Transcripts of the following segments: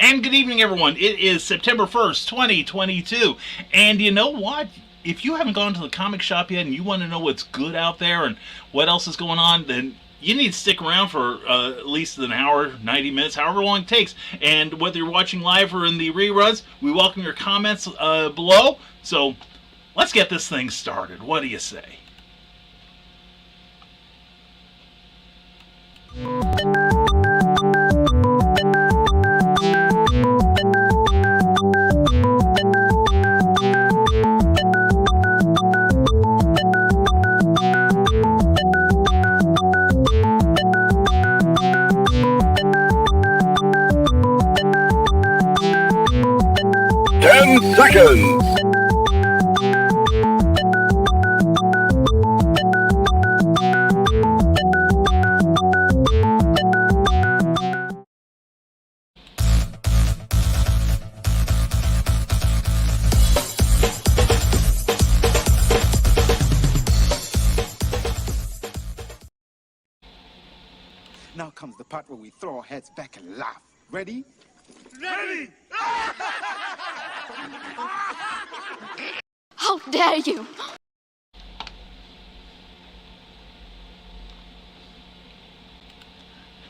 And good evening, everyone. It is September 1st, 2022. And you know what? If you haven't gone to the comic shop yet and you want to know what's good out there and what else is going on, then you need to stick around for at least an hour, 90 minutes, however long it takes. And whether you're watching live or in the reruns, we welcome your comments below. So let's get this thing started. What do you say? Seconds. Now comes the part where we throw our heads back and laugh. Ready? Ready! How dare you!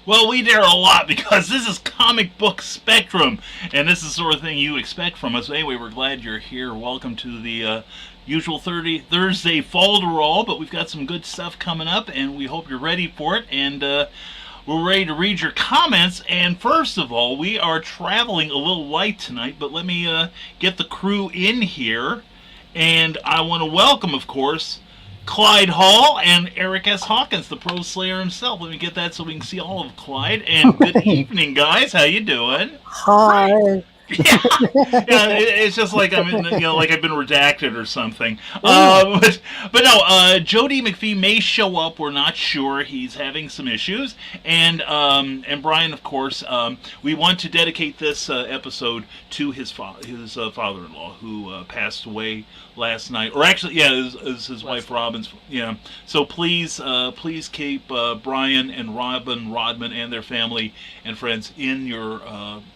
Well, we dare a lot because this is Comic Book Spectrum, and this is the sort of thing you expect from us. Anyway, we're glad you're here. Welcome to the usual Thursday fall, but we've got some good stuff coming up, and we hope you're ready for it. And we're ready to read your comments. And first of all, we are traveling a little light tonight, but let me get the crew in here. And I want to welcome, of course, Clyde Hall and Eric S. Hawkins, the Pro Slayer himself. Let me get that so we can see all of Clyde. And good evening, guys. How you doing? Hi. Yeah, it's just like I'm in, like I've been redacted or something. But no, Jody McFee may show up. We're not sure. He's having some issues, and Brian, of course, we want to dedicate this episode to his father-in-law who passed away last night, or actually, yeah, is his wife Robin's. Yeah, so please keep Brian and Rodman and their family and friends in your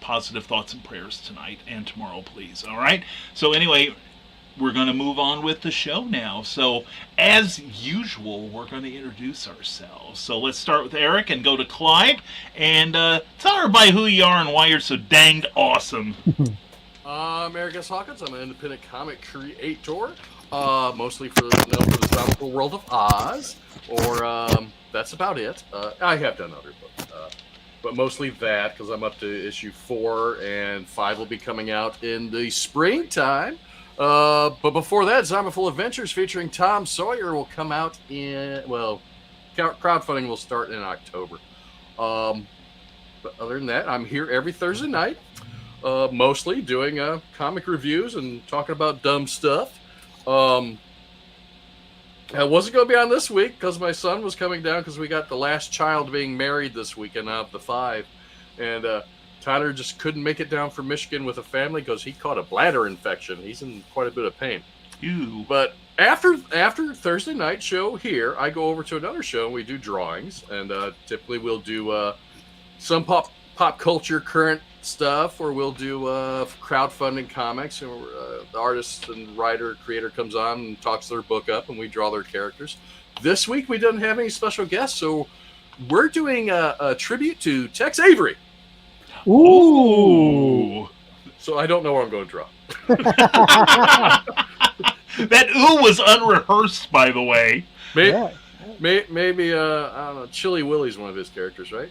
positive thoughts and prayers tonight and tomorrow, please. All right. So anyway, we're going to move on with the show now. So as usual, we're going to introduce ourselves. So let's start with Eric and go to Clyde and tell everybody who you are and why you're so danged awesome. I'm Eric S. Hawkins. I'm an independent comic creator, mostly for the tropical world of Oz, or that's about it. I have done other books, but mostly that because I'm up to issue 4 and 5 will be coming out in the springtime. But before that, Zombieful Adventures featuring Tom Sawyer will come out crowdfunding will start in October. But other than that, I'm here every Thursday night. Mostly doing comic reviews and talking about dumb stuff. I wasn't going to be on this week because my son was coming down because we got the last child being married this weekend out of the 5. And Tyler just couldn't make it down from Michigan with a family because he caught a bladder infection. He's in quite a bit of pain. Ew. But after Thursday night show here, I go over to another show and we do drawings. And typically we'll do some pop culture current stuff, or we'll do crowdfunding comics, and the artist and creator comes on and talks their book up, and we draw their characters. This week we didn't have any special guests, so we're doing a tribute to Tex Avery. Ooh. So I don't know what I'm going to draw. That ooh was unrehearsed, by the way. Maybe I don't know. Chili Willie's one of his characters, right?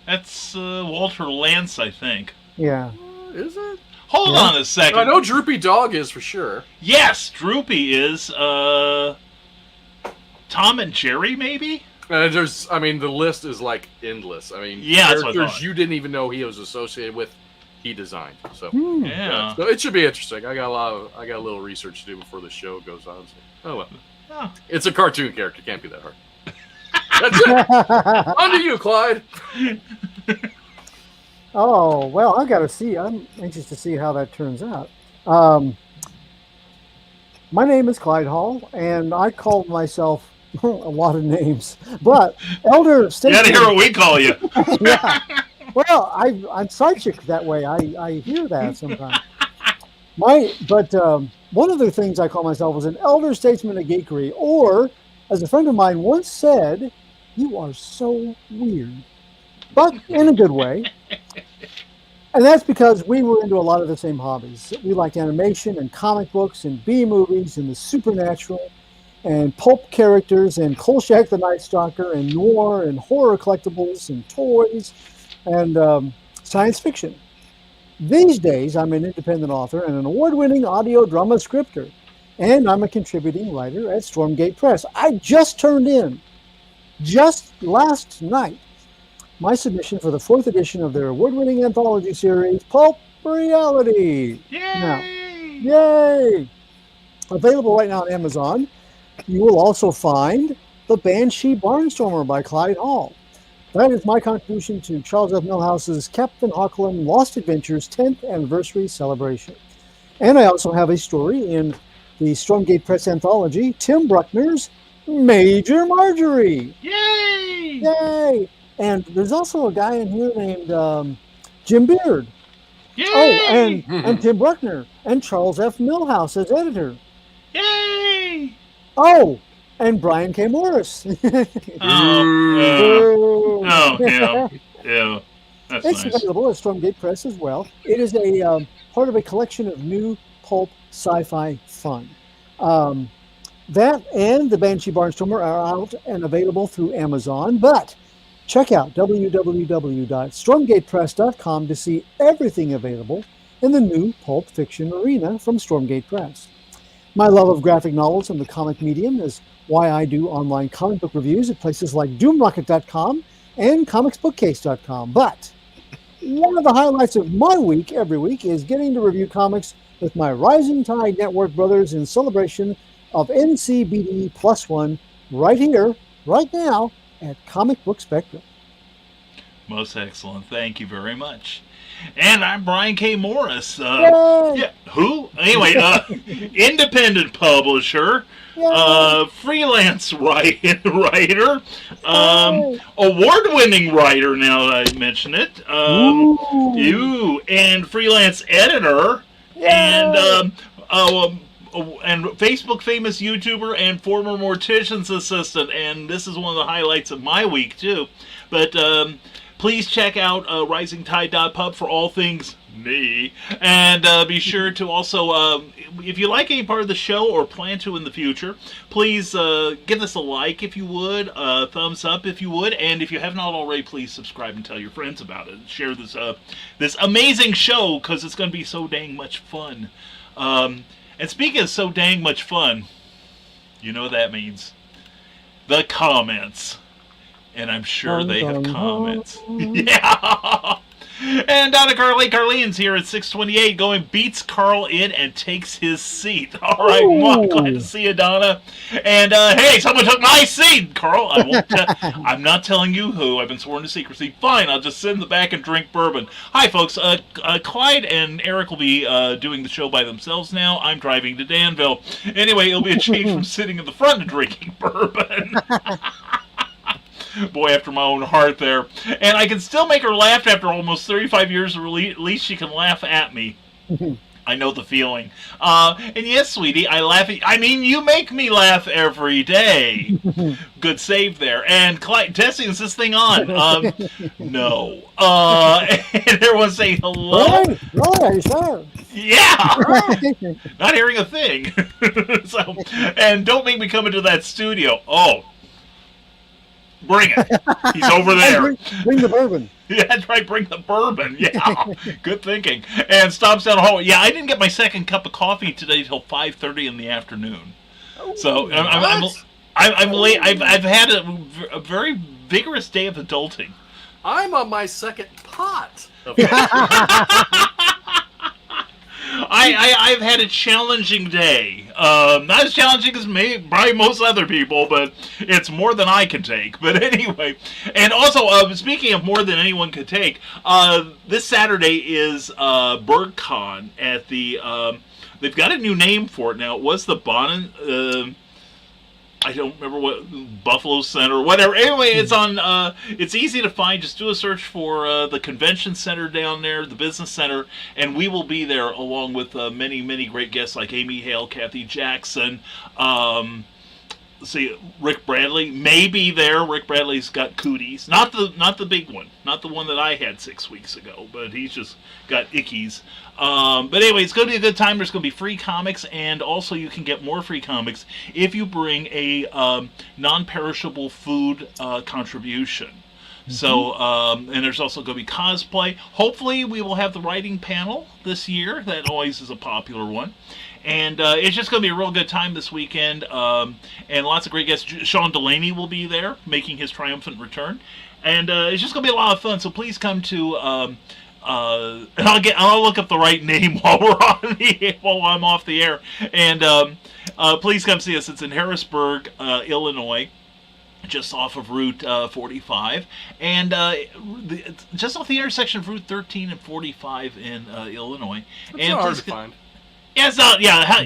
That's Walter Lance, I think. Yeah. Is it? Hold on a second. I know Droopy Dog is for sure. Yes, Droopy is Tom and Jerry, maybe? The list is like endless. Yeah, that's what I characters thought. you didn't even know he was associated with, he designed. So Yeah. so it should be interesting. I got a little research to do before the show goes on. So, oh well. Oh. It's a cartoon character. Can't be that hard. That's it. On to you, Clyde. Oh, well, I got to see. I'm anxious to see how that turns out. My name is Clyde Hall, and I called myself a lot of names, but Elder You Statesman. gotta hear what we call you. Yeah. Well, I'm psychic that way. I hear that sometimes. One of the things I call myself is an elder statesman of geekery, or as a friend of mine once said, "You are so weird," but in a good way. And that's because we were into a lot of the same hobbies. We liked animation and comic books and B movies and the supernatural and pulp characters and Kolchak the Night Stalker and noir and horror collectibles and toys and science fiction. These days, I'm an independent author and an award-winning audio drama scripter, and I'm a contributing writer at Stormgate Press. I just turned in, just last night, my submission for the 4th edition of their award-winning anthology series, Pulp Reality. Yay! Yay! Available right now on Amazon. You will also find The Banshee Barnstormer by Clyde Hall. That is my contribution to Charles F. Millhouse's Captain Hawkland Lost Adventures 10th Anniversary Celebration. And I also have a story in the Stormgate Press anthology, Tim Bruckner's Major Marjorie. Yay! Yay! And there's also a guy in here named Jim Beard. Yay! Oh, and Tim Bruckner and Charles F. Millhouse as editor. Yay! Oh, and Brian K. Morris. Yeah. Yeah. That's It's nice. available at Stormgate Press as well. It is a part of a collection of new pulp sci-fi fun. That and The Banshee Barnstormer are out and available through Amazon, but check out www.stormgatepress.com to see everything available in the new pulp fiction arena from Stormgate Press. My love of graphic novels and the comic medium is why I do online comic book reviews at places like doomrocket.com and comicsbookcase.com. But one of the highlights of my week every week is getting to review comics with my Rising Tide Network brothers in celebration of NCBD +1 right here, right now, at Comic Book Spectrum. Most excellent. Thank you very much. And I'm Brian K. Morris. Yay! Yeah, who? Anyway, independent publisher, freelance writer, award-winning writer. Now that I mention it, and freelance editor, and Facebook famous YouTuber and former mortician's assistant. And this is one of the highlights of my week too. But please check out risingtide.pub for all things me. And be sure to also, if you like any part of the show or plan to in the future, please give us a like if you would, thumbs up if you would, and if you have not already, please subscribe and tell your friends about it. Share this this amazing show, because it's going to be so dang much fun. And speaking of so dang much fun, you know what that means. The comments. And I'm sure they have comments. Yeah. And Donna Carlene's here at 628 going, beats Carl in and takes his seat. All right, well, glad to see you, Donna. And hey, someone took my seat, Carl. I won't. I'm not telling you who. I've been sworn to secrecy. Fine, I'll just sit in the back and drink bourbon. Hi, folks. Clyde and Eric will be doing the show by themselves now. I'm driving to Danville. Anyway, it'll be a change from sitting in the front and drinking bourbon. Boy, after my own heart there. And I can still make her laugh after almost 35 years, or at least she can laugh at me. I know the feeling. And yes, sweetie, I laugh at you. I mean, you make me laugh every day. Good save there. And Clyde, testing, is this thing on? No. And everyone say hello. Right, sure. Yeah. Not hearing a thing. So, and don't make me come into that studio. Oh. Bring it. He's over there. Bring the bourbon. Yeah, that's right. Bring the bourbon. Yeah, good thinking. And stops down the hallway. Yeah, I didn't get my second cup of coffee today till 5:30 in the afternoon. So I'm late. I've had a very vigorous day of adulting. I'm on my second pot of I've had a challenging day. Not as challenging as probably most other people, but it's more than I can take. But anyway, and also, speaking of more than anyone could take, this Saturday is BurgCon at the, they've got a new name for it now. It was the I don't remember what Buffalo Center, whatever. Anyway, it's on. It's easy to find. Just do a search for the convention center down there, the business center, and we will be there along with many, many great guests like Amy Hale, Kathy Jackson. See, Rick Bradley may be there. Rick Bradley's got cooties, not the big one, not the one that I had 6 weeks ago, but he's just got ickies. But anyway, it's going to be a good time. There's going to be free comics, and also you can get more free comics if you bring a non-perishable food contribution. So, and there's also going to be cosplay. Hopefully, we will have the writing panel this year. That always is a popular one. And it's just going to be a real good time this weekend. And lots of great guests. Sean Delaney will be there, making his triumphant return. And it's just going to be a lot of fun. So please come to. And I'll look up the right name while while I'm off the air. And please come see us. It's in Harrisburg, Illinois, just off of Route 45, and just off the intersection of Route 13 and 45 in Illinois. It's and not hard to find. Yeah,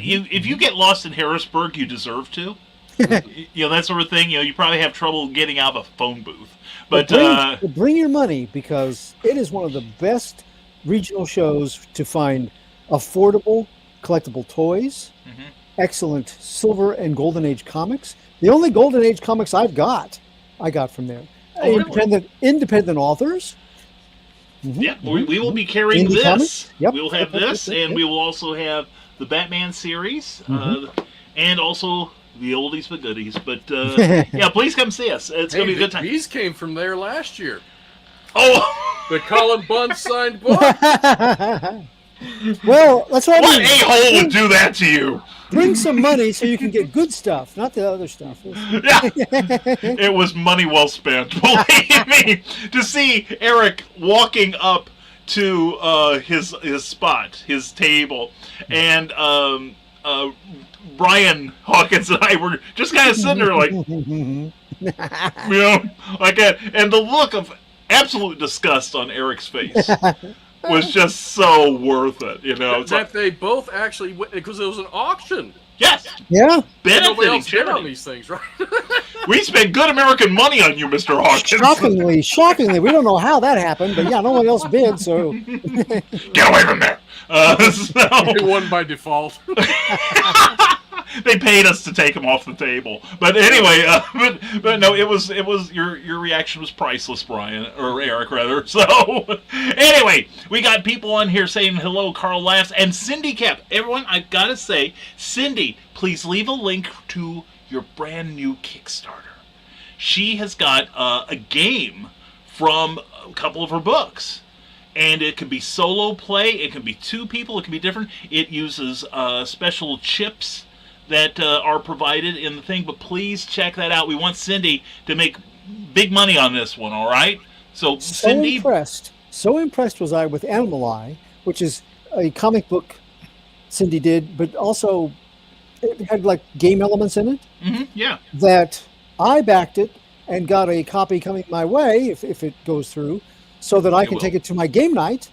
if you get lost in Harrisburg, you deserve to. That sort of thing. You probably have trouble getting out of a phone booth. But bring your money, because it is one of the best regional shows to find affordable collectible toys, excellent Silver and Golden Age comics. The only Golden Age comics I got from there. Oh, really? Independent authors. Yeah, we will be carrying Indie this. comics? Yep. We will have this, and we will also have the Batman series, and also the oldies but goodies. But yeah, please come see us. It's going to be a good time. These came from there last year. Oh, The Colin Bunn signed book. Well, that's what I what mean. a-hole would do that to you? Bring some money so you can get good stuff, not the other stuff. Yeah, it was money well spent. Believe me, to see Eric walking up to his spot, his table, and Brian Hawkins and I were just kind of sitting there like, like that, and the look of absolute disgust on Eric's face was just so worth it. That they both actually, because it was an auction. Yes. Yeah. Nobody Benefiting else bid on charity. these things, right? We spent good American money on you, Mr. Hawkins. Shockingly, we don't know how that happened, but yeah, no one else bid, so. Get away from there. They won by default. They paid us to take them off the table. But anyway, but no, it was your reaction was priceless, Brian, or Eric rather. So anyway, we got people on here saying hello, Carl Laughs, and Cindy Cap. Everyone, I've got to say, Cindy, please leave a link to your brand new Kickstarter. She has got a game from a couple of her books. And it can be solo play, it can be two people, it can be different. It uses special chips that are provided in the thing, but please check that out. We want Cindy to make big money on this one, all right? So Cindy... So impressed was I with Animal Eye, which is a comic book Cindy did, but also it had like game elements in it. Yeah. That I backed it and got a copy coming my way, if it goes through, so that I can take it to my game night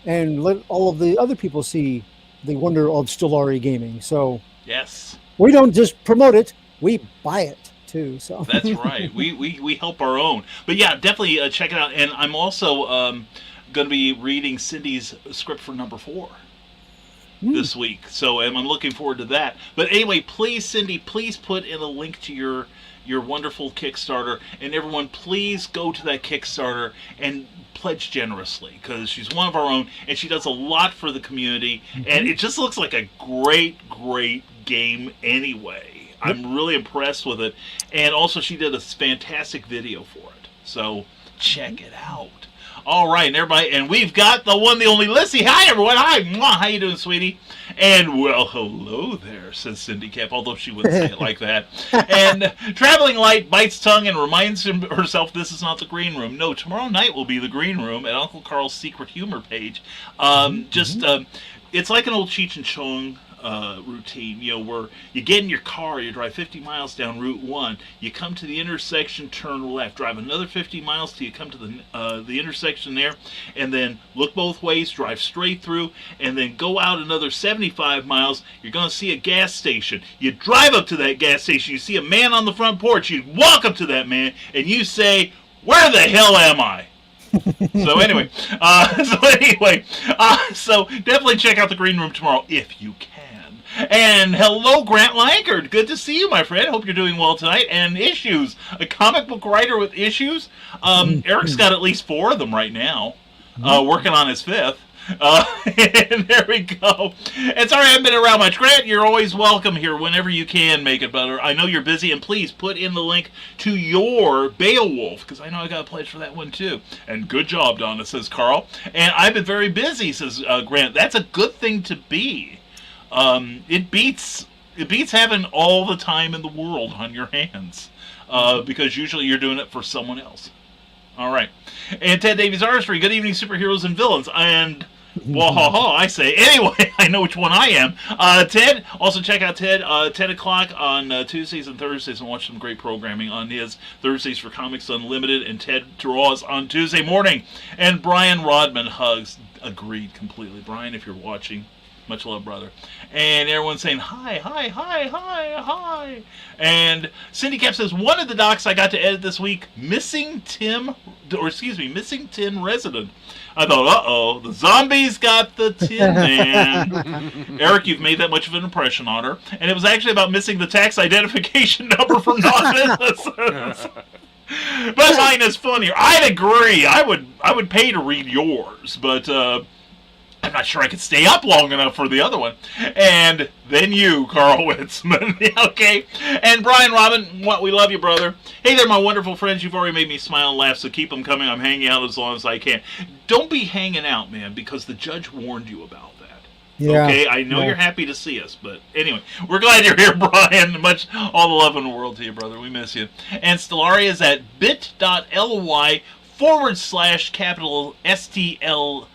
and let all of the other people see the wonder of Stellari gaming. So yes, we don't just promote it, we buy it too. So that's right. We help our own. But yeah, definitely check it out. And I'm also going to be reading Cindy's script for number 4 this week. So I'm looking forward to that. But anyway, please, Cindy, please put in a link to your wonderful Kickstarter, and everyone please go to that Kickstarter and pledge generously, because she's one of our own and she does a lot for the community, and it just looks like a great game anyway. I'm really impressed with it, and also she did a fantastic video for it, so check it out. All right, and everybody, and we've got the one, the only Lissy. Hi, everyone. Hi. Mwah. How you doing, sweetie? And, well, hello there, says Cindy Cap, although she wouldn't say it like that. And Traveling Light bites tongue and reminds herself this is not the green room. No, tomorrow night will be the green room at Uncle Carl's Secret Humor page. It's like an old Cheech and Chong routine, where you get in your car, you drive 50 miles down Route 1, you come to the intersection, turn left, drive another 50 miles till you come to the intersection there, and then look both ways, drive straight through, and then go out another 75 miles, you're going to see a gas station. You drive up to that gas station, you see a man on the front porch, you walk up to that man, and you say, "Where the hell am I?" So anyway, so definitely check out the Green Room tomorrow if you can. And hello, Grant Lankard. Good to see you, my friend. Hope you're doing well tonight. And Issues, a comic book writer with issues. Eric's got at least 4 of them right now, working on his 5th. And there we go. And sorry I haven't been around much. Grant, you're always welcome here whenever you can make it better. I know you're busy, and please put in the link to your Beowulf, because I know I got a pledge for that one too. And good job, Donna, says Carl. And I've been very busy, says Grant. That's a good thing to be. It beats having all the time in the world on your hands, because usually you're doing it for someone else. All right. And Ted Davies Artistry, good evening, superheroes and villains. And wahaha, I say. Anyway, I know which one I am. Ted, also check out Ted, 10 o'clock on Tuesdays and Thursdays, and watch some great programming on his Thursdays for Comics Unlimited, and Ted Draws on Tuesday morning. And Brian Rodman hugs. Agreed completely. Brian, if you're watching, much love, brother. And everyone's saying, hi, hi, hi, hi, hi. And Cindy Cap says, one of the docs I got to edit this week, Missing Tin Resident. I thought, uh-oh, the zombies got the Tin Man. Eric, you've made that much of an impression on her. And it was actually about missing the tax identification number from non-businesses. But mine is funnier. I'd agree. I would pay to read yours, but I'm not sure I could stay up long enough for the other one. And then you, Carl Witzman. Okay. And Brian Robin, we love you, brother. Hey there, my wonderful friends. You've already made me smile and laugh, so keep them coming. I'm hanging out as long as I can. Don't be hanging out, man, because the judge warned you about that. Yeah, okay, I know you're happy to see us, but anyway, we're glad you're here, Brian. Much all the love in the world to you, brother. We miss you. And Stellaria is at bit.ly/capital STLELLARI,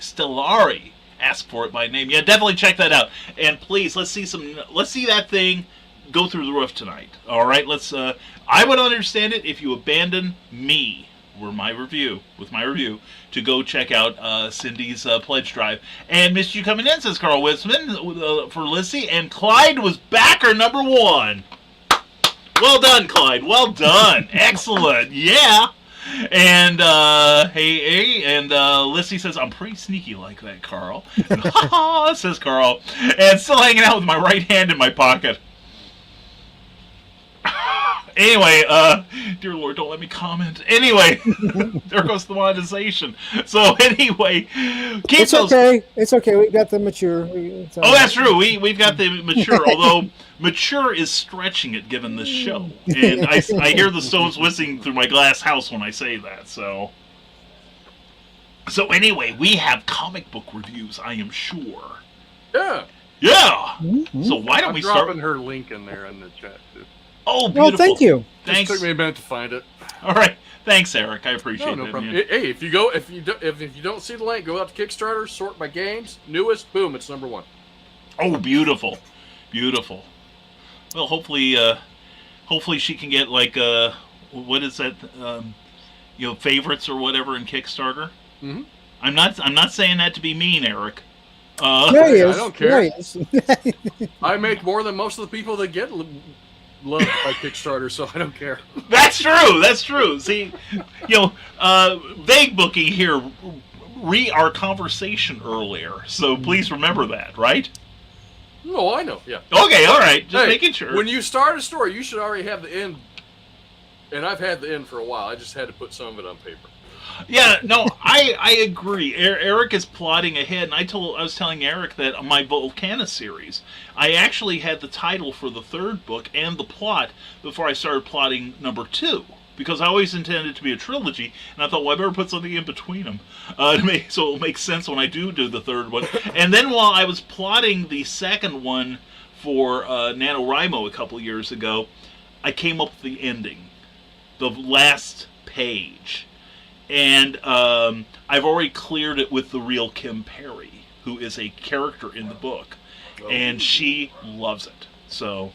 Stellari. Ask for it by name. Yeah, definitely check that out. And please, let's see that thing go through the roof tonight. All right, let's. I would understand it if you abandon me with my review, to go check out Cindy's pledge drive. And missed you coming in, says Carl Witzman, for Lissy. And Clyde was backer number 1. Well done, Clyde. Well done. Excellent. Yeah. And hey, and Lissy says, I'm pretty sneaky like that, Carl. And, ha ha, says Carl. And still hanging out with my right hand in my pocket. Anyway, dear Lord, don't let me comment. Anyway, there goes the monetization. So anyway, it's okay. It's okay. We've got the mature. That's true. We've got the mature. Although mature is stretching it given this show, and I hear the stones whistling through my glass house when I say that. So anyway, we have comic book reviews. I am sure. Yeah. Yeah. Mm-hmm. So why don't we start? I'm dropping her link in there in the chat too. Oh, beautiful. Well, thank you. Thanks. Just took me a minute to find it. All right. Thanks, Eric. I appreciate it. No problem. Hey, if you don't see the link, go out to Kickstarter, sort by games, newest, boom, it's number 1. Oh, beautiful. Beautiful. Well, hopefully she can get like what is that favorites or whatever in Kickstarter. Mm-hmm. I'm not saying that to be mean, Eric. There he is. I don't care. There he is. I make more than most of the people that get loved by Kickstarter, so I don't care. That's true. See, vague booking here our conversation earlier, so please remember that, right? No, I know, yeah. Okay, all right, just making sure. When you start a story, you should already have the end, and I've had the end for a while. I just had to put some of it on paper. Yeah, no, I agree. Eric is plotting ahead, and I was telling Eric that my Volcana series, I actually had the title for the 3rd book and the plot before I started plotting number 2, because I always intended it to be a trilogy, and I thought, well, I better put something in between them, so it'll make sense when I do the 3rd one. And then while I was plotting the 2nd one for NaNoWriMo a couple years ago, I came up with the ending, the last page. And I've already cleared it with the real Kim Perry who is a character in the book, and she loves it. So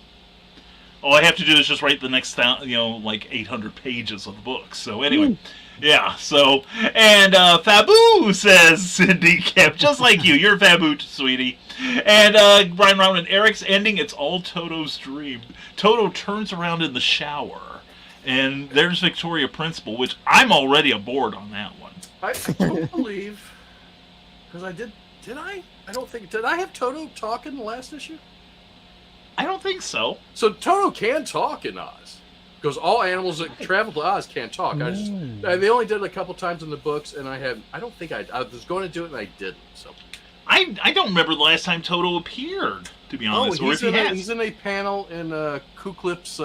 all I have to do is just write the next, like 800 pages of the book. So anyway, yeah. So and Fabu says Cindy Kemp, just like you. You're Fabu, sweetie. And Brian Round and Eric's ending. It's all Toto's dream. Toto turns around in the shower, and there's Victoria Principal, which I'm already aboard on that one. I don't believe, because I did I? I don't think, did I have Toto talk in the last issue? I don't think so. So Toto can talk in Oz, because all animals that travel to Oz can talk. They only did it a couple times in the books, and I don't think I was going to do it, and I didn't. So I don't remember the last time Toto appeared, to be honest. He's in a panel in Kuklip's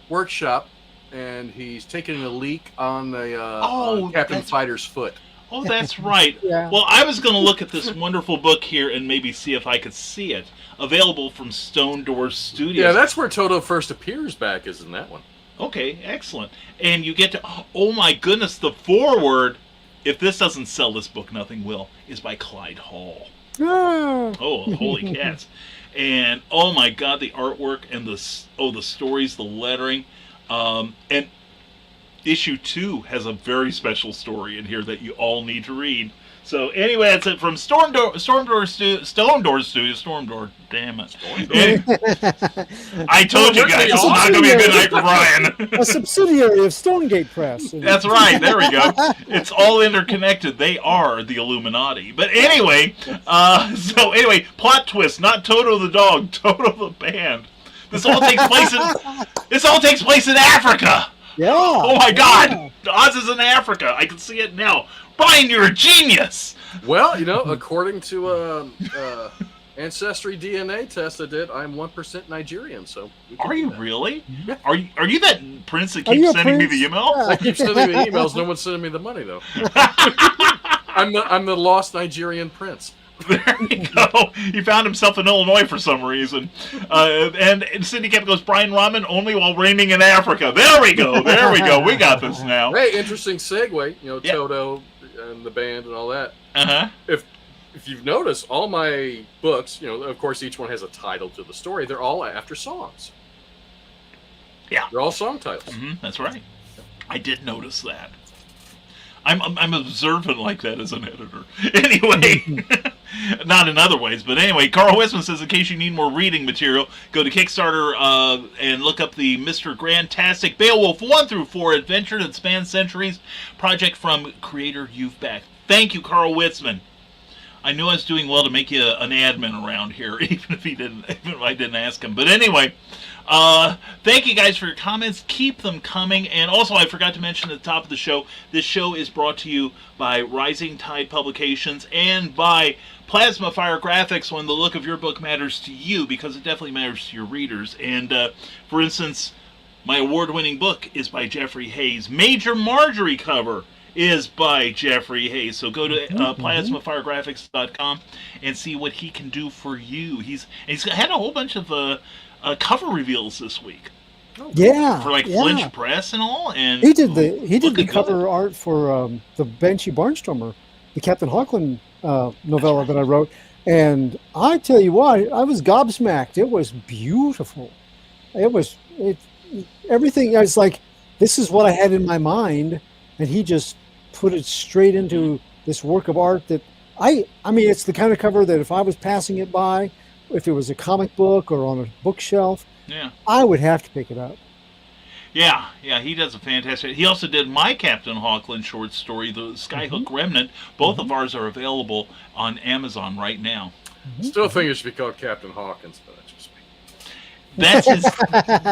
workshop, and he's taking a leak on the Captain Fighter's foot. Oh, that's right. Yeah. Well, I was going to look at this wonderful book here and maybe see if I could see it. Available from Stone Door Studios. Yeah, that's where Toto first appears back, is in that one. Okay, excellent. And you get to, oh my goodness, the foreword, if this doesn't sell this book, nothing will, is by Clyde Hall. Ah. Oh, holy cats. And, oh my God, the artwork and the stories, the lettering. And issue 2 has a very special story in here that you all need to read. So anyway, that's it from Stone Door Studios. Damn it! I told you guys, it's not going to be a good night for Brian. A subsidiary of Stonegate Press. That's right. There we go. It's all interconnected. They are the Illuminati. But anyway, plot twist: not Toto the dog, Toto the band. This all takes place in Africa. Yeah. Oh my God! Oz is in Africa. I can see it now. Brian, you're a genius. Well, according to Ancestry DNA test I did, I'm 1% Nigerian. So are you really? Yeah. Are you that prince that keeps sending me the email? Yeah. I keep sending me emails. No one's sending me the money though. I'm the lost Nigerian prince. There you go. He found himself in Illinois for some reason. And Cindy Kemp goes, Brian Rahman only while reigning in Africa. There we go. We got this now. Hey, interesting segue. Yeah. Toto and the band and all that. Uh-huh. If you've noticed, all my books, of course, each one has a title to the story. They're all after songs. Yeah. They're all song titles. Mm-hmm, that's right. I did notice that. I'm observant like that as an editor. Anyway, not in other ways, but anyway, Carl Westman says, in case you need more reading material, go to Kickstarter and look up the Mr. Grantastic Beowulf 1 through 4 adventure that spans centuries project from creator You've Back. Thank you, Carl Westman. I knew I was doing well to make you an admin around here, even if I didn't ask him. But anyway. Thank you guys for your comments. Keep them coming. And also, I forgot to mention at the top of the show, this show is brought to you by Rising Tide Publications and by Plasma Fire Graphics, when the look of your book matters to you, because it definitely matters to your readers. And, for instance, my award-winning book is by Jeffrey Hayes. Major Marjorie cover is by Jeffrey Hayes. So go to plasmafiregraphics.com and see what he can do for you. He's had a whole bunch of cover reveals this week. Yeah, for Flinch Press and all, and he did the cover art for the Banshee Barnstormer, the Captain Hawkins novella that I wrote, and I tell you what, I was gobsmacked. It was beautiful. Everything. I was like, this is what I had in my mind, and he just put it straight into this work of art that I mean, it's the kind of cover that if I was passing it by, if it was a comic book or on a bookshelf, I would have to pick it up. Yeah, he does a fantastic. He also did my Captain Hawkins short story, The Skyhook Remnant. Both of ours are available on Amazon right now. Still think it should be called Captain Hawkins, but that's just me.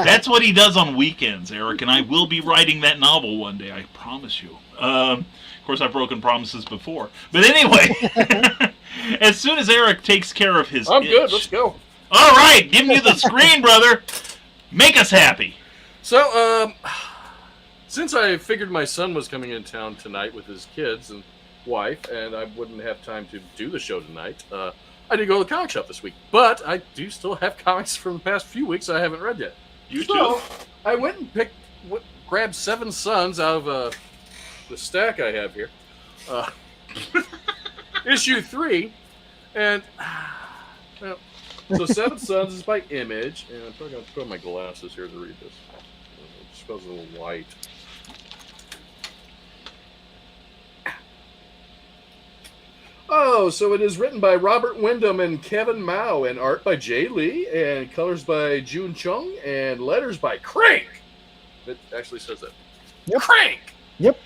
That's what he does on weekends, Eric, and I will be writing that novel one day, I promise you. Of course, I've broken promises before. But anyway, as soon as Eric takes care of his I'm itch, good, let's go. All right, giving you the screen, brother. Make us happy. So, since I figured my son was coming in town tonight with his kids and wife, and I wouldn't have time to do the show tonight, I did go to the comic shop this week. But I do still have comics from the past few weeks I haven't read yet. You so, too. I went and grabbed 7 Sons out of the stack I have here. issue 3, and well, so Seven Sons is by Image, and I'm probably gonna put on my glasses here to read this. It just feels a little light. Oh, so it is written by Robert Wyndham and Kevin Mao, and art by Jay Lee, and colors by June Chung, and letters by Crank. It actually says that. Yep. Crank! Yep.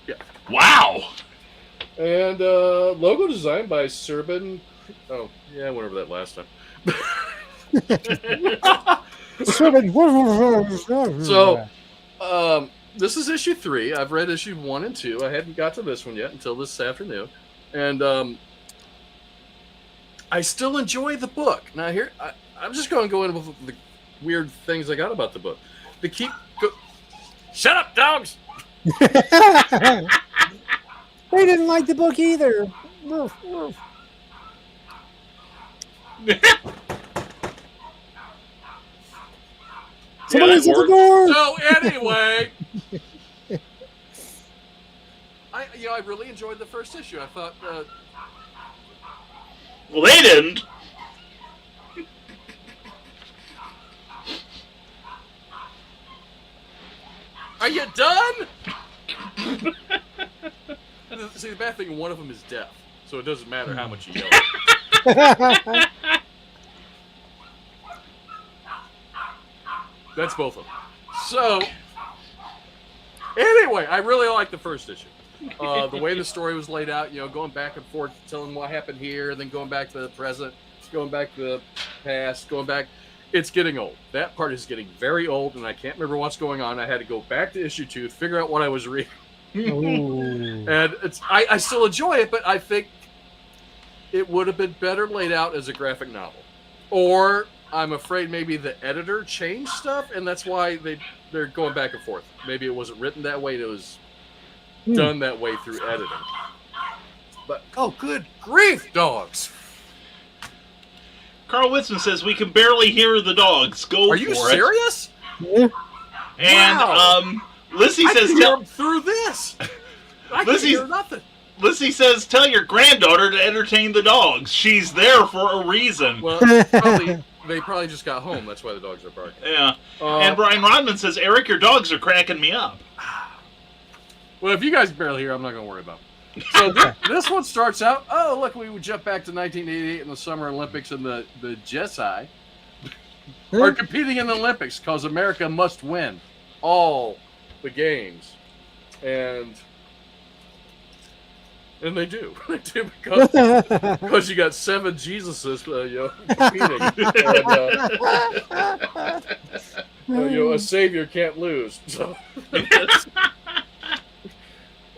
Yeah. Wow. And logo design by Serban. Oh, yeah, I went over that last time. So, this is issue 3. I've read issue 1 and 2. I hadn't got to this one yet until this afternoon. And I still enjoy the book. Now, here, I'm just going to go into the weird things I got about the book. Shut up, dogs! They didn't like the book either. Woof, woof. Somebody's at the door. So anyway, I really enjoyed the first issue. I thought, Well, they didn't. are you done? See, the bad thing, one of them is deaf, so it doesn't matter how much you yell. That's both of them. So, anyway, I really liked the first issue. The way the story was laid out, going back and forth, telling what happened here, then going back to the present, going back to the past, going back. It's getting old. That part is getting very old, and I can't remember what's going on. I had to go back to issue 2, figure out what I was reading. And I still enjoy it, but I think it would have been better laid out as a graphic novel. Or I'm afraid maybe the editor changed stuff, and that's why they're going back and forth. Maybe it wasn't written that way, it was done that way through editing. But, oh, good grief, dogs. Carl Whitson says we can barely hear the dogs. Go for it. Are you serious? Yeah. And Wow. Lizzie I says can hear them through this. I can hear nothing. Lizzie says tell your granddaughter to entertain the dogs. She's there for a reason. Well, they probably just got home. That's why the dogs are barking. Yeah. And Brian Rodman says, Eric, your dogs are cracking me up. Well, if you guys can barely hear, I'm not going to worry about it. So this one starts out, oh, look, we would jump back to 1988 in the Summer Olympics, and the Jedi are competing in the Olympics because America must win all the games. And they do. They do because you got 7 Jesuses, competing. And, a savior can't lose. So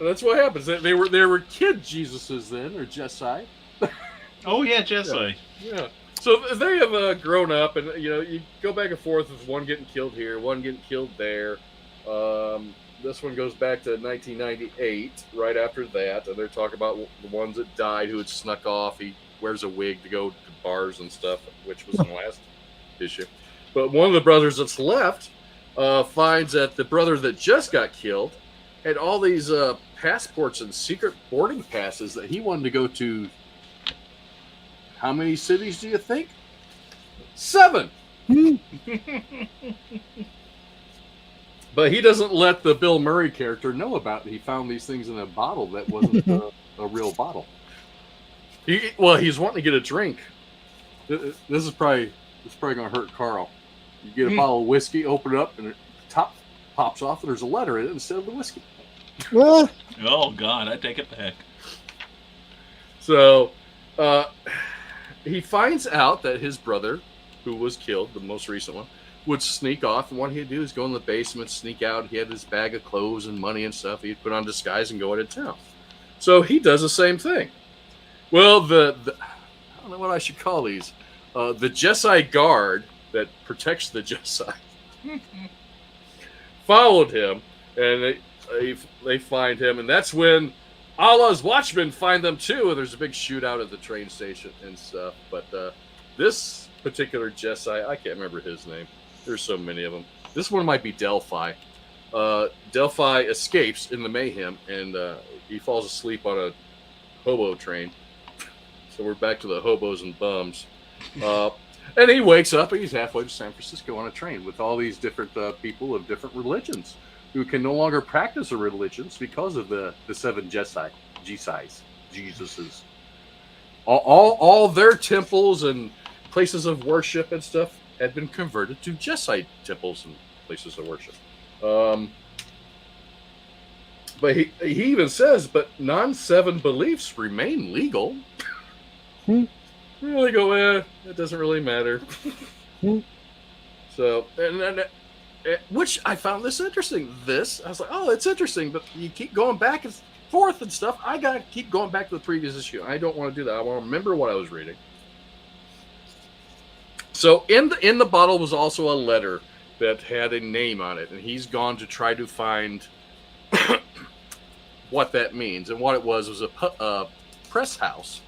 that's what happens. They were kid Jesuses then, or Jedi. Oh yeah, Jesse. Yeah. So they have grown up, and you go back and forth with one getting killed here, one getting killed there. This one goes back to 1998, right after that, and they're talking about the ones that died who had snuck off. He wears a wig to go to bars and stuff, which was in the last issue. But one of the brothers that's left finds that the brother that just got killed had all these passports and secret boarding passes that he wanted to go to. How many cities do you think? 7. But he doesn't let the Bill Murray character know about it. He found these things in a bottle that wasn't a real bottle. He's wanting to get a drink. This is probably going to hurt Carl. You get a bottle of whiskey, open it up, and the top pops off, and there's a letter in it instead of the whiskey. Well, Oh God, I take it back. So he finds out that his brother, who was killed, the most recent one, would sneak off, and what he'd do is go in the basement, sneak out. He had his bag of clothes and money and stuff. He'd put on disguise and go into town. So he does the same thing. Well, the I don't know what I should call these. The Jedi guard that protects the Jedi followed him, and they find him, and that's when Allah's watchmen find them too. And there's a big shootout at the train station and stuff. But this particular Jedi, I can't remember his name. There's so many of them. This one might be Delphi. Delphi escapes in the mayhem, and he falls asleep on a hobo train. So we're back to the hobos and bums. And he wakes up and he's halfway to San Francisco on a train with all these different people of different religions who can no longer practice their religions because of the seven Jesuses. All their temples and places of worship and stuff had been converted to Jesite temples and places of worship. But he even says, but non-seven beliefs remain legal. They go, it doesn't really matter. So, and which I found this interesting. I was like, oh, it's interesting, but you keep going back and forth and stuff. I got to keep going back to the previous issue. I don't want to do that. I want to remember what I was reading. So in the bottle was also a letter that had a name on it, and he's gone to try to find what that means. And what it was a press house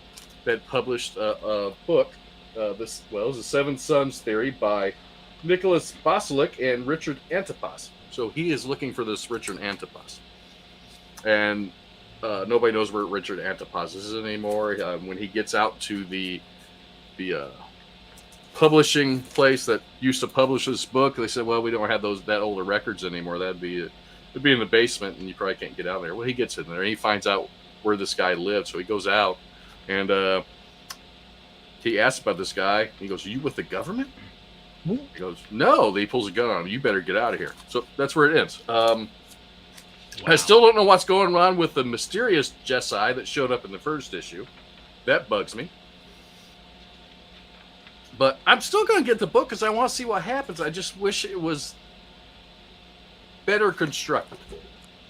that published a book. It was the Seven Sons Theory by Nicholas Basilik and Richard Antipas. So he is looking for this Richard Antipas, and nobody knows where Richard Antipas is anymore. When he gets out to the publishing place that used to publish this book, they said, "Well, we don't have that older records anymore. It'd be in the basement, and you probably can't get out there." Well, he gets in there and he finds out where this guy lived. So he goes out and he asks about this guy. He goes, "Are you with the government?" He goes, "No." He pulls a gun on him. "You better get out of here." So that's where it ends. I still don't know what's going on with the mysterious Jessi that showed up in the first issue. That bugs me. But I'm still going to get the book because I want to see what happens. I just wish it was better constructed.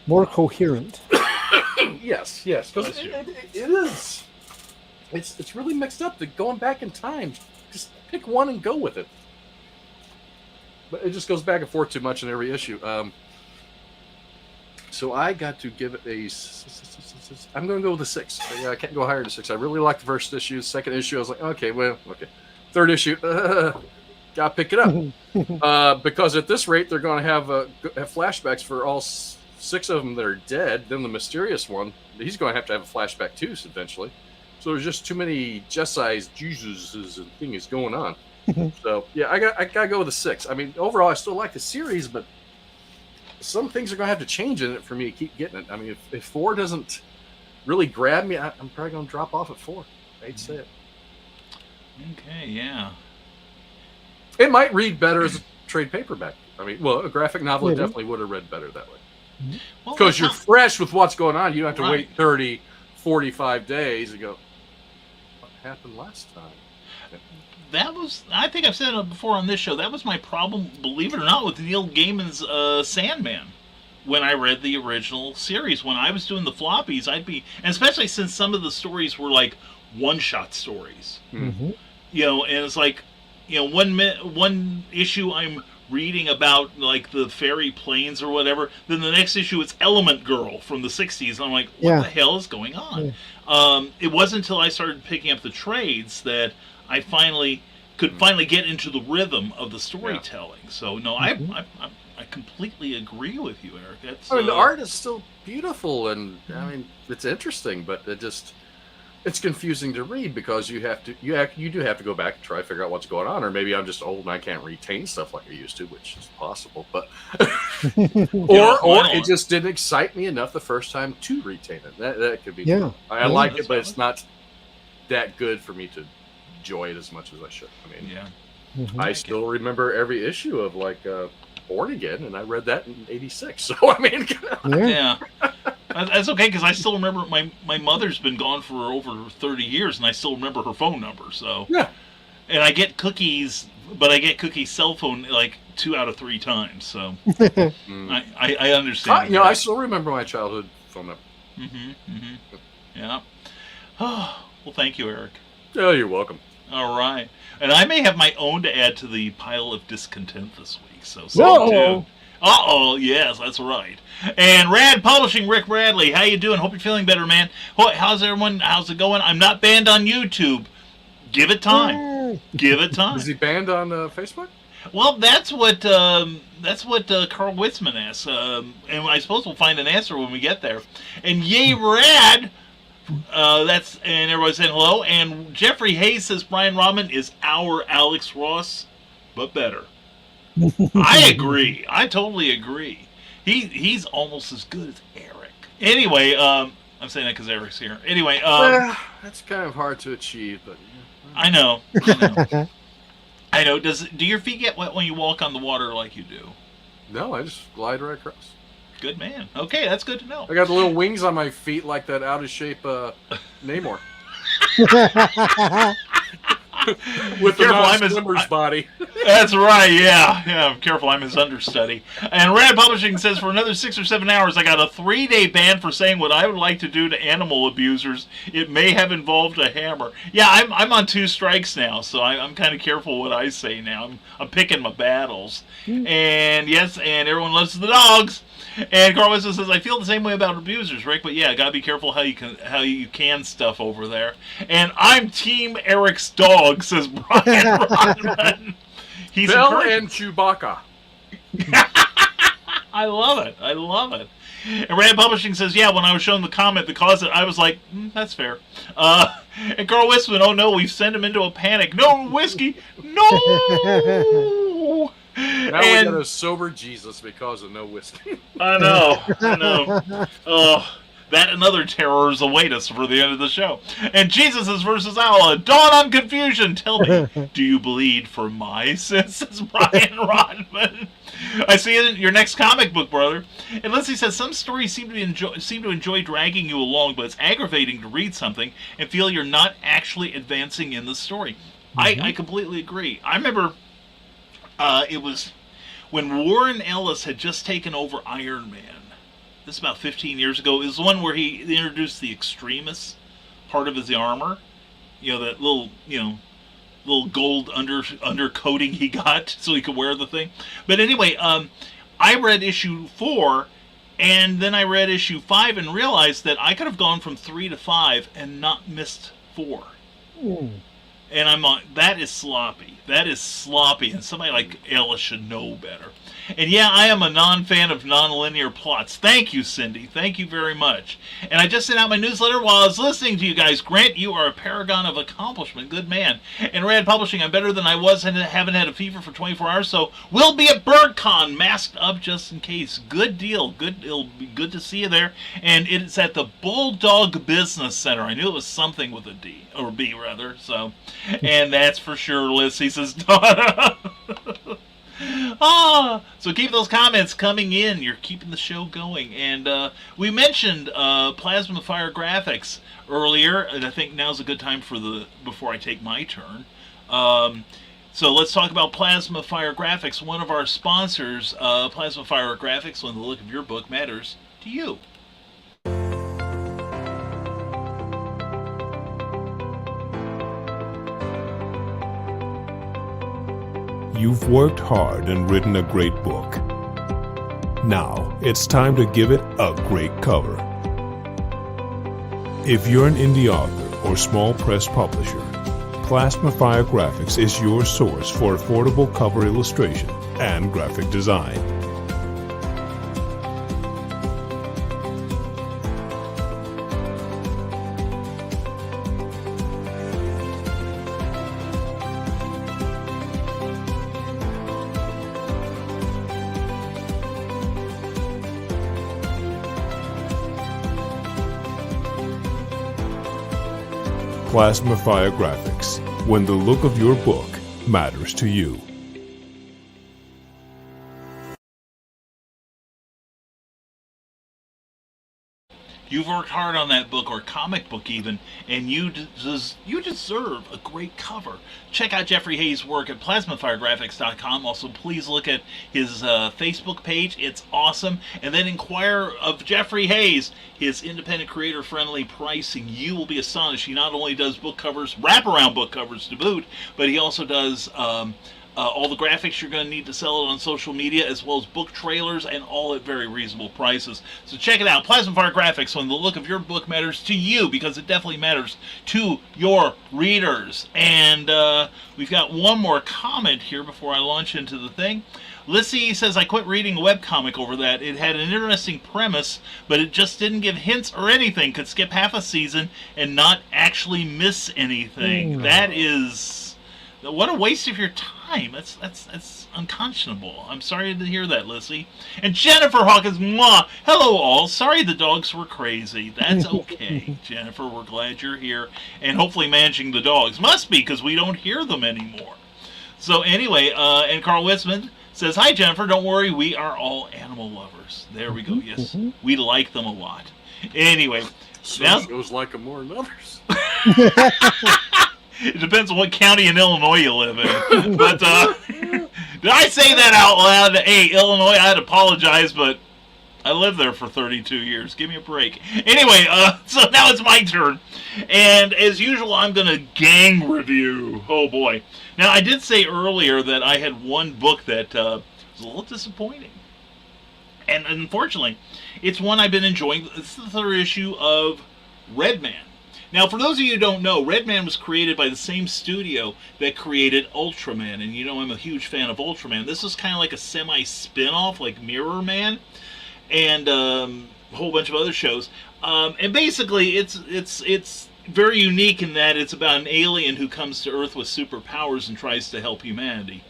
More coherent. Yes. Because it is. It's really mixed up. Going back in time. Just pick one and go with it. But it just goes back and forth too much in every issue. So I got to give it I'm going to go with a 6. I can't go higher than 6. I really liked the first issue. Second issue, I was like, okay. Third issue, gotta pick it up. Because at this rate, they're going to have flashbacks for all 6 of them that are dead. Then the mysterious one, he's going to have a flashback too eventually. So there's just too many Jessis, Jesuses, and things going on. So yeah, I got to go with a 6. I mean, overall, I still like the series, but some things are going to have to change in it for me to keep getting it. I mean, if 4 doesn't really grab me, I'm probably going to drop off at 4. I hate to say it. Okay, yeah. It might read better as a trade paperback. I mean, a graphic novel, it definitely would have read better that way. Because you're fresh with what's going on. You don't have to wait 30, 45 days and go, what happened last time? I think I've said it before on this show, that was my problem, believe it or not, with Neil Gaiman's Sandman. When I read the original series, when I was doing the floppies, and especially since some of the stories were like one-shot stories. Mm-hmm. And it's like, one issue I'm reading about like the fairy planes or whatever, then the next issue it's Element Girl from the 60s. And I'm like, what the hell is going on? Yeah. It wasn't until I started picking up the trades that I could finally get into the rhythm of the storytelling. Yeah. So no, I completely agree with you, Eric. The art is still beautiful, and I mean it's interesting, but it's confusing to read because you do have to go back and try to figure out what's going on, or maybe I'm just old and I can't retain stuff like I used to, which is possible. But or it just didn't excite me enough the first time to retain it. That could be. Yeah, I like it, but it's not that good for me to enjoy it as much as I should. I mean, I still remember every issue of like Born Again, and I read that in '86. So I mean, yeah. That's okay, because I still remember my mother's been gone for over 30 years, and I still remember her phone number. So yeah, and I get Cookie's, but I get Cookie's cell phone like 2 out of 3 times. So I understand. I still remember my childhood phone number. Yeah. Well, thank you, Eric. Oh, you're welcome. All right, and I may have my own to add to the pile of discontent this week. So stay tuned. Yes, that's right. And Rad Publishing, Rick Bradley, how you doing? Hope you're feeling better, man. How's everyone? How's it going? I'm not banned on YouTube. Give it time. Give it time. Is he banned on Facebook? Well, that's what Carl Witzman asked, and I suppose we'll find an answer when we get there. And yay, Rad And everybody's saying hello. And Jeffrey Hayes says Brian Rodman is our Alex Ross, but better. I agree. I totally agree. He's almost as good as Eric. Anyway, I'm saying that because Eric's here. Anyway, that's kind of hard to achieve, but I know. I know. Do your feet get wet when you walk on the water like you do? No, I just glide right across. Good man. Okay, that's good to know. I got the little wings on my feet like that out of shape Namor. With the non-swimmer's body. That's right, yeah. I'm careful, I'm his understudy. And Rad Publishing says, for another 6 or 7 hours, I got a 3-day ban for saying what I would like to do to animal abusers. It may have involved a hammer. Yeah, I'm on 2 strikes now, so I'm kind of careful what I say now. I'm picking my battles. And yes, and everyone loves the dogs. And Carl Winston says, I feel the same way about abusers, Rick, but yeah, gotta be careful how you can stuff over there. And I'm Team Eric's dog, says Brian Rodman. He's Bell and Chewbacca. I love it. And Rand Publishing says, yeah, when I was shown the comment, the cause, I was like, that's fair. And Carl Winston, oh no, we've sent him into a panic. No whiskey, no. Now we got a sober Jesus because of no whiskey. I know. Oh, that and other terrors await us for the end of the show. And Jesus is versus Allah. Dawn on confusion. Tell me, do you bleed for my sins? Says Brian Rodman. I see it in your next comic book, brother. And Lindsay says, some stories seem to enjoy dragging you along, but it's aggravating to read something and feel you're not actually advancing in the story. I completely agree. I remember... it was when Warren Ellis had just taken over Iron Man. This is about 15 years ago. It was the one where he introduced the Extremis part of his armor. You know, that little gold undercoating he got so he could wear the thing. But anyway, I read issue 4, and then I read issue 5 and realized that I could have gone from 3 to 5 and not missed 4. And I'm like, that is sloppy. And somebody like Ellis should know better. And yeah, I am a non-fan of non-linear plots. Thank you, Cindy. Thank you very much. And I just sent out my newsletter while I was listening to you guys. Grant, you are a paragon of accomplishment. Good man. And Rad Publishing, I'm better than I was and haven't had a fever for 24 hours, so we'll be at BirdCon, masked up just in case. Good deal. It'll be good to see you there. And it's at the Bulldog Business Center. I knew it was something with a D, or B rather. So, and that's for sure, Liz. He says, so keep those comments coming in. You're keeping the show going. And we mentioned Plasma Fire Graphics earlier, and I think now's a good time before I take my turn. So let's talk about Plasma Fire Graphics, one of our sponsors. Plasma Fire Graphics, when the look of your book matters to you. You've worked hard and written a great book. Now, it's time to give it a great cover. If you're an indie author or small press publisher, Plasma Fire Graphics is your source for affordable cover illustration and graphic design. Plasma Fire Graphics, when the look of your book matters to you. You've worked hard on that book, or comic book even, and you deserve a great cover. Check out Jeffrey Hayes' work at plasmafiregraphics.com. Also, please look at his Facebook page. It's awesome. And then inquire of Jeffrey Hayes, his independent, creator-friendly pricing. You will be astonished. He not only does book covers, wraparound book covers to boot, but he also does all the graphics you're going to need to sell it on social media, as well as book trailers, and all at very reasonable prices. So check it out. Plasma Fire Graphics, when the look of your book matters to you, because it definitely matters to your readers. And we've got one more comment here before I launch into the thing. Lissy says, I quit reading a webcomic over that. It had an interesting premise, but it just didn't give hints or anything. Could skip half a season and not actually miss anything. That is... What a waste of your time. That's unconscionable. I'm sorry to hear that, Lissy. And Jennifer Hawkins, mwah, hello all. Sorry the dogs were crazy. That's okay, Jennifer. We're glad you're here. And hopefully managing the dogs. Must be, because we don't hear them anymore. So anyway, and Carl Witzman says, hi, Jennifer. Don't worry. We are all animal lovers. There we go. Yes. We like them a lot. Anyway. Some shows like them more than others. It depends on what county in Illinois you live in. But did I say that out loud? Hey, Illinois, I'd apologize, but I lived there for 32 years. Give me a break. Anyway, so now it's my turn. And as usual, I'm going to gang review. Oh, boy. Now, I did say earlier that I had one book that was a little disappointing. And unfortunately, it's one I've been enjoying. It's the third issue of Red Man. Now, for those of you who don't know, Red Man was created by the same studio that created Ultraman. And you know I'm a huge fan of Ultraman. This is kind of like a semi-spin-off, like Mirror Man, and a whole bunch of other shows. And basically, it's very unique in that it's about an alien who comes to Earth with superpowers and tries to help humanity.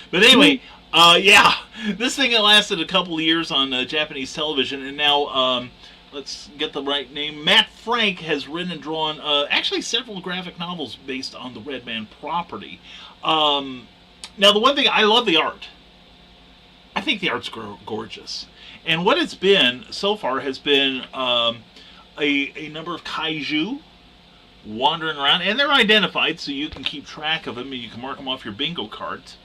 But anyway, yeah, this thing lasted a couple of years on Japanese television, and now... let's get the right name. Matt Frank has written and drawn actually several graphic novels based on the Red Man property. Now, the one thing, I love the art. I think the art's gorgeous. And what it's been so far has been a number of kaiju wandering around. And they're identified, so you can keep track of them and you can mark them off your bingo cards.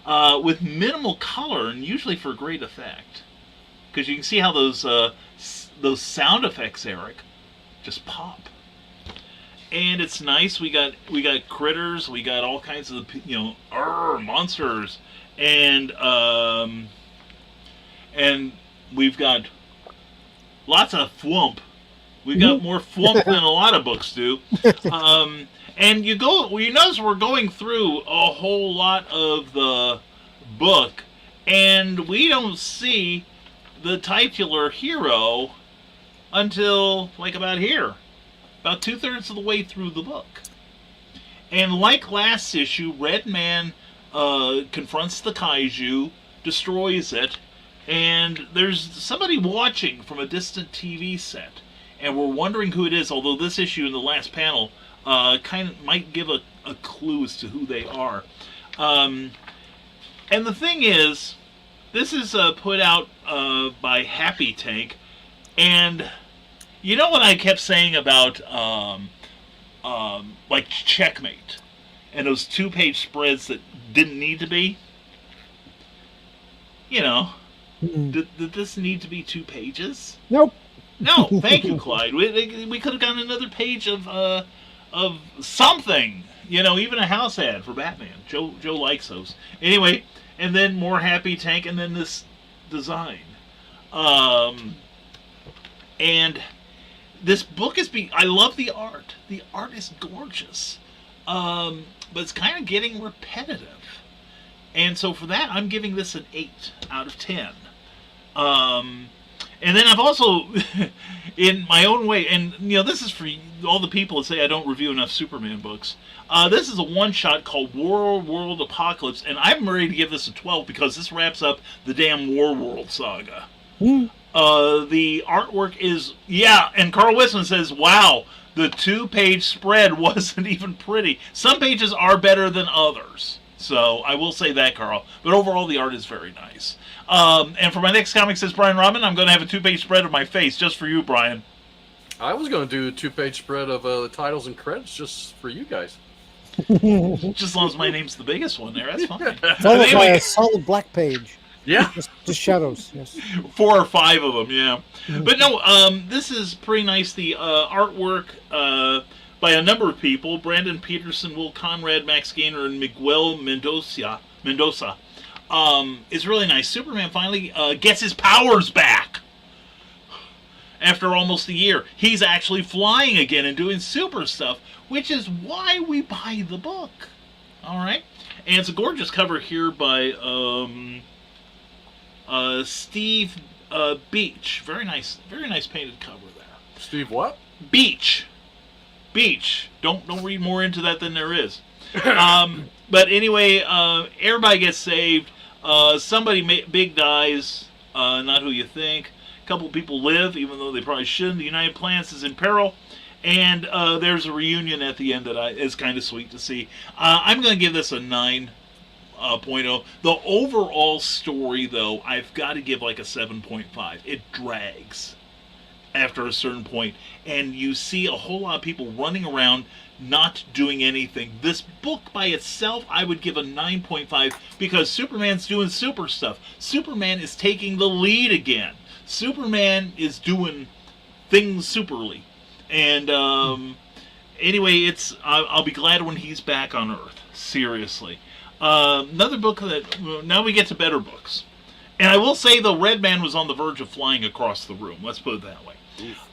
With minimal color and usually for great effect. Because you can see how those sound effects, Eric, just pop. And it's nice. We got critters. We got all kinds of monsters, and we've got lots of thwomp. We've got more thwomp than a lot of books do. And you notice we're going through a whole lot of the book, and we don't see the titular hero until like about here, about 2/3 of the way through the book. And like last issue, Red Man confronts the kaiju, destroys it, and there's somebody watching from a distant TV set, and we're wondering who it is, although this issue in the last panel kind of might give a clue as to who they are. And the thing is, this is put out by Happy Tank, and you know what I kept saying about like Checkmate and those 2-page spreads that didn't need to be? You know, did this need to be 2 pages? Nope. No, thank you, Clyde. We could have gotten another page of something. You know, even a house ad for Batman. Joe likes those. Anyway, and then more Happy Tank, and then this design. And this book I love the art. The art is gorgeous. But it's kind of getting repetitive. And so for that, I'm giving this an 8 out of 10. And then I've also, in my own way, and you know, this is for all the people that say I don't review enough Superman books. This is a one-shot called War World Apocalypse, and I'm ready to give this a 12 because this wraps up the damn War World saga. The artwork is, yeah, and Carl Wisman says, wow, the 2-page spread wasn't even pretty. Some pages are better than others. So I will say that, Carl. But overall, the art is very nice. And for my next comic, says Brian Robin, I'm going to have a 2-page spread of my face just for you, Brian. I was going to do a 2-page spread of the titles and credits just for you guys. Just as long as my name's the biggest one there, that's fine. Followed by a solid black page. Yeah. Just shadows, yes. 4 or 5 of them, yeah. But no, this is pretty nice. The artwork by a number of people: Brandon Peterson, Will Conrad, Max Gaynor, and Miguel Mendoza. It's really nice. Superman finally gets his powers back after almost a year. He's actually flying again and doing super stuff, which is why we buy the book. All right, and it's a gorgeous cover here by Steve Beach. Very nice painted cover there. Steve what? Beach. Don't read more into that than there is. But anyway, everybody gets saved. Somebody big dies. Not who you think. A couple people live, even though they probably shouldn't. The United Planets is in peril. And there's a reunion at the end that is kind of sweet to see. I'm going to give this a 9.0. The overall story, though, I've got to give like a 7.5. It drags after a certain point, and you see a whole lot of people running around not doing anything. This book by itself, I would give a 9.5 because Superman's doing super stuff. Superman is taking the lead again. Superman is doing things superly. And anyway, I'll be glad when he's back on Earth. Seriously. Another book that, now we get to better books. And I will say the Red Man was on the verge of flying across the room. Let's put it that way.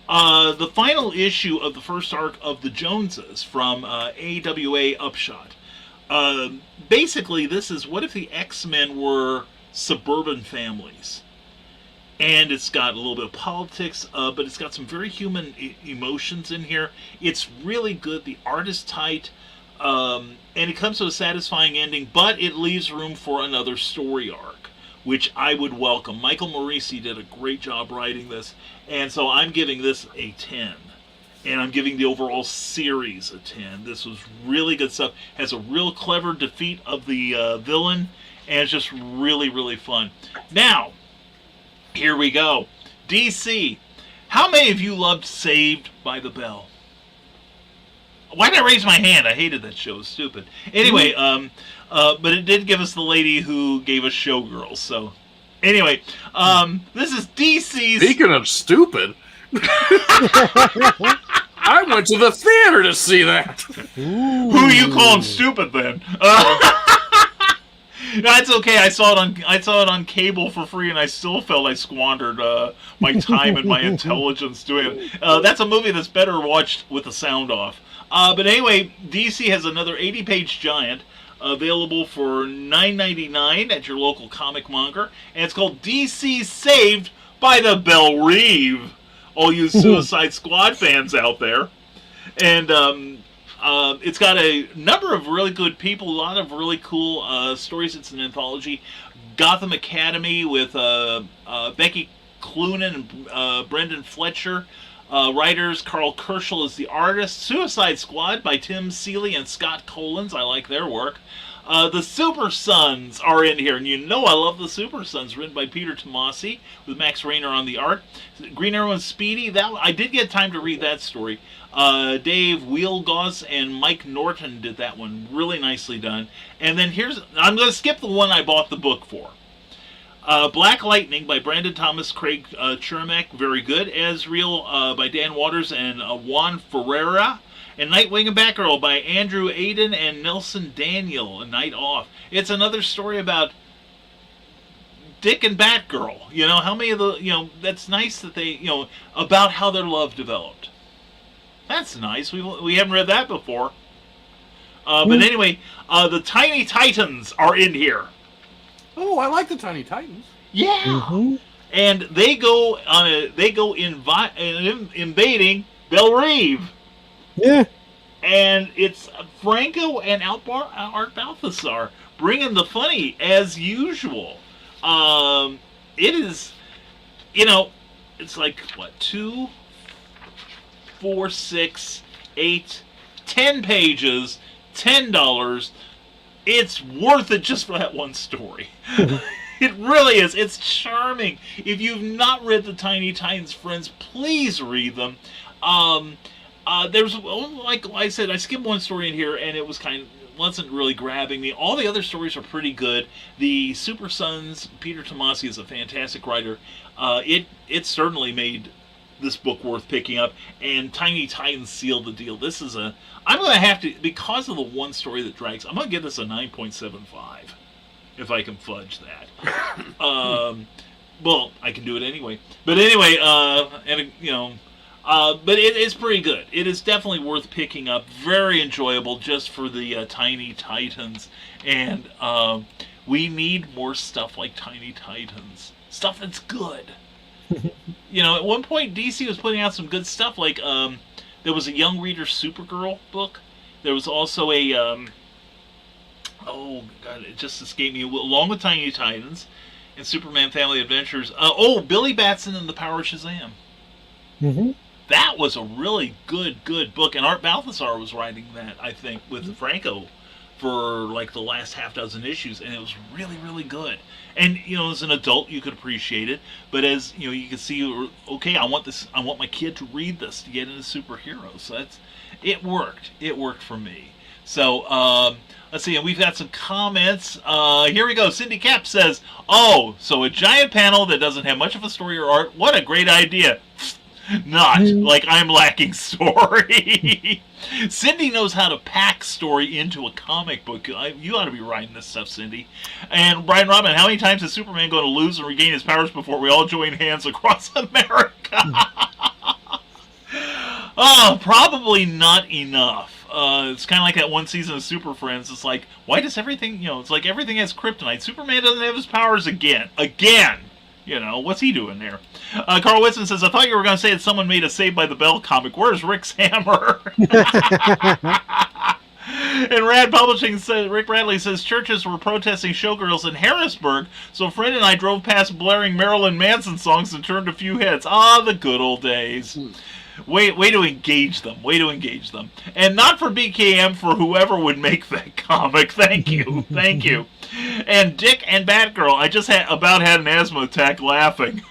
The final issue of the first arc of the Joneses from AWA Upshot. Basically, this is what if the X-Men were suburban families? And it's got a little bit of politics, but it's got some very human emotions in here. It's really good. The art is tight, and it comes to a satisfying ending, but it leaves room for another story arc, which I would welcome. Michael Morisi did a great job writing this, and so I'm giving this a 10. And I'm giving the overall series a 10. This was really good stuff. Has a real clever defeat of the villain, and it's just really, really fun. Now, here we go. DC. How many of you loved Saved by the Bell? Why did I raise my hand? I hated that show. It was stupid. Anyway, but it did give us the lady who gave us Showgirls. So, anyway, this is DC's... Speaking of stupid, I went to the theater to see that. Who you calling stupid then? That's okay. I saw it on cable for free, and I still felt I squandered my time and my intelligence doing it. That's a movie that's better watched with the sound off. But anyway, DC has another 80-page giant available for $9.99 at your local comic monger, and it's called DC Saved by the Belle Reve. All you Suicide Squad fans out there, and it's got a number of really good people, a lot of really cool stories. It's an anthology. Gotham Academy with Becky Cloonan and Brendan Fletcher. Writers, Carl Kerschel is the artist. Suicide Squad by Tim Seeley and Scott Collins. I like their work. The Super Sons are in here, and you know I love the Super Sons, written by Peter Tomasi with Max Rayner on the art. Green Arrow and Speedy, that I did get time to read that story. Dave Wielgoss and Mike Norton did that one, really nicely done. And then I'm going to skip the one I bought the book for. Black Lightning by Brandon Thomas, Craig Chermak, very good. Ezreal by Dan Waters and Juan Ferreira. And Nightwing and Batgirl by Andrew Aiden and Nelson Daniel, A Night Off. It's another story about Dick and Batgirl. You know, how many of the, that's nice that they, about how their love developed. That's nice. We haven't read that before. But anyway, the Tiny Titans are in here. Oh, I like the Tiny Titans. Yeah. Mm-hmm. And they go invading Belle Reve. Yeah. And it's Franco and Art Balthazar bringing the funny as usual. It is, it's like, 2, 4, 6, 8, 10 pages, $10. It's worth it just for that one story. It really is. It's charming. If you've not read the Tiny Titans, friends, please read them. There's, like I said, I skimmed one story in here, and it wasn't really grabbing me. All the other stories are pretty good. The Super Sons, Peter Tomasi is a fantastic writer. It certainly made this book worth picking up, and Tiny Titans sealed the deal. This is I'm going to have to, because of the one story that drags, I'm going to give this a 9.75 if I can fudge that. Well, I can do it anyway. But anyway, but it is pretty good. It is definitely worth picking up. Very enjoyable just for the Tiny Titans. And we need more stuff like Tiny Titans. Stuff that's good. At one point, DC was putting out some good stuff. Like, there was a Young Reader Supergirl book. There was also a... oh, God, it just escaped me. Along with Tiny Titans and Superman Family Adventures. Billy Batson and the Power of Shazam. Mm-hmm. That was a really good book. And Art Balthazar was writing that, I think, with Franco for like the last half dozen issues. And it was really, really good. And, as an adult, you could appreciate it. But as, you can see, okay, I want my kid to read this to get into superheroes. So it worked. It worked for me. So, let's see, and we've got some comments. Here we go. Cindy Cap says, "Oh, so a giant panel that doesn't have much of a story or art. What a great idea." Not like I'm lacking story. Cindy knows how to pack story into a comic book. You ought to be writing this stuff, Cindy. And Brian Robin, how many times is Superman going to lose and regain his powers before we all join hands across America? Oh, probably not enough. It's kind of like that one season of Super Friends. It's like, why does everything, it's like everything has kryptonite. Superman doesn't have his powers again. What's he doing there? Carl Whitson says, I thought you were going to say that someone made a Saved by the Bell comic. Where's Rick's hammer? And Rad Publishing says, Rick Radley says, churches were protesting showgirls in Harrisburg, so a friend and I drove past blaring Marilyn Manson songs and turned a few heads. Ah, the good old days. Way to engage them. Way to engage them. And not for BKM, for whoever would make that comic. Thank you. Thank you. And Dick and Batgirl, I just about had an asthma attack laughing.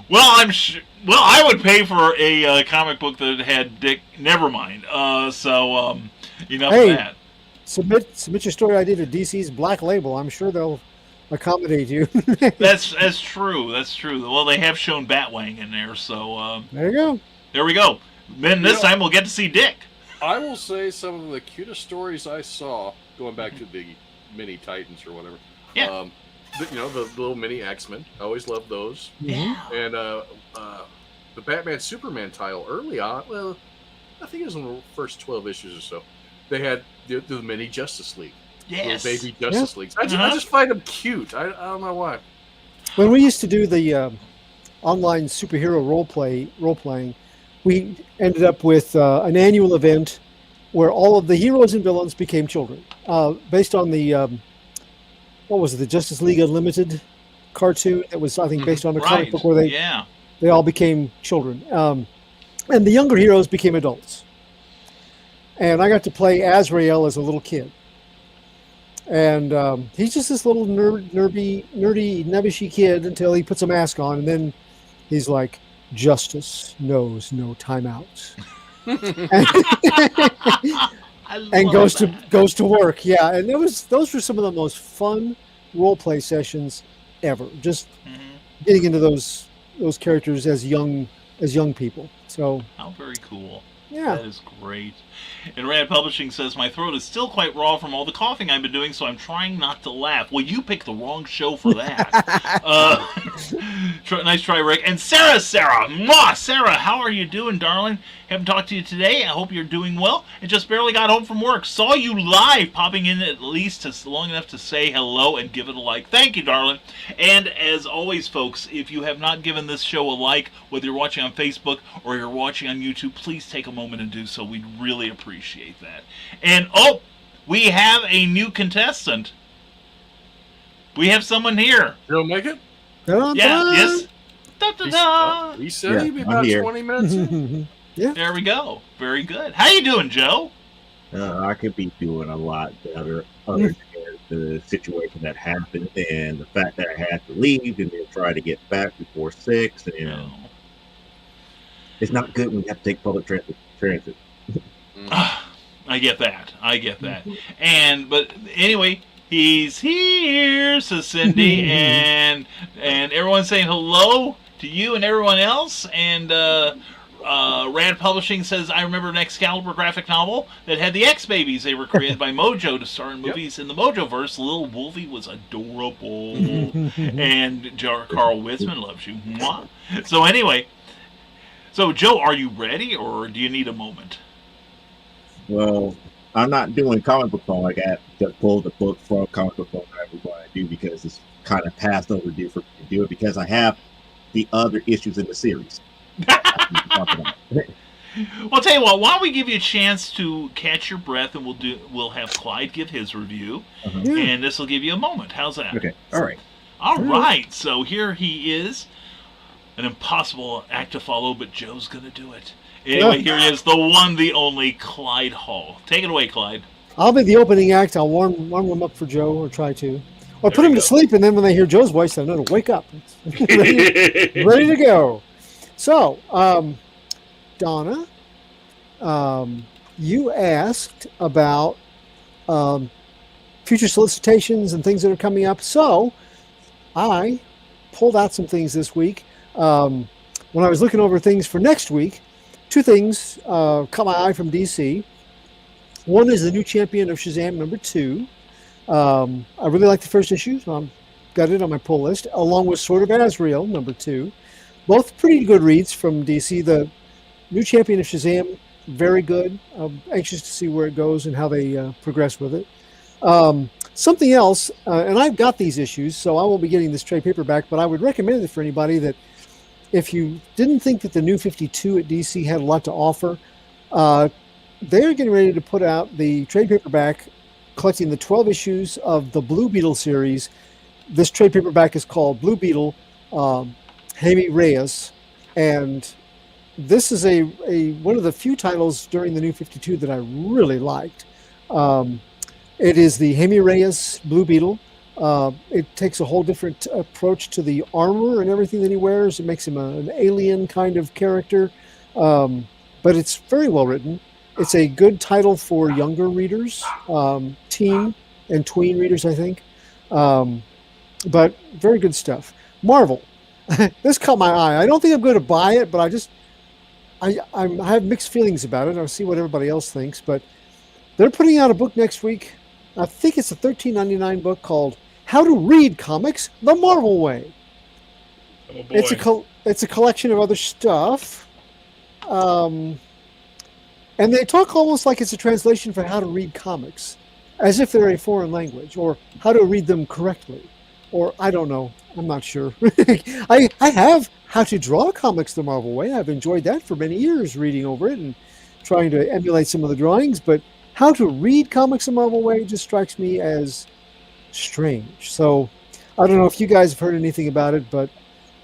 Well, I would pay for a comic book that had Dick. Never mind. Enough of that. Submit your story idea to DC's Black Label. I'm sure they'll accommodate you. That's true. That's true. Well, they have shown Batwang in there, so there you go. There we go. Then this time we'll get to see Dick. I will say some of the cutest stories I saw, going back to the mini Titans or whatever. Yeah. The little mini X-Men. I always loved those. Yeah. And the Batman Superman title early on, well, I think it was in the first 12 issues or so. They had the mini Justice League. Yes. Little baby Justice Leagues. I just find them cute. I don't know why. When we used to do the online superhero role playing, we ended up with an annual event where all of the heroes and villains became children, based on the what was it, the Justice League Unlimited cartoon that was, I think, based on a comic book where they all became children, and the younger heroes became adults. And I got to play Azrael as a little kid. And he's just this little nerdy, nebbishy kid until he puts a mask on, and then he's like, "Justice knows no timeouts," and goes to work. Yeah, and those were some of the most fun role play sessions ever. Just getting into those characters as young people. So how very cool. Yeah. That is great. And Rad Publishing says, my throat is still quite raw from all the coughing I've been doing, so I'm trying not to laugh. Well, you picked the wrong show for that. Nice try, Rick. And Sarah, mwah! Sarah, how are you doing, darling? Haven't talked to you today. I hope you're doing well. And just barely got home from work. Saw you live, popping in at least long enough to say hello and give it a like. Thank you, darling. And as always, folks, if you have not given this show a like, whether you're watching on Facebook or you're watching on YouTube, please take a moment and do so. We'd really appreciate that. And, we have a new contestant. We have someone here. You'll make it? Yes. He said he'd be about 20 minutes in. Yeah. There we go. Very good. How you doing, Joe? I could be doing a lot better other than the situation that happened and the fact that I had to leave and then try to get back before 6. And it's not good when you have to take public transit. I get that. But anyway, he's here, says Cindy, and everyone's saying hello. to you and everyone else. And Rand Publishing says, I remember an Excalibur graphic novel that had the X-Babies. They were created by Mojo to star in movies in the Mojoverse. Little Wolfie was adorable. And Carl Witzman loves you. Mwah. So anyway, so Joe, are you ready or do you need a moment? Well, I'm not doing comic book phone. I got to pull the book from comic book phone that I want to do because it's kind of past overdue for me to do it because I have the other issues in the series. Well, I'll tell you what. Why don't we give you a chance to catch your breath, and we'll have Clyde give his review, and this will give you a moment. How's that? Okay. All right. All right. So here he is. An impossible act to follow, but Joe's gonna do it. Anyway, here he is, the one, the only Clyde Hall. Take it away, Clyde. I'll be the opening act. I'll warm them up for Joe, or try to. Or put him to sleep, and then when they hear Joe's voice, they'll know to wake up. ready to go. So, Donna, you asked about future solicitations and things that are coming up. So, I pulled out some things this week. When I was looking over things for next week, two things caught my eye from DC. One is the new champion of Shazam #2. I really like the first issue, so I've got it on my pull list, along with Sword of Azrael #2. Both pretty good reads from DC. The new champion of Shazam, very good. I'm anxious to see where it goes and how they progress with it. Something else, and I've got these issues, so I won't be getting this trade paperback, but I would recommend it for anybody that if you didn't think that the new 52 at DC had a lot to offer, they're getting ready to put out the trade paperback collecting the 12 issues of the Blue Beetle series. This trade paperback is called Blue Beetle, Jaime Reyes, and this is a one of the few titles during the new 52 that I really liked. It is the Jaime Reyes Blue Beetle. It takes a whole different approach to the armor and everything that he wears. It makes him an alien kind of character, but it's very well written. It's a good title for younger readers, teen and tween readers, I think. But very good stuff. Marvel. This caught my eye. I don't think I'm going to buy it, but I have mixed feelings about it. I'll see what everybody else thinks. But they're putting out a book next week. I think it's a $13.99 book called How to Read Comics the Marvel Way. Oh boy. It's a collection of other stuff. And they talk almost like it's a translation for how to read comics, as if they're a foreign language, or how to read them correctly. Or I don't know. I'm not sure. I have How to Draw Comics the Marvel Way. I've enjoyed that for many years, reading over it and trying to emulate some of the drawings. But How to Read Comics the Marvel Way just strikes me as strange. So I don't know if you guys have heard anything about it, but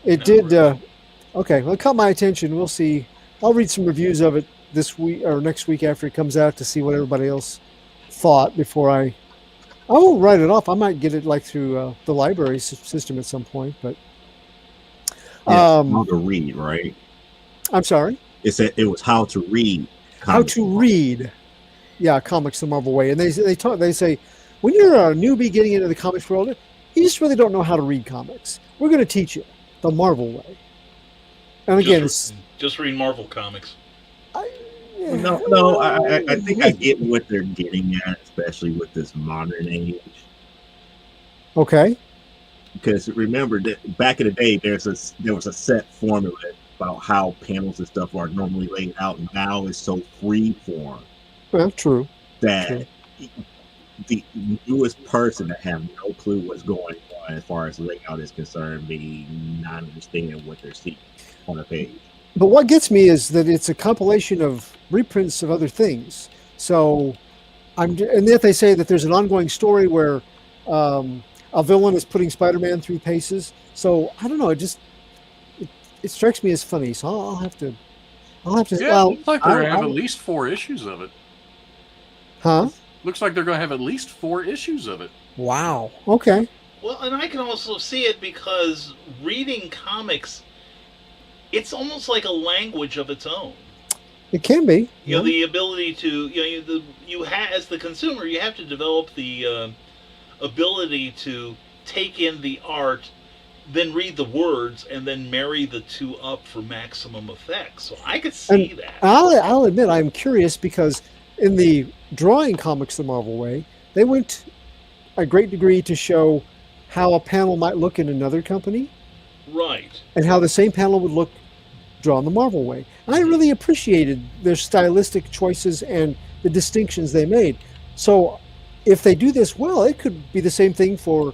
it did. Okay, well, it caught my attention. We'll see. I'll read some reviews of it this week or next week after it comes out to see what everybody else thought before I won't write it off. I might get it like through the library system at some point, but How to read, right? I'm sorry. It was how to read. How to read, comics the Marvel Way, and they say when you're a newbie getting into the comics world, you just really don't know how to read comics. We're going to teach you the Marvel way. And again, just read Marvel comics. No, I think I get what they're getting at, especially with this modern age. Okay. Because remember that back in the day, there was a set formula about how panels and stuff are normally laid out. Now it's so free form. Well, true. That the newest person that have no clue what's going on as far as layout is concerned, may not understand what they're seeing on a page. But what gets me is that it's a compilation of reprints of other things. So, and yet they say that there's an ongoing story where a villain is putting Spider-Man through paces. So I don't know. It strikes me as funny. So I'll have to. Yeah, it looks like they're going to have at least 4 issues of it. Huh? Looks like they're going to have at least 4 issues of it. Wow. Okay. Well, and I can also see it because reading comics, it's almost like a language of its own. It can be. You know, the ability to, as the consumer, you have to develop the ability to take in the art then read the words and then marry the two up for maximum effect. So I could see And that. I'll admit I'm curious because in the drawing comics the Marvel way, they went a great degree to show how a panel might look in another company Right. and how the same panel would look drawn the Marvel way. And I really appreciated their stylistic choices and the distinctions they made. So if they do this well, it could be the same thing for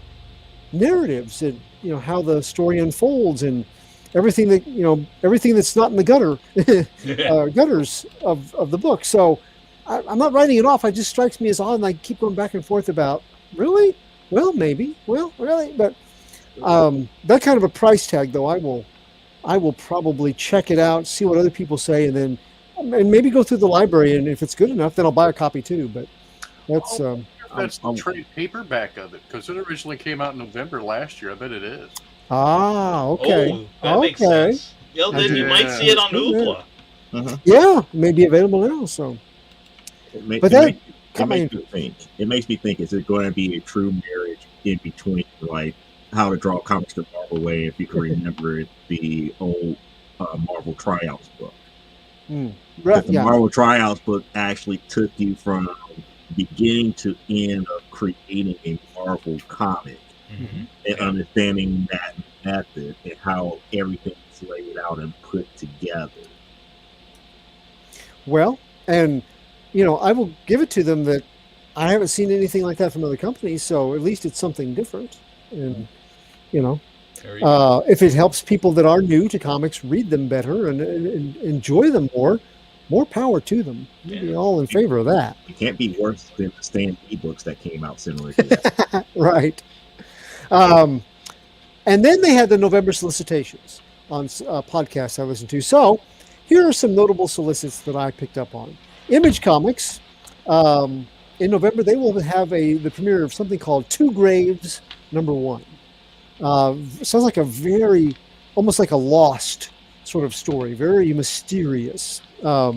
narratives and how the story unfolds and everything that's not in the gutters of the book. So I'm not writing it off. It just strikes me as odd, and I keep going back and forth about really, well, maybe, well, really, but that kind of a price tag though, I will probably check it out, see what other people say, and maybe go through the library, and if it's good enough, then I'll buy a copy too. But that's That's the trade paperback of it, because it originally came out in November last year. I bet it is. okay. Oh, that makes Okay. sense. Yeah, then you might see it on Hoopla. Yeah, maybe available now. So, but that it makes me think. It makes me think: is it going to be a true marriage in between, like How to Draw Comics the Marvel Way? If you can remember the old Marvel Tryouts book. Right, The Marvel Tryouts book actually took you from beginning to end of creating a Marvel comic and understanding that method and how everything's laid out and put together. Well, and I will give it to them that I haven't seen anything like that from other companies, so at least it's something different. And if it helps people that are new to comics read them better and enjoy them more power to them. We'd be all in favor of that. It can't be worse than the Stan ebooks that came out similar to that. Right. And then they had the November solicitations on podcasts I listened to. So here are some notable solicits that I picked up on. Image Comics, in November, they will have the premiere of something called Two Graves #1. Sounds like almost like a Lost sort of story, very mysterious. How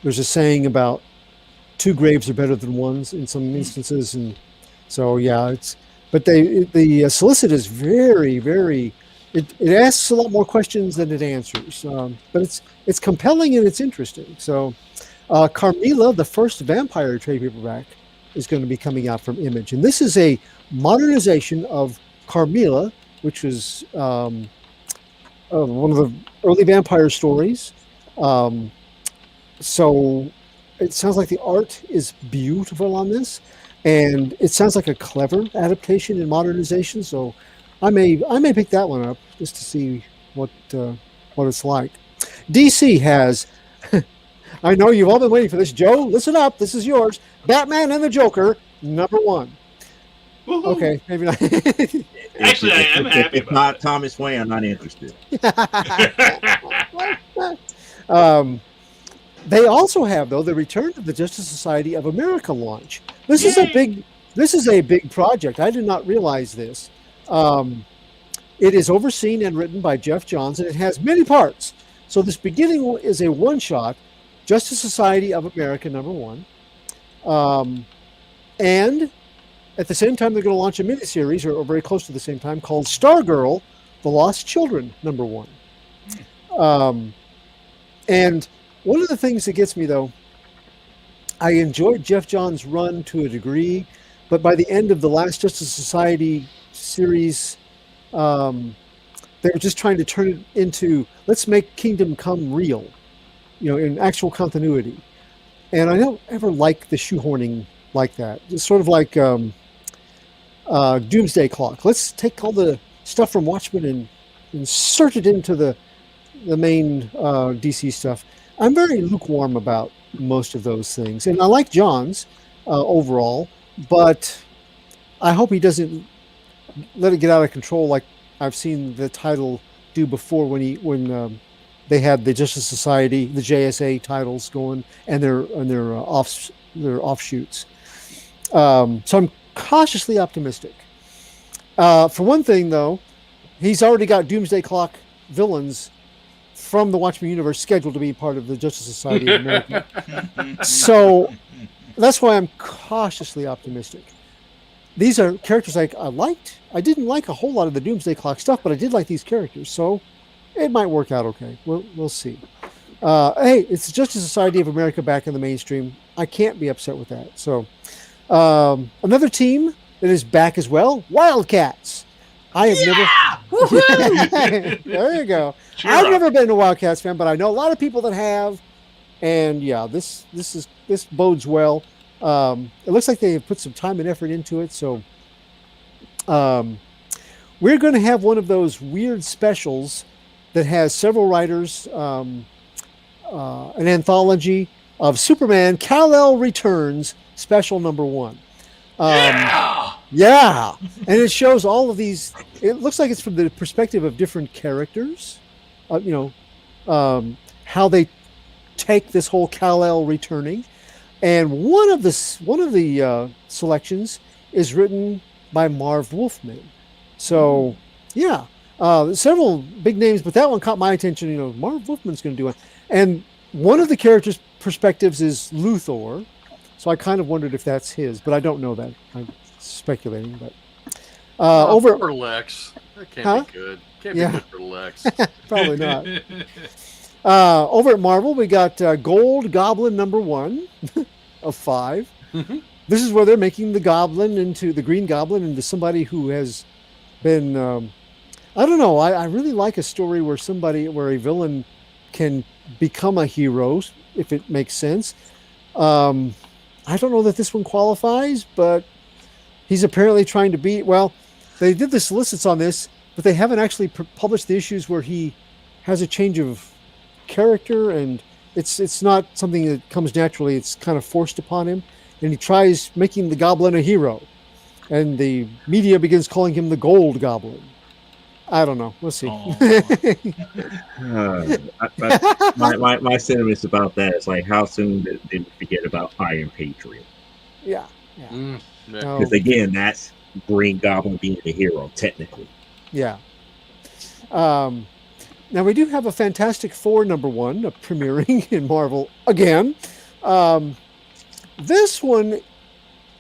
there's a saying about two graves are better than one's in some instances, and so but the solicit is very, very. It asks a lot more questions than it answers, but it's compelling and it's interesting. So, Carmilla, the first vampire trade paperback, is going to be coming out from Image, and this is a modernization of Carmilla, which was one of the early vampire stories. So it sounds like the art is beautiful on this, and it sounds like a clever adaptation and modernization. So I may pick that one up just to see what it's like. DC has. I know you've all been waiting for this, Joe. Listen up. This is yours. Batman and the Joker #1. Woo-hoo. Okay, maybe not. Actually, I am happy If about not it. Thomas Wayne, I'm not interested. They also have, though, the Return to the Justice Society of America launch. This is a big project. I did not realize this. It is overseen and written by Jeff Johns, and it has many parts. So this beginning is a one-shot, Justice Society of America #1, and at the same time they're going to launch a miniseries, or very close to the same time, called Stargirl: The Lost Children #1. And one of the things that gets me, though, I enjoyed Jeff Johns' run to a degree, but by the end of the last Justice Society series, they were just trying to turn it into, let's make Kingdom Come real, in actual continuity. And I don't ever like the shoehorning like that. It's sort of like Doomsday Clock. Let's take all the stuff from Watchmen and insert it into the main DC stuff. I'm very lukewarm about most of those things, and I like Johns overall, but I hope he doesn't let it get out of control like I've seen the title do before when they had the Justice Society, the JSA titles going, and their offshoots. So I'm cautiously optimistic. For one thing, though, he's already got Doomsday Clock villains from the Watchmen universe scheduled to be part of the Justice Society of America. So that's why I'm cautiously optimistic. these are characters I liked. I didn't like a whole lot of the Doomsday Clock stuff, but I did like these characters, so it might work out okay. We'll see. Hey, it's Justice Society of America back in the mainstream. I can't be upset with that. So, another team that is back as well, Wildcats. I have never. There you go. I've never been a Wildcats fan, but I know a lot of people that have, and yeah, this bodes well. It looks like they have put some time and effort into it, so we're going to have one of those weird specials that has several writers, an anthology of Superman Kal-El Returns special number 1. Yeah, and it shows all of these. It looks like it's from the perspective of different characters, how they take this whole Kal-El returning. And one of the selections is written by Marv Wolfman. So, yeah, several big names, but that one caught my attention. Marv Wolfman's going to do it. And one of the characters' perspectives is Luthor. So I kind of wondered if that's his, but I don't know that. I'm speculating. But over for Lex, that can't be good. Can't be good for Lex. Probably not. Over at Marvel, we got Gold Goblin number 1 of 5. Mm-hmm. This is where they're making the Green Goblin into somebody who has been. I don't know. I really like a story where a villain can become a hero, if it makes sense. I don't know that this one qualifies, but he's apparently trying to be. Well, they did the solicits on this, but they haven't actually published the issues where he has a change of character, and it's not something that comes naturally. It's kind of forced upon him, and he tries making the Goblin a hero, and the media begins calling him the Gold Goblin. I don't know. We'll see. My sentiments about that is like, how soon did we forget about Iron Patriot? Yeah. Because again, that's Green Goblin being the hero, technically. Yeah. Now we do have a Fantastic Four number 1 premiering in Marvel again. This one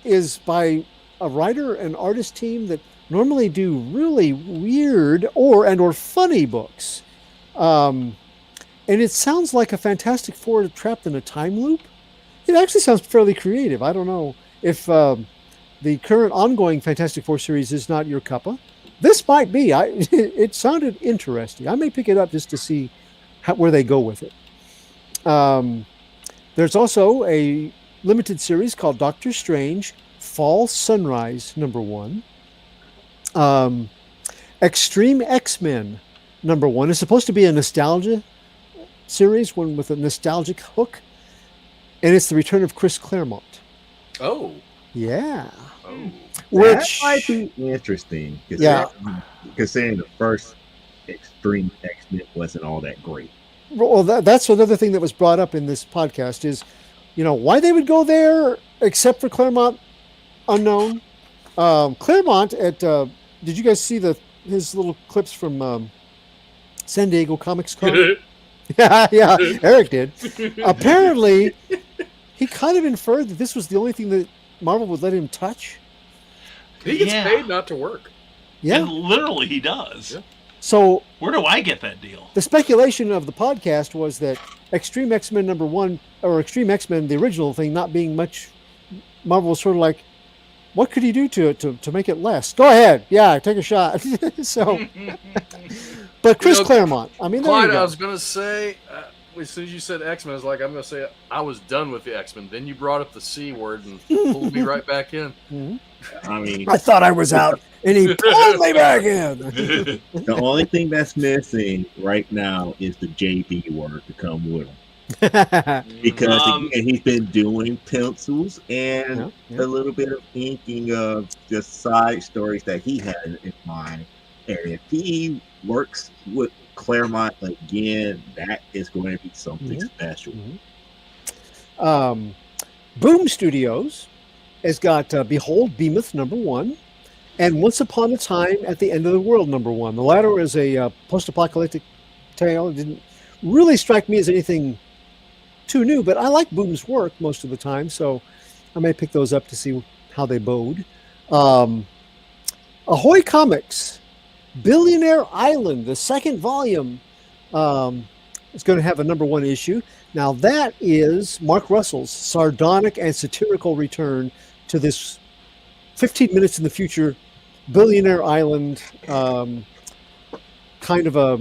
is by a writer and artist team that normally do really weird or funny books. And it sounds like a Fantastic Four trapped in a time loop. It actually sounds fairly creative. I don't know if the current ongoing Fantastic Four series is not your cuppa. This might be. It sounded interesting. I may pick it up just to see where they go with it. There's also a limited series called Doctor Strange Fall Sunrise number 1. Extreme X-Men number 1 is supposed to be a nostalgia series, one with a nostalgic hook, and it's the return of Chris Claremont. Oh, yeah. Oh, that might be interesting. Considering the first Extreme X-Men wasn't all that great. Well, that's another thing that was brought up in this podcast is, why they would go there, except for Claremont, unknown. Claremont at did you guys see his little clips from San Diego Comics Con? yeah, Eric did. Apparently, he kind of inferred that this was the only thing that Marvel would let him touch. He gets paid not to work. Yeah, and literally he does. Yeah. So where do I get that deal? The speculation of the podcast was that Extreme X-Men number 1, or Extreme X-Men, the original thing, not being much, Marvel was sort of like, what could he do to make it less? Go ahead. Yeah, take a shot. So, but Chris Claremont, I mean, Clyde, I was going to say, as soon as you said X-Men, I was like, I'm going to say I was done with the X-Men. Then you brought up the C word and pulled me right back in. Mm-hmm. I mean, I thought I was out, and he pulled me back in. The only thing that's missing right now is the JB word to come with him. Because again, he's been doing pencils and a little bit of inking of just side stories that he had in mind. And if he works with Claremont again, that is going to be something special. Boom Studios has got Behold Behemoth number 1 and Once Upon a Time at the End of the World number 1. The latter is a post-apocalyptic tale. It didn't really strike me as anything too new, but I like Boom's work most of the time, so I may pick those up to see how they bode. Ahoy Comics, Billionaire Island, the second volume, is going to have a #1 issue. Now that is Mark Russell's sardonic and satirical return to this 15 minutes in the future Billionaire Island, kind of a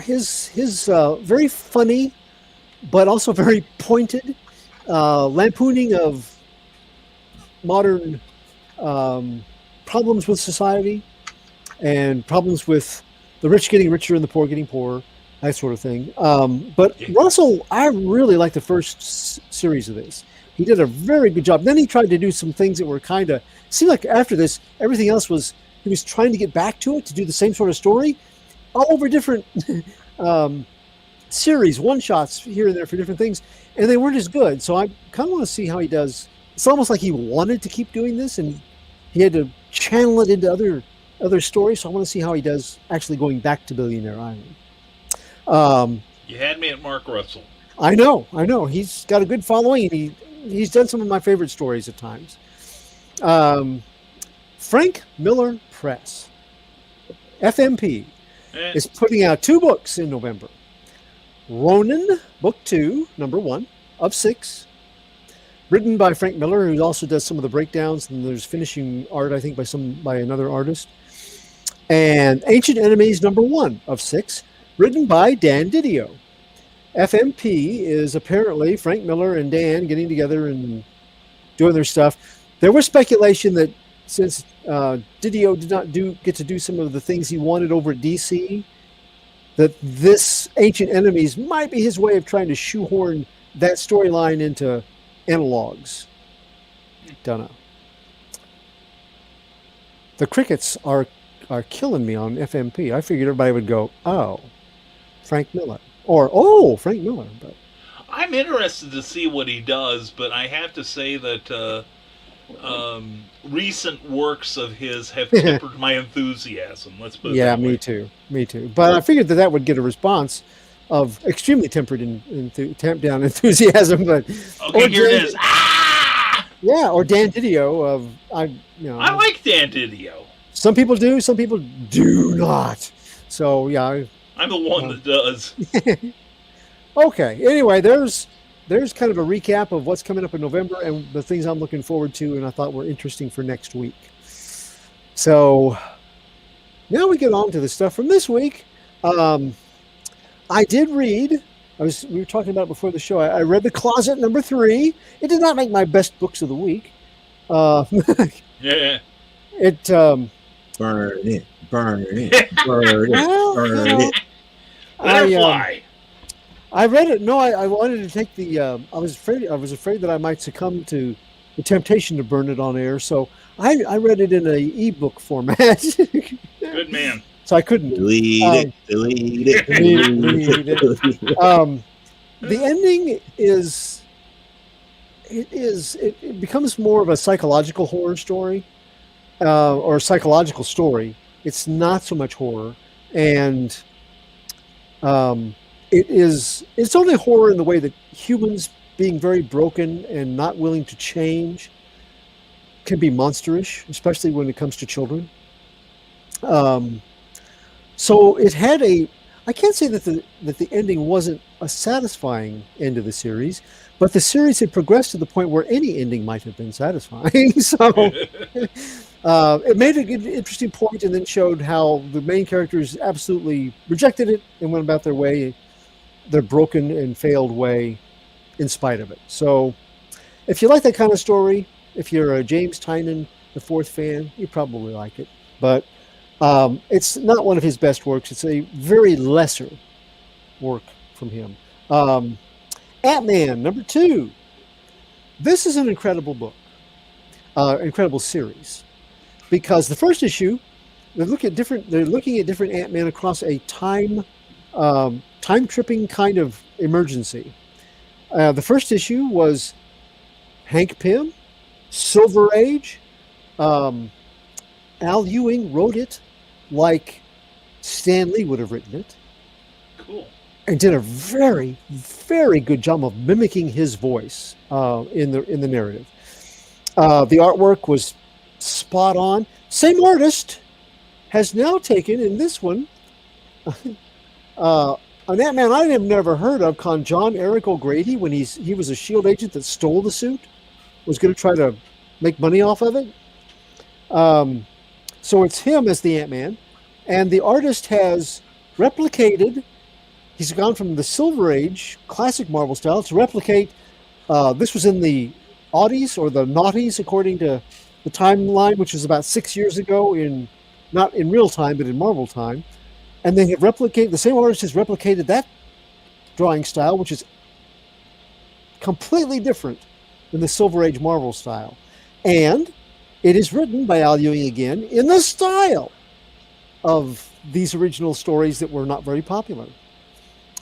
his very funny, but also very pointed lampooning of modern problems with society and problems with the rich getting richer and the poor getting poorer, that sort of thing. But Russell, I really like the first series of this. He did a very good job. Then he tried to do some things that were kind of, seemed like after this, everything else was, he was trying to get back to it, to do the same sort of story, all over different series, one-shots here and there for different things, and they weren't as good. So I kind of want to see how he does. It's almost like he wanted to keep doing this, and he had to channel it into other stories. So I want to see how he does actually going back to Billionaire Island. You had me at Mark Russell. I know. He's got a good following, and he's done some of my favorite stories at times. Frank Miller Press, FMP, is putting out 2 books in November. Ronin, Book 2, #1 of 6, written by Frank Miller, who also does some of the breakdowns, and there's finishing art, I think, by another artist. And Ancient Enemies, #1 of 6, written by Dan Didio. FMP is apparently Frank Miller and Dan getting together and doing their stuff. There was speculation that since Didio did not get to do some of the things he wanted over at DC, that this Ancient Enemies might be his way of trying to shoehorn that storyline into analogs. Don't know. The crickets are killing me on FMP. I figured everybody would go, oh, Frank Miller. Or, oh, Frank Miller. But I'm interested to see what he does, but I have to say that recent works of his have tempered my enthusiasm. Let's put it that way. Me too. But I figured that would get a response of extremely tempered and tamped down enthusiasm. But okay, here it is. Yeah, or Dan Didio of I like Dan Didio. Some people do, some people do not. So yeah, I'm the one that does. Okay. Anyway, there's kind of a recap of what's coming up in November and the things I'm looking forward to, and I thought were interesting for next week. So now we get on to the stuff from this week. I did read. We were talking about it before the show. I read The Closet #3. It did not make my best books of the week. Yeah. It burn it, burn it. Let it fly. I read it. No, I wanted to take the. I was afraid that I might succumb to the temptation to burn it on air. So I read it in an ebook format. Good man. So I couldn't delete it. The ending is. It becomes more of a psychological horror story, or psychological story. It's not so much horror, and it's only horror in the way that humans being very broken and not willing to change can be monsterish, especially when it comes to children. So it had I can't say that the ending wasn't a satisfying end of the series, but the series had progressed to the point where any ending might have been satisfying. So it made a good, interesting point, and then showed how the main characters absolutely rejected it and went about their broken and failed way in spite of it. So if you like that kind of story, if you're a James Tynion IV fan, you probably like it. But it's not one of his best works. It's a very lesser work from him. Ant-Man #2. This is an incredible book, incredible series, because the first issue, they're looking at different Ant-Man across a time tripping kind of emergency. The first issue was Hank Pym, Silver Age. Al Ewing wrote it like Stan Lee would have written it. Cool. And did a very, very good job of mimicking his voice in the narrative. The artwork was spot on. Same artist has now taken in this one an Ant-Man I have never heard of, called John Eric O'Grady, when he was a S.H.I.E.L.D. agent that stole the suit, was going to try to make money off of it. So it's him as the Ant-Man, and the artist has replicated. He's gone from the Silver Age classic Marvel style to replicate. This was in the Aughties or the Naughties, according to the timeline, which was about 6 years ago, not in real time, but in Marvel time. And they have replicated, the same artist has replicated that drawing style, which is completely different than the Silver Age Marvel style. And it is written by Al Ewing again in the style of these original stories that were not very popular.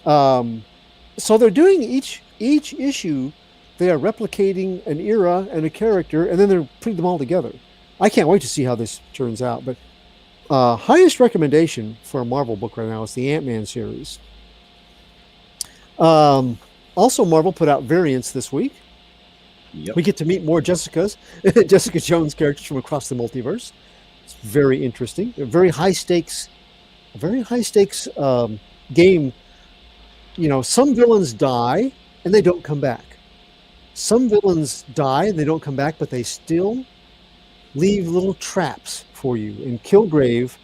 So they're doing each issue, they are replicating an era and a character, and then they're putting them all together. I can't wait to see how this turns out. But highest recommendation for a Marvel book right now is the Ant-Man series. Also, Marvel put out variants this week. Yep. We get to meet more Jessica Jones characters from across the multiverse. It's very interesting. A very high stakes game. You know, some villains die and they don't come back. Some villains die and they don't come back, but they still leave little traps for you. And Kilgrave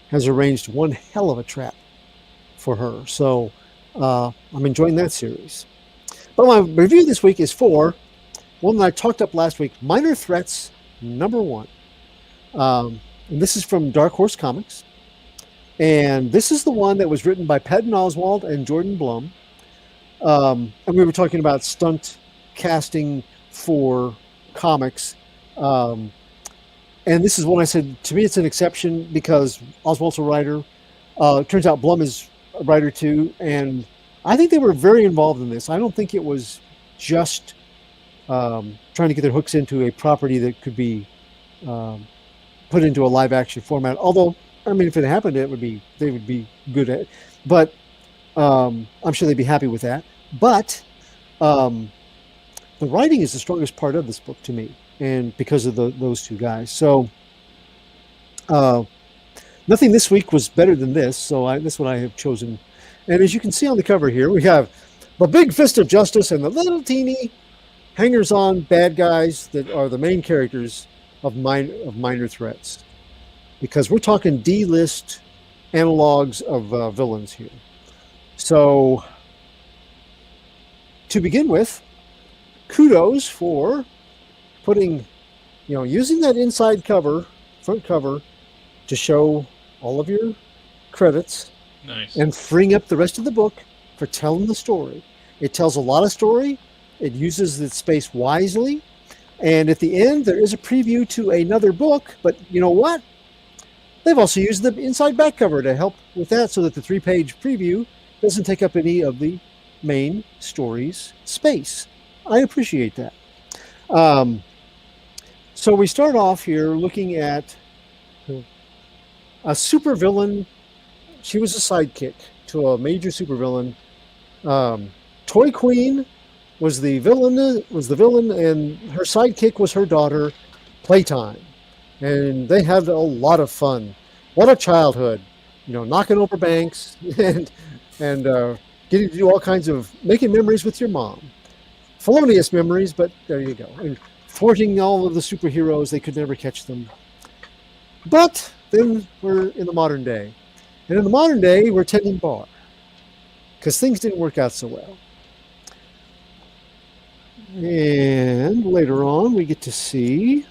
has arranged one hell of a trap for her. So I'm enjoying that series. But my review this week is for one that I talked up last week, Minor Threats #1. And this is from Dark Horse Comics. And this is the one that was written by Patton Oswalt and Jordan Blum. And we were talking about stunt casting for comics. And this is one I said, to me, it's an exception because Oswalt's a writer. It turns out Blum is a writer too. And I think they were very involved in this. I don't think it was just trying to get their hooks into a property that could be put into a live action format. Although, I mean, if it happened, they would be good at it. But I'm sure they'd be happy with that. But the writing is the strongest part of this book to me, and because of those two guys. So nothing this week was better than this. So that's what I have chosen. And as you can see on the cover here, we have the big fist of justice and the little teeny hangers-on bad guys that are the main characters of Minor Threats. Because we're talking D-list analogs of villains here. So, to begin with, kudos for putting, using that inside cover, front cover, to show all of your credits. Nice. And freeing up the rest of the book for telling the story. It tells a lot of story. It uses its space wisely. And at the end, there is a preview to another book. But you know what? They've also used the inside back cover to help with that so that the 3-page preview doesn't take up any of the main story's space. I appreciate that. So we start off here looking at a supervillain. She was a sidekick to a major supervillain. Toy Queen was the villain, and her sidekick was her daughter, Playtime. And they had a lot of fun. What a childhood. Knocking over banks and getting to do all kinds of making memories with your mom. Felonious memories, but there you go. And thwarting all of the superheroes, they could never catch them. But then we're in the modern day. And in the modern day, we're tending bar. Because things didn't work out so well. And later on, we get to see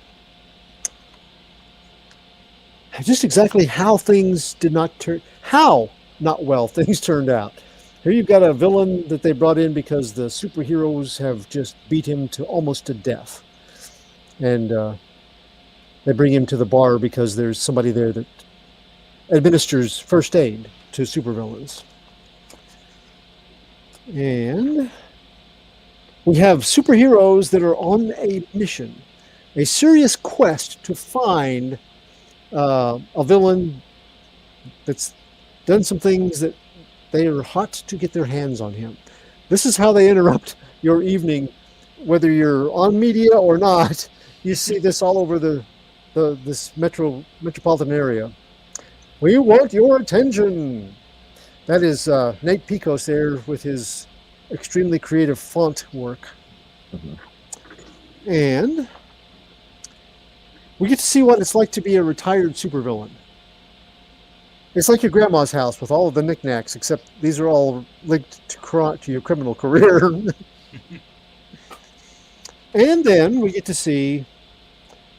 just exactly how things did not turn, how not well things turned out. Here you've got a villain that they brought in because the superheroes have just beat him almost to death. And they bring him to the bar because there's somebody there that administers first aid to supervillains. And we have superheroes that are on a mission, a serious quest to find a villain that's done some things that they are hot to get their hands on him. This is how they interrupt your evening, whether you're on media or not. You see this all over this metropolitan area. We want your attention. That is Nate Picos there with his extremely creative font work. And we get to see what it's like to be a retired supervillain. It's like your grandma's house with all of the knickknacks, except these are all linked to your criminal career. And then we get to see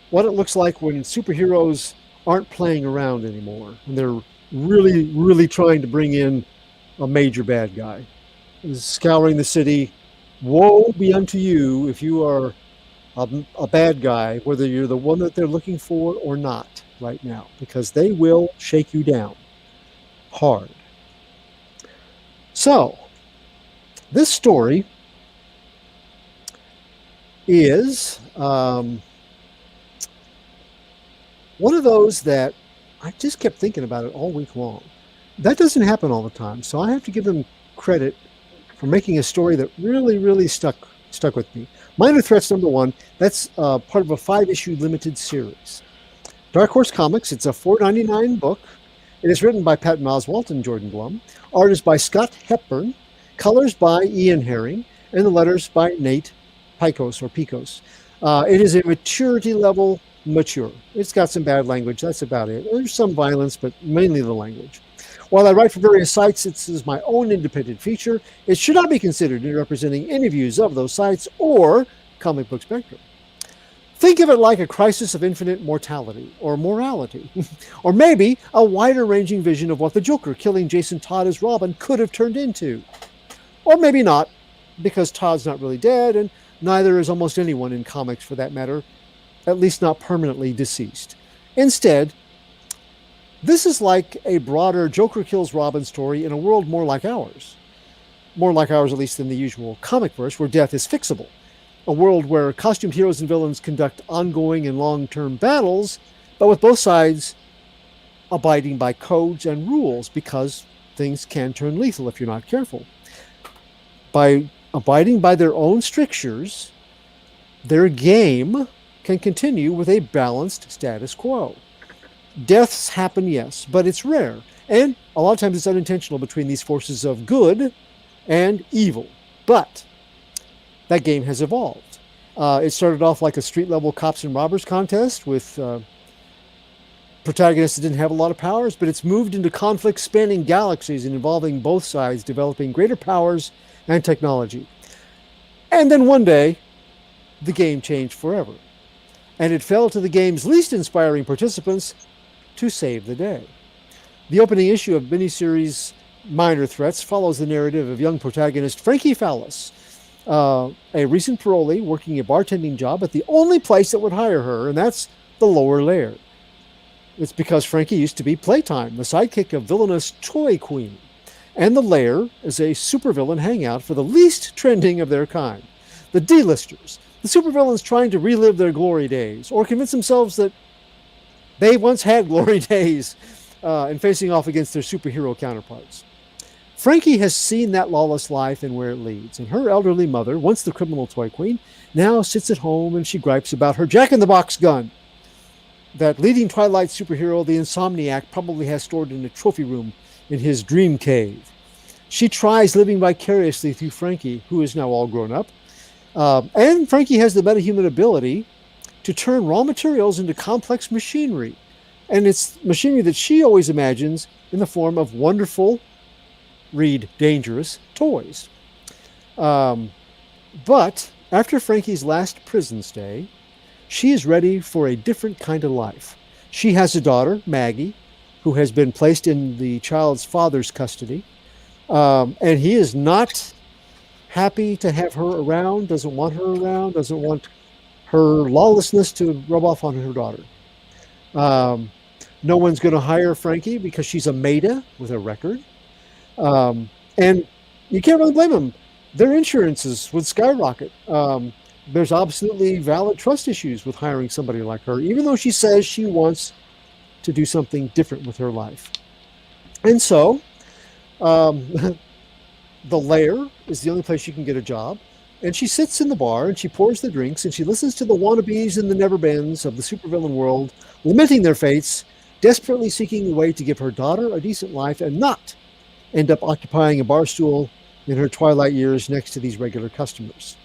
what it looks like when superheroes aren't playing around anymore. And they're really, really trying to bring in a major bad guy. Scouring the city. Woe be unto you if you are a bad guy, whether you're the one that they're looking for or not right now, because they will shake you down hard. So, this story is one of those that I just kept thinking about it all week long. That doesn't happen all the time, so I have to give them credit for making a story that really, really stuck with me. Minor Threats #1, that's part of a 5-issue limited series. Dark Horse Comics, it's a $4.99 book. It is written by Patton Oswalt and Jordan Blum. Art is by Scott Hepburn. Colors by Ian Herring. And the letters by Nate Picos. It is a maturity level mature. It's got some bad language. That's about it. There's some violence, but mainly the language. While I write for various sites, this is my own independent feature. It should not be considered in representing any views of those sites or Comic Book Spectrum. Think of it like a crisis of infinite mortality or morality, or maybe a wider-ranging vision of what the Joker killing Jason Todd as Robin could have turned into. Or maybe not, because Todd's not really dead, and neither is almost anyone in comics for that matter, at least not permanently deceased. Instead, this is like a broader Joker kills Robin story in a world more like ours. More like ours, at least, than the usual comic verse, where death is fixable. A world where costumed heroes and villains conduct ongoing and long-term battles, but with both sides abiding by codes and rules, because things can turn lethal if you're not careful. By abiding by their own strictures, their game can continue with a balanced status quo. Deaths happen, yes, but it's rare. And a lot of times it's unintentional between these forces of good and evil. But that game has evolved. It started off like a street-level cops and robbers contest with protagonists that didn't have a lot of powers, but it's moved into conflicts spanning galaxies and involving both sides developing greater powers and technology. And then one day, the game changed forever. And it fell to the game's least inspiring participants to save the day. The opening issue of miniseries Minor Threats follows the narrative of young protagonist Frankie Fallis, a recent parolee working a bartending job at the only place that would hire her, and that's the Lower Lair. It's because Frankie used to be Playtime, the sidekick of villainous Toy Queen. And the Lair is a supervillain hangout for the least trending of their kind. The D-listers, the supervillains trying to relive their glory days, or convince themselves that they once had glory days, and facing off against their superhero counterparts. Frankie has seen that lawless life and where it leads, and her elderly mother, once the criminal Toy Queen, now sits at home and she gripes about her Jack-in-the-Box gun. That leading Twilight superhero, the Insomniac, probably has stored in a trophy room in his dream cave. She tries living vicariously through Frankie, who is now all grown up, and Frankie has the metahuman ability to turn raw materials into complex machinery, and it's machinery that she always imagines in the form of wonderful, read dangerous, toys. But after Frankie's last prison stay, she is ready for a different kind of life. She has a daughter, Maggie, who has been placed in the child's father's custody, and he is not happy to have her around, doesn't want her around, doesn't want her lawlessness to rub off on her daughter. No one's going to hire Frankie because she's a Maida with a record. And you can't really blame them. Their insurances would skyrocket. There's absolutely valid trust issues with hiring somebody like her, even though she says she wants to do something different with her life. And so, the Lair is the only place you can get a job. And she sits in the bar and she pours the drinks and she listens to the wannabes and the never-beens of the supervillain world lamenting their fates, desperately seeking a way to give her daughter a decent life and not end up occupying a bar stool in her twilight years next to these regular customers.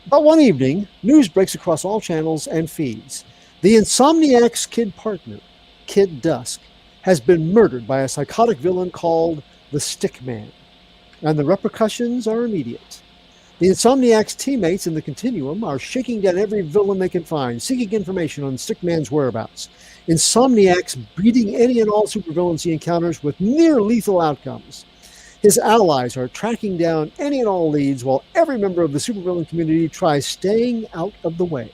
But one evening, news breaks across all channels and feeds. The Insomniac's kid partner, Kid Dusk, has been murdered by a psychotic villain called the Stick Man, and the repercussions are immediate. The Insomniac's teammates in the Continuum are shaking down every villain they can find, seeking information on Stickman's whereabouts. Insomniac's beating any and all supervillains he encounters with near lethal outcomes. His allies are tracking down any and all leads while every member of the supervillain community tries staying out of the way.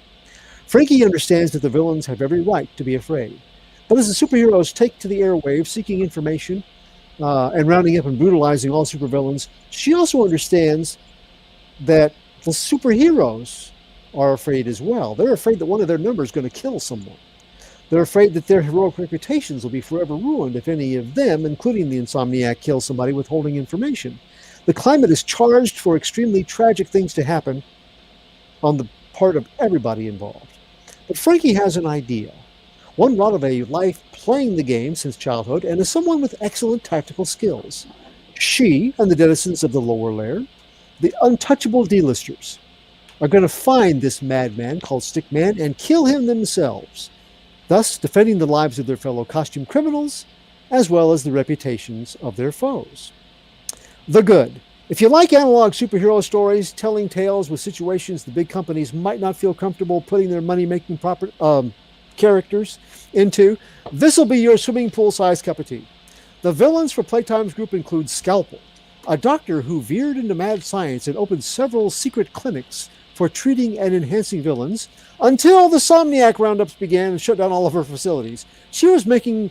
Frankie understands that the villains have every right to be afraid. But as the superheroes take to the airwaves seeking information and rounding up and brutalizing all supervillains, she also understands that the superheroes are afraid as well. They're afraid that one of their numbers is going to kill someone. They're afraid that their heroic reputations will be forever ruined if any of them, including the Insomniac, kill somebody withholding information. The climate is charged for extremely tragic things to happen on the part of everybody involved. But Frankie has an idea. One wrought of a life playing the game since childhood and is someone with excellent tactical skills. She and the denizens of the lower layer, the untouchable D-listers, are going to find this madman called Stickman and kill him themselves, thus defending the lives of their fellow costume criminals as well as the reputations of their foes. The Good. If you like analog superhero stories, telling tales with situations the big companies might not feel comfortable putting their money-making characters into, this will be your swimming pool-sized cup of tea. The villains for Playtime's group include Scalpel, a doctor who veered into mad science and opened several secret clinics for treating and enhancing villains until the Somniac roundups began and shut down all of her facilities. She was making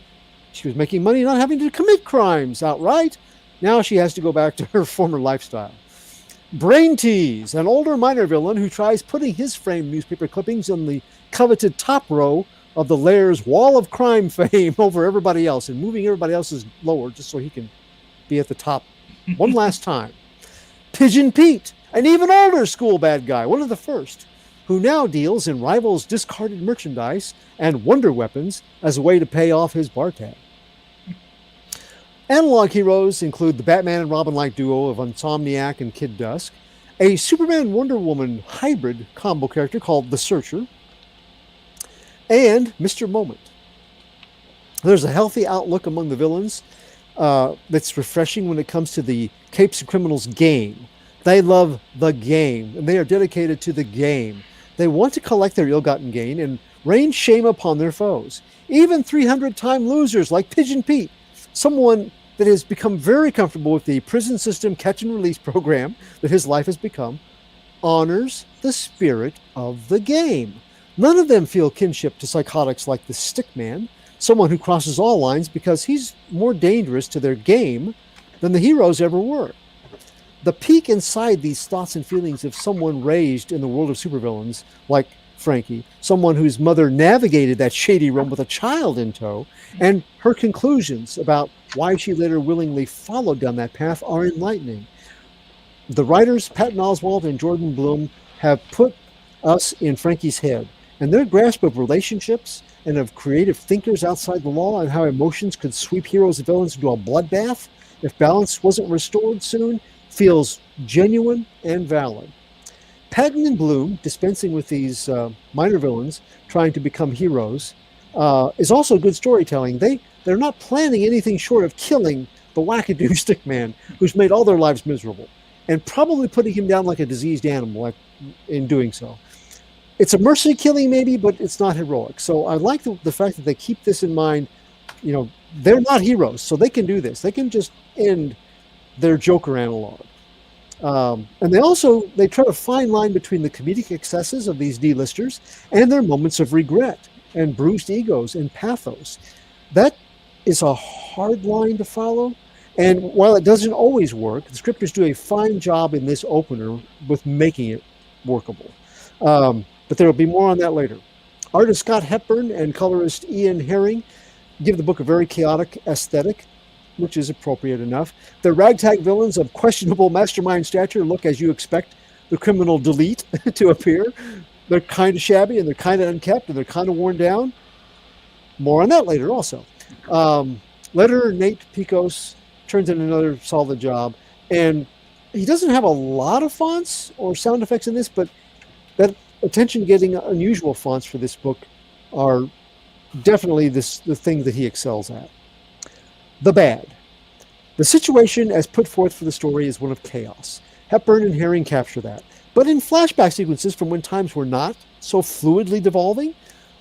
money not having to commit crimes outright. Now she has to go back to her former lifestyle. Brain Tease, an older minor villain who tries putting his framed newspaper clippings on the coveted top row of the Lair's wall of crime fame over everybody else and moving everybody else's lower just so he can be at the top one last time. Pigeon Pete, an even older school bad guy, one of the first, who now deals in rivals' discarded merchandise and wonder weapons as a way to pay off his bar tab. Analog heroes include the Batman and Robin-like duo of Insomniac and Kid Dusk, a Superman-Wonder Woman hybrid combo character called The Searcher, and Mr. Moment. There's a healthy outlook among the villains that's refreshing when it comes to the Capes and Criminals game. They love the game, and they are dedicated to the game. They want to collect their ill-gotten gain and rain shame upon their foes. Even 300-time losers like Pigeon Pete, someone that has become very comfortable with the prison system catch-and-release program that his life has become, honors the spirit of the game. None of them feel kinship to psychotics like the Stickman, someone who crosses all lines because he's more dangerous to their game than the heroes ever were. The peek inside these thoughts and feelings of someone raised in the world of supervillains, like Frankie, someone whose mother navigated that shady realm with a child in tow, and her conclusions about why she later willingly followed down that path are enlightening. The writers, Patton Oswalt and Jordan Blum, have put us in Frankie's head, and their grasp of relationships and of creative thinkers outside the law and how emotions could sweep heroes and villains into a bloodbath if balance wasn't restored soon feels genuine and valid. Patton and Bloom, dispensing with these minor villains trying to become heroes, is also good storytelling. They're not planning anything short of killing the wackadoo Stickman who's made all their lives miserable and probably putting him down like a diseased animal in doing so. It's a mercy killing maybe, but it's not heroic. So I like the fact that they keep this in mind. You know, they're not heroes, so they can do this. They can just end their Joker analog. And they try to fine line between the comedic excesses of these D-listers and their moments of regret and bruised egos and pathos. That is a hard line to follow. And while it doesn't always work, the scripters do a fine job in this opener with making it workable. But there will be more on that later. Artist Scott Hepburn and colorist Ian Herring give the book a very chaotic aesthetic, which is appropriate enough. The ragtag villains of questionable mastermind stature look, as you expect, the criminal delete to appear. They're kind of shabby and they're kind of unkept and they're kind of worn down. More on that later also. Letterer Nate Picos turns in another solid job. And he doesn't have a lot of fonts or sound effects in this, but that attention-getting unusual fonts for this book are definitely the thing that he excels at. The bad. The situation as put forth for the story is one of chaos. Hepburn and Herring capture that. But in flashback sequences from when times were not so fluidly devolving,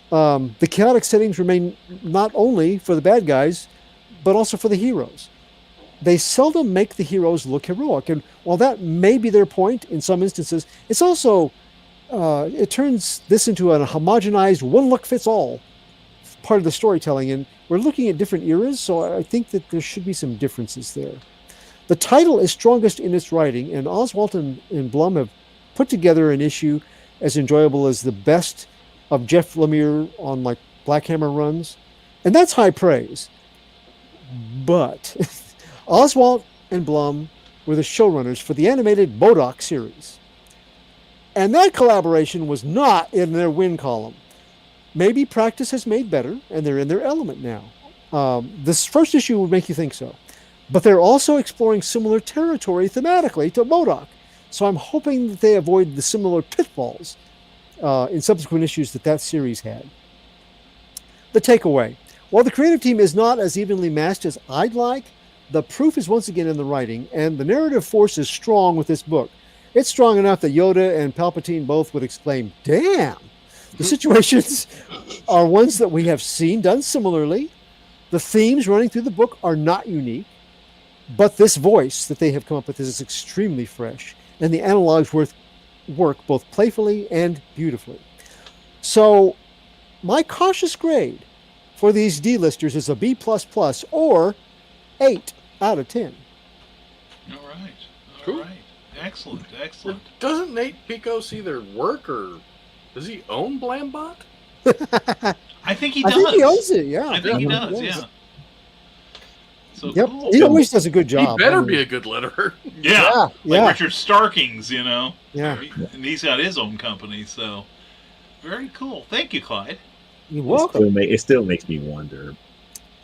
the chaotic settings remain not only for the bad guys, but also for the heroes. They seldom make the heroes look heroic. And while that may be their point in some instances, it's also, it turns this into a homogenized one-look-fits-all part of the storytelling. And we're looking at different eras, so I think that there should be some differences there. The title is strongest in its writing, and Oswalt and Blum have put together an issue as enjoyable as the best of Jeff Lemire on like Black Hammer runs. And that's high praise. But Oswalt and Blum were the showrunners for the animated BODOK series. And that collaboration was not in their win column. Maybe practice has made better, and they're in their element now. This first issue would make you think so. But they're also exploring similar territory thematically to BODOK. So I'm hoping that they avoid the similar pitfalls in subsequent issues that series had. The takeaway. While the creative team is not as evenly matched as I'd like, the proof is once again in the writing, and the narrative force is strong with this book. It's strong enough that Yoda and Palpatine both would exclaim, "Damn!" The situations are ones that we have seen done similarly. The themes running through the book are not unique, but this voice that they have come up with is extremely fresh, and the analogs work both playfully and beautifully. So my cautious grade for these D-listers is a B++ or 8 out of 10. All right. Cool. All right. Excellent. Excellent. Doesn't Nate Picos either work or does he own Blambot? I think he does. I think he owns it, yeah. I think he does, yeah. So Yep, cool. he always does a good job. He better be a good letterer. Yeah. Yeah. Like Richard Starkings, you know. Yeah. And he's got his own company, so very cool. Thank you, Clyde. You're welcome. It still makes me wonder,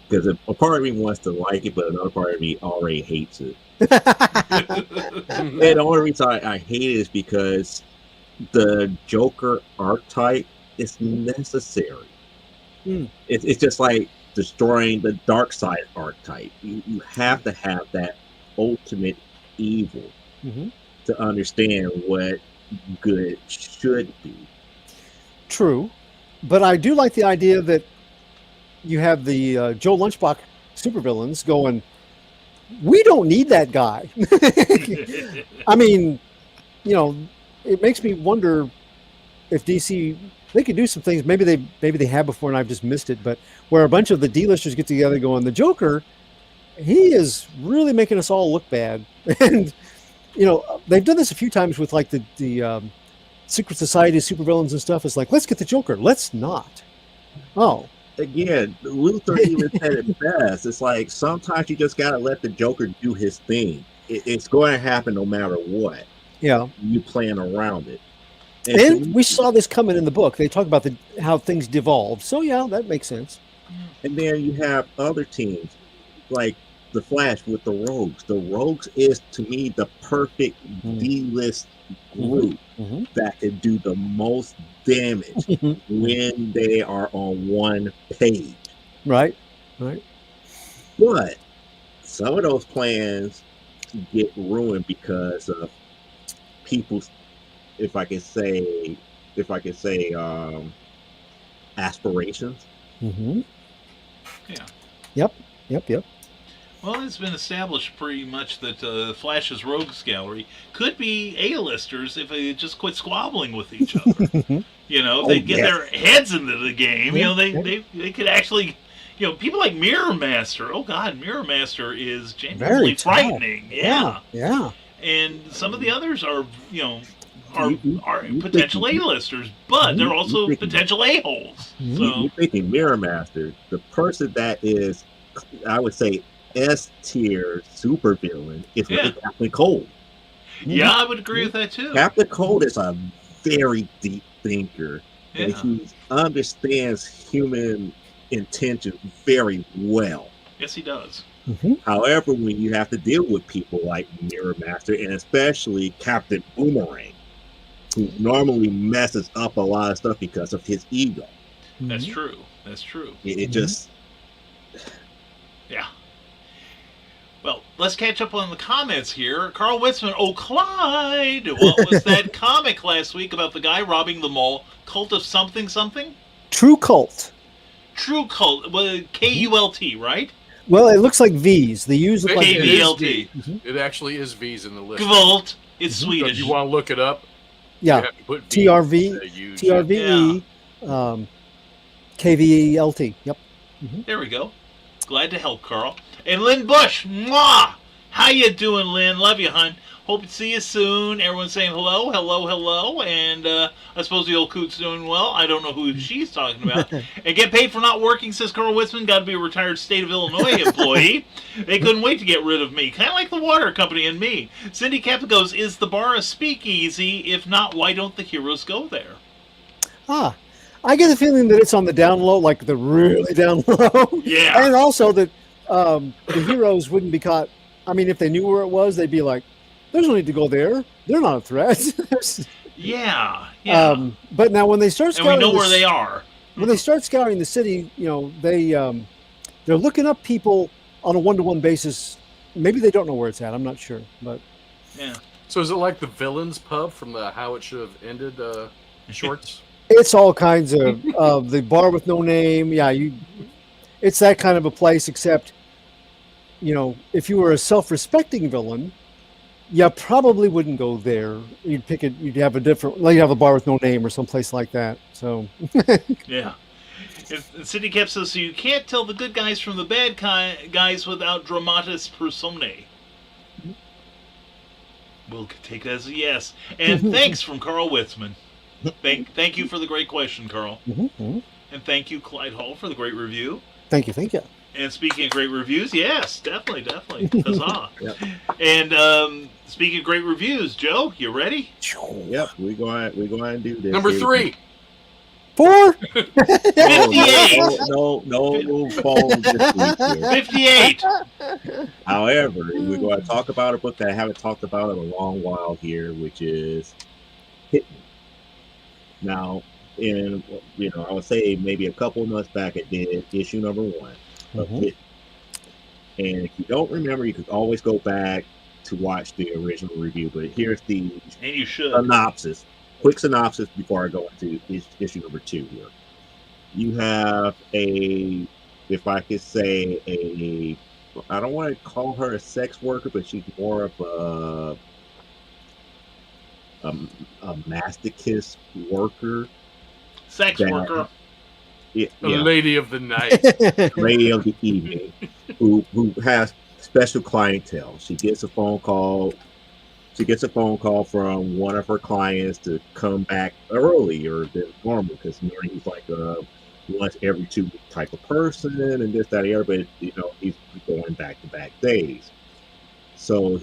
because a part of me wants to like it, but another part of me already hates it. And the only reason I hate it is because the Joker archetype is necessary. It's just like destroying the dark side archetype. You have to have that ultimate evil to understand what good should be. True. But I do like the idea that you have the Joe Lunchbox supervillains going, we don't need that guy. I mean, you know, it makes me wonder if DC, they could do some things, maybe they have before and I've just missed it, but where a bunch of the D-listers get together going, the Joker, he is really making us all look bad. And, you know, they've done this a few times with like the Secret Society supervillains and stuff. It's like, let's get the Joker. Let's not. Oh. Again, Luther even said it best. It's like sometimes you just gotta let the Joker do his thing. It's going to happen no matter what. Yeah. You plan around it. And we saw this coming in the book. They talk about how things devolved. So yeah, that makes sense. And then you have other teams like the Flash with the Rogues. The Rogues is to me the perfect D-list group that can do the most damage when they are on one page. Right. But some of those plans get ruined because of people's, if I could say, aspirations. Yeah. Yep. Well, it's been established pretty much that Flash's Rogues Gallery could be A-listers if they just quit squabbling with each other. You know, if they get their heads into the game, you know, they could actually, you know, people like Mirror Master. Oh, God, Mirror Master is genuinely frightening. Yeah. And some of the others are, you know, are potential A-listers, but they're also potential A-holes. So You're thinking Mirror Master, the person that is, I would say, S-tier supervillain is Captain Cold. Yeah, I would agree with that too. Captain Cold is a very deep thinker, and Yeah. he understands human intentions very well. Yes, he does. However, when you have to deal with people like Mirror Master and especially Captain Boomerang, who normally messes up a lot of stuff because of his ego, That's true. That's true. it just Yeah. Well, let's catch up on the comments here. Carl Witzman, oh, Clyde, what was that comic last week about the guy robbing the mall? Cult of something something? True Cult. True Cult. Well, K-U-L-T, right? Well, it looks like V's. The U's look like It V's. is KVLT. V. It actually is V's in the list. Gvult. It's So Swedish. if you want to look it up, you Yeah. have to put TRV, TRVE, KVLT. Yep. There we go. Glad to help, Carl. And Lynn Bush, mwah! How you doing, Lynn? Love you, hun. Hope to see you soon. Everyone's saying hello, hello, hello. And I suppose the old coot's doing well. I don't know who she's talking about. And get paid for not working, says Carl Witzman. Got to be a retired state of Illinois employee. They couldn't wait to get rid of me. Kind of like the water company and me. Cindy Captain goes, is the bar a speakeasy? If not, why don't the heroes go there? I get the feeling that it's on the down low, like the really down low. Yeah. And also that the heroes wouldn't be caught. I mean, if they knew where it was, they'd be like, there's no need to go there. They're not a threat. Yeah. Yeah. But now when they start and scouting we know where they are. when they start scouting the city, they're looking up people on a one-to-one basis. Maybe they don't know where it's at. I'm not sure, but Yeah. So is it like the Villains Pub from the How It Should Have Ended shorts? it's all kinds of the bar with no name. Yeah, it's that kind of a place. Except, if you were a self-respecting villain, you probably wouldn't go there. You'd pick it. You'd have a different. Like you have a bar with no name or someplace like that. So. Yeah. And Cindy Cap says, so you can't tell the good guys from the bad guys without dramatis personae. We'll take that as a yes. And thanks from Carl Witzman. Thank you for the great question, Carl. And thank you, Clyde Hall, for the great review. Thank you. And speaking of great reviews, yes, definitely. Huzzah. Yep. And speaking of great reviews, Joe, you ready? Yep, we're going to do this. Number 3. 4. 58. No phone this week here. 58. However, we're going to talk about a book that I haven't talked about in a long while here, which is Hitman. Now, I would say maybe a couple of months back, it did issue number 1 of Hitman. And if you don't remember, you could always go back to watch the original review. But here's the And you should. synopsis. Quick synopsis before I go into issue number 2 here. You have if I could say I don't want to call her a sex worker, but she's more of a masochist worker. Sex worker. The lady of the night. Lady of the evening, who has special clientele. She gets a phone call from one of her clients to come back earlier than normal because he's like once every 2 week type of person and this, that, and the other, but he's going back to back days. So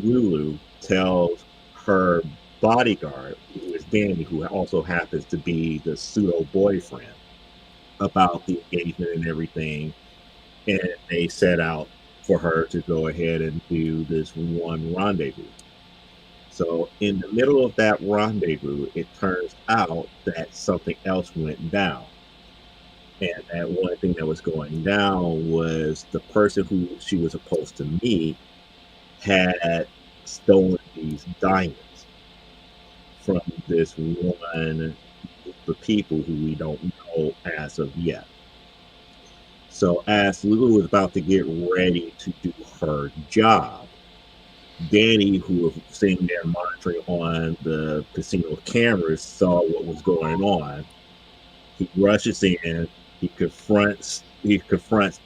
Lulu tells her bodyguard, who is Danny, who also happens to be the pseudo boyfriend, about the engagement and everything, and they set out for her to go ahead and do this one rendezvous. So in the middle of that rendezvous, it turns out that something else went down. And that one thing that was going down was the person who she was supposed to meet had stolen these diamonds from this one group of people who we don't know as of yet. So as Lulu was about to get ready to do her job, Danny, who was sitting there monitoring on the casino cameras, saw what was going on. He rushes in. He confronts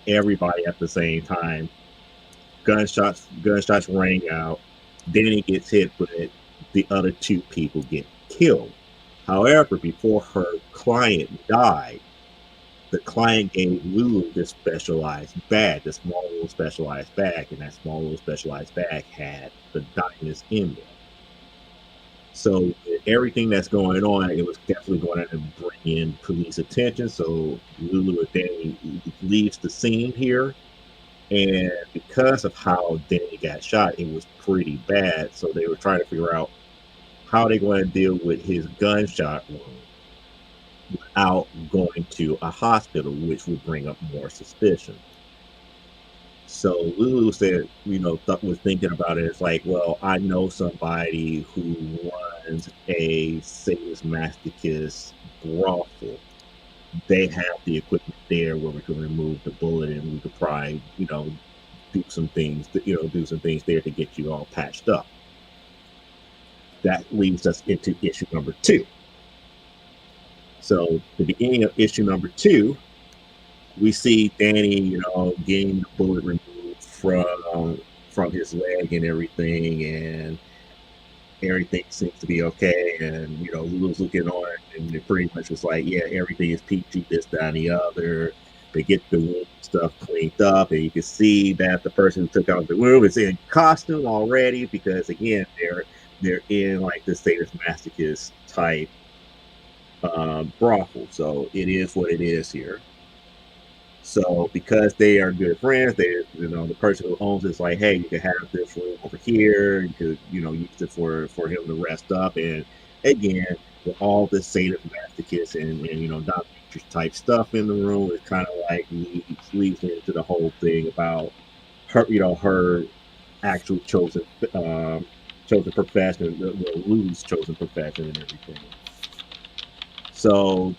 everybody at the same time. Gunshots rang out. Danny gets hit, but the other 2 people get killed. However, before her client died, the client gave Lulu this specialized bag, this small little specialized bag, and that small little specialized bag had the diamonds in there. So everything that's going on, it was definitely going to bring in police attention. So Lulu and Danny leaves the scene here, and because of how Danny got shot, it was pretty bad. So they were trying to figure out how they're going to deal with his gunshot wound without going to a hospital, which would bring up more suspicion. So Lulu said, was thinking about it. It's like, well, I know somebody who runs a sadist masochist brothel. They have the equipment there where we can remove the bullet, and we could probably, do some things, there to get you all patched up. That leads us into issue number 2. So the beginning of issue number 2, we see Danny, getting the bullet removed from his leg and everything seems to be okay. And Lulu's looking on, and it pretty much was like, yeah, everything is peachy, this, that, and the other. They get the wound stuff cleaned up, and you can see that the person who took out the wound is in costume already, because again, they're in like the sadist masochist type brothel. So it is what it is here. So because they are good friends, the person who owns it's like, hey, you can have this room over here. You could, use it for him to rest up. And again, with all this sadist masochist and dominatrix type stuff in the room, it's kind of like leads into the whole thing about her, her actual chosen profession, Lou's chosen profession and everything. So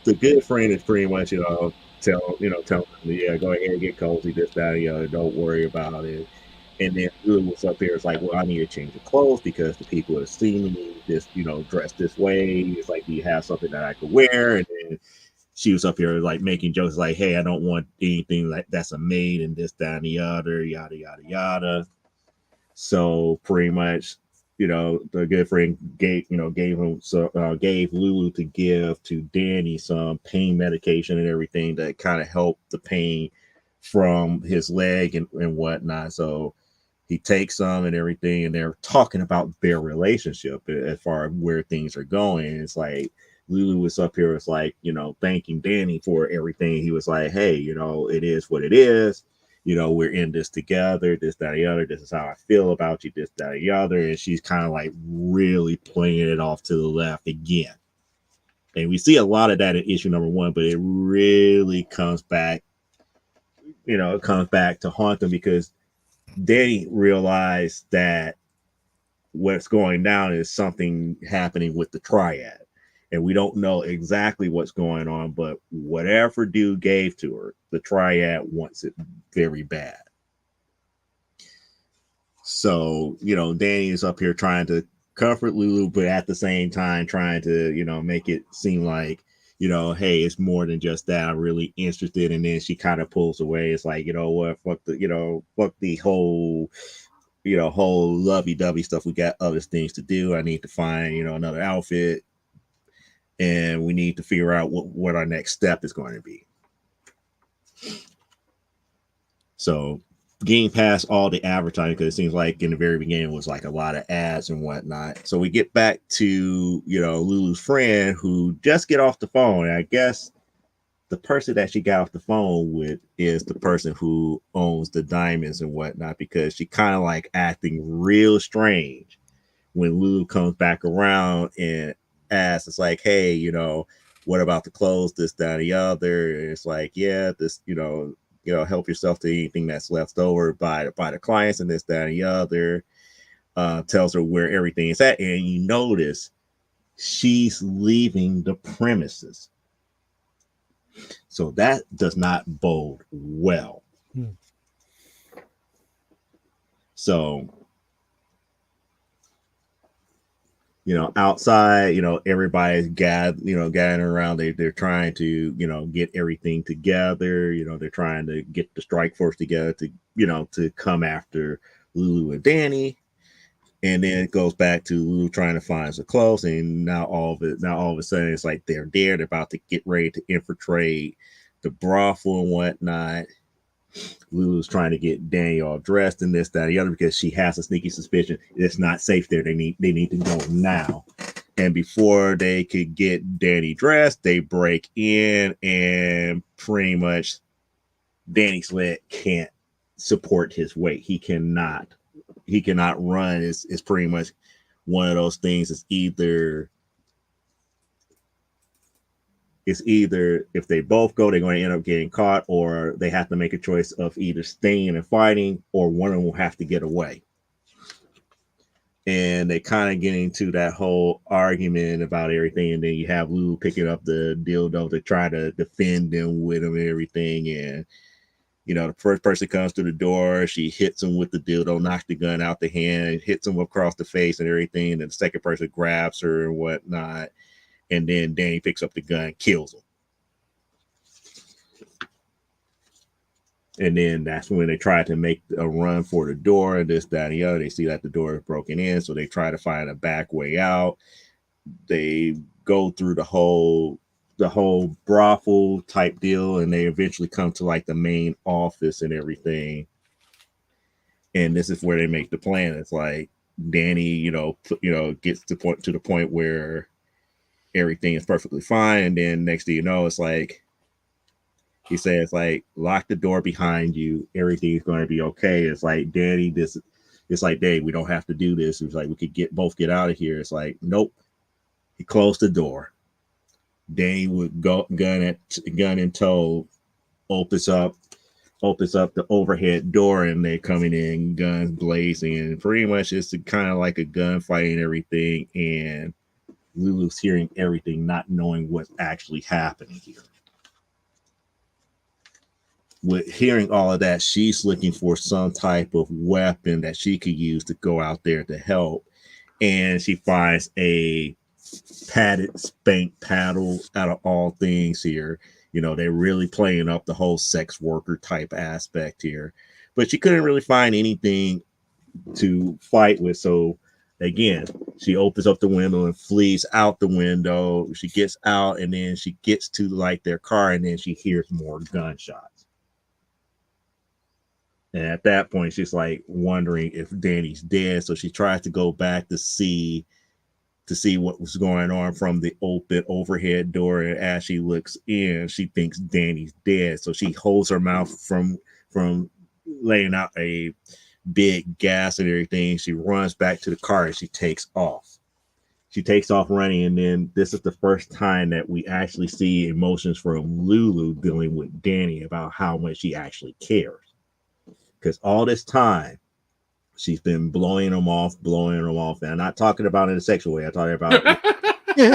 the good friend is pretty much, tell them, yeah, go ahead and get cozy, this, that, and the other, don't worry about it. And then Lulu was up there, it's like, well, I need to change the clothes because the people are seeing me this, dressed this way. It's like, do you have something that I could wear? And then she was up here like making jokes like, hey, I don't want anything like that's a maid and this, that, and the other, yada, yada, yada. So pretty much, the good friend gave Lulu to give to Danny some pain medication and everything that kind of helped the pain from his leg and whatnot. So he takes some and everything, and they're talking about their relationship as far as where things are going. It's like Lulu was up here, it's like, thanking Danny for everything. He was like, hey, it is what it is. We're in this together, this, that, the other. This is how I feel about you, this, that, the other. And she's kind of like really playing it off to the left again. And we see a lot of that in issue number 1, but it really comes back, to haunt them, because Danny realized that what's going down is something happening with the triad. And we don't know exactly what's going on, but whatever dude gave to her, the triad wants it very bad. So, Danny is up here trying to comfort Lulu, but at the same time trying to, make it seem like, hey, it's more than just that. I'm really interested. And then she kind of pulls away. It's like, what, fuck the whole, whole lovey-dovey stuff. We got other things to do. I need to find, another outfit. And we need to figure out what our next step is going to be. So getting past all the advertising, because it seems like in the very beginning was like a lot of ads and whatnot. So we get back to, Lulu's friend who just get off the phone. And I guess the person that she got off the phone with is the person who owns the diamonds and whatnot, because she kind of like acting real strange when Lulu comes back around and asks, it's like, hey, what about the clothes, this, that, the other? And it's like, yeah, this, help yourself to anything that's left over by the clients and this, that, and the other. Tells her where everything is at, and you notice she's leaving the premises. So that does not bode well. So outside, everybody's gathering around. They're trying to, get everything together. They're trying to get the strike force together to, to come after Lulu and Danny. And then it goes back to Lulu trying to find some clothes, and now all of a sudden it's like they're there, they're about to get ready to infiltrate the brothel and whatnot. Lulu's trying to get Danny all dressed and this, that, and the other because she has a sneaky suspicion it's not safe there. They need to go now. And before they could get Danny dressed, they break in, and pretty much Danny's leg can't support his weight. He cannot run. It's pretty much one of those things. It's either if they both go, they're going to end up getting caught, or they have to make a choice of either staying and fighting, or one of them will have to get away. And they kind of get into that whole argument about everything. And then you have Lulu picking up the dildo to try to defend them with him and everything. And, you know, the first person comes through the door, she hits him with the dildo, knocks the gun out the hand, hits him across the face and everything. And the second person grabs her and whatnot. And then Danny picks up the gun, kills him. And then that's when they try to make a run for the door and this, that, and the other. They see that the door is broken in, so they try to find a back way out. They go through the whole brothel type deal, and they eventually come to like the main office and everything. And this is where they make the plan. It's like Danny, gets to the point where everything is perfectly fine, and then next thing you know, it's like he says, like, lock the door behind you. Everything's going to be okay. It's like, Danny, it's like, Dave, we don't have to do this. It's like, we could both get out of here. It's like, nope. He closed the door. Danny would go gun in tow, opens up the overhead door, and they're coming in, guns blazing, and pretty much it's kind of like a gunfight and everything. And Lulu's hearing everything, not knowing what's actually happening here. With hearing all of that, she's looking for some type of weapon that she could use to go out there to help. And she finds a padded spank paddle out of all things here. You know, they're really playing up the whole sex worker type aspect here. But she couldn't really find anything to fight with. So again, she opens up the window and flees out the window. She gets out, and then she gets to like their car, and then she hears more gunshots. And at that point, she's like wondering if Danny's dead. So she tries to go back to see what was going on from the open overhead door. And as she looks in, she thinks Danny's dead. So she holds her mouth from laying out a big gas and everything. She runs back to the car and she takes off. She takes off running. And then this is the first time that we actually see emotions from Lulu dealing with Danny about how much she actually cares. Because all this time, she's been blowing him off. And I'm not talking about in a sexual way. I'm talking about in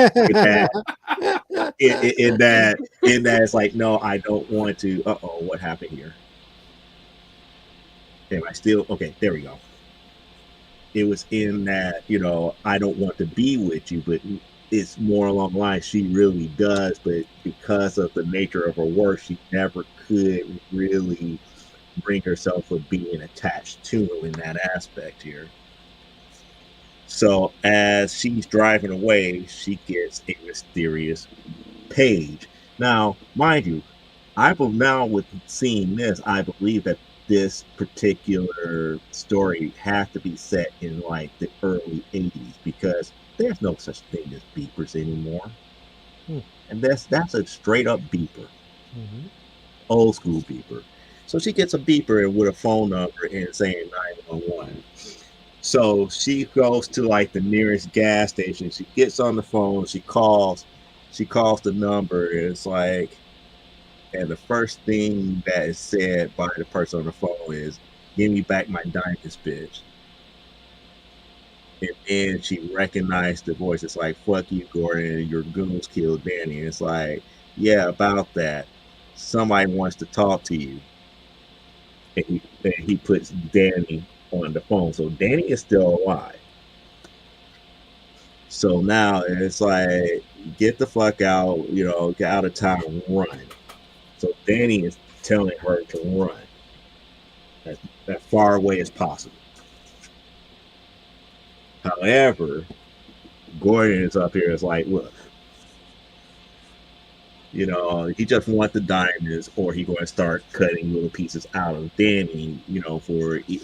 that it's like, no, I don't want to. What happened here? Am I still okay? There we go. It was in that, I don't want to be with you, but it's more along the lines she really does, but because of the nature of her work, she never could really bring herself of being attached to him in that aspect here. So as she's driving away, she gets a mysterious page. Now, mind you, with seeing this, I believe that this particular story has to be set in like the early 80s, because there's no such thing as beepers anymore. And that's a straight up beeper. Old school beeper. So she gets a beeper and with a phone number and saying 911. So she goes to like the nearest gas station. She gets on the phone. She calls the number. And it's like, and the first thing that is said by the person on the phone is, "Give me back my diamonds, bitch." And then she recognized the voice. It's like, "Fuck you, Gordon. Your goons killed Danny." And it's like, "Yeah, about that. Somebody wants to talk to you." And he puts Danny on the phone. So Danny is still alive. So now it's like, get the fuck out, get out of town, run. So Danny is telling her to run as far away as possible. However, Gordon is up here. Is like, look, you know, he just wants the diamonds, or he going to start cutting little pieces out of Danny, you know, for you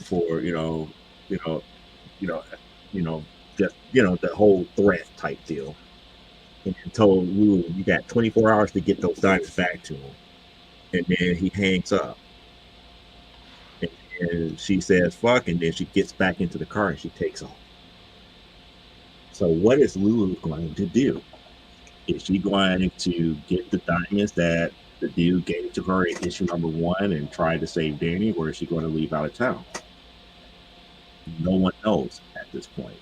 know, you know, just the whole threat type deal. And told Lulu, you got 24 hours to get those diamonds back to him, and then he hangs up. And she says, fuck, and then she gets back into the car and she takes off. So what is Lulu going to do? Is she going to get the diamonds that the dude gave to her in issue number 1 and try to save Danny, or is she going to leave out of town? No one knows at this point.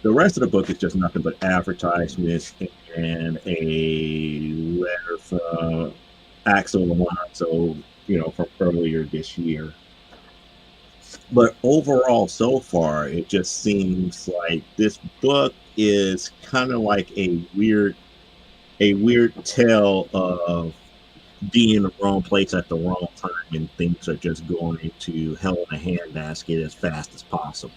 The rest of the book is just nothing but advertisements and a letter from Axel Alonso, you know, from earlier this year. But overall, so far, it just seems like this book is kind of like a weird tale of being in the wrong place at the wrong time, and things are just going to hell in a handbasket as fast as possible.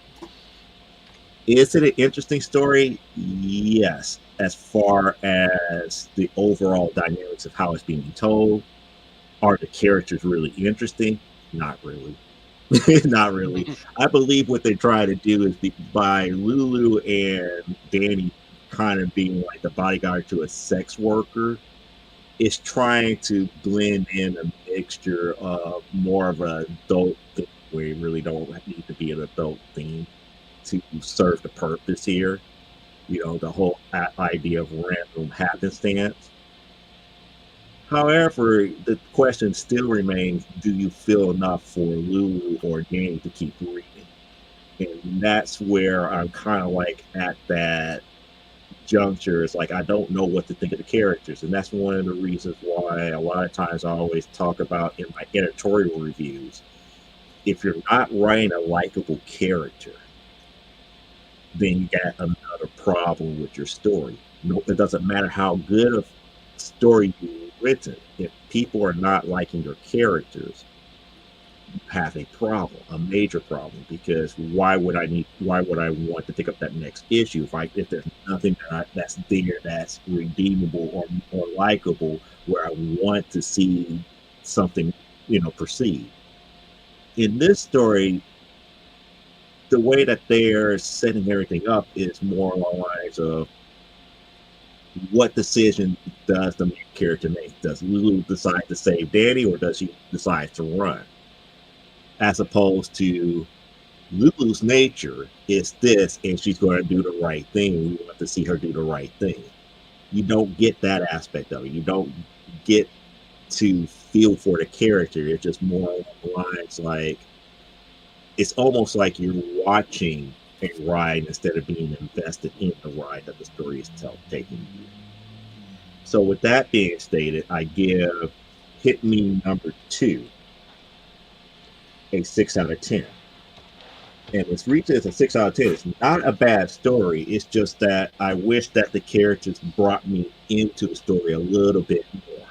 Is it an interesting story? Yes. As far as the overall dynamics of how it's being told, are the characters really interesting? Not really. Not really. I believe what they try to do is by Lulu and Danny kind of being like the bodyguard to a sex worker, is trying to blend in a mixture of more of an adult thing, where you really don't need to be an adult theme to serve the purpose here. You know, the whole idea of random happenstance. However, the question still remains, do you feel enough for Lulu or Danny to keep reading? And that's where I'm kind of like at that juncture. It's like, I don't know what to think of the characters. And that's one of the reasons why a lot of times I always talk about in my editorial reviews, if you're not writing a likable character, then you got another problem with your story. No, it doesn't matter how good of story you've written. If people are not liking your characters, you have a problem, a major problem. Because why would I want to pick up that next issue if there's nothing that's there that's redeemable or likable, where I want to see something, you know, proceed. In this story, the way that they're setting everything up is more along the lines of, what decision does the main character make? Does Lulu decide to save Danny, or does she decide to run? As opposed to Lulu's nature is this, and she's going to do the right thing. We want to see her do the right thing. You don't get that aspect of it. You don't get to feel for the character. It's just more along the lines like, it's almost like you're watching a ride instead of being invested in the ride that the story is taking you. So with that being stated, I give Hit Me number 2 a 6 out of 10. And it's reached as a 6 out of 10. It's not a bad story. It's just that I wish that the characters brought me into the story a little bit more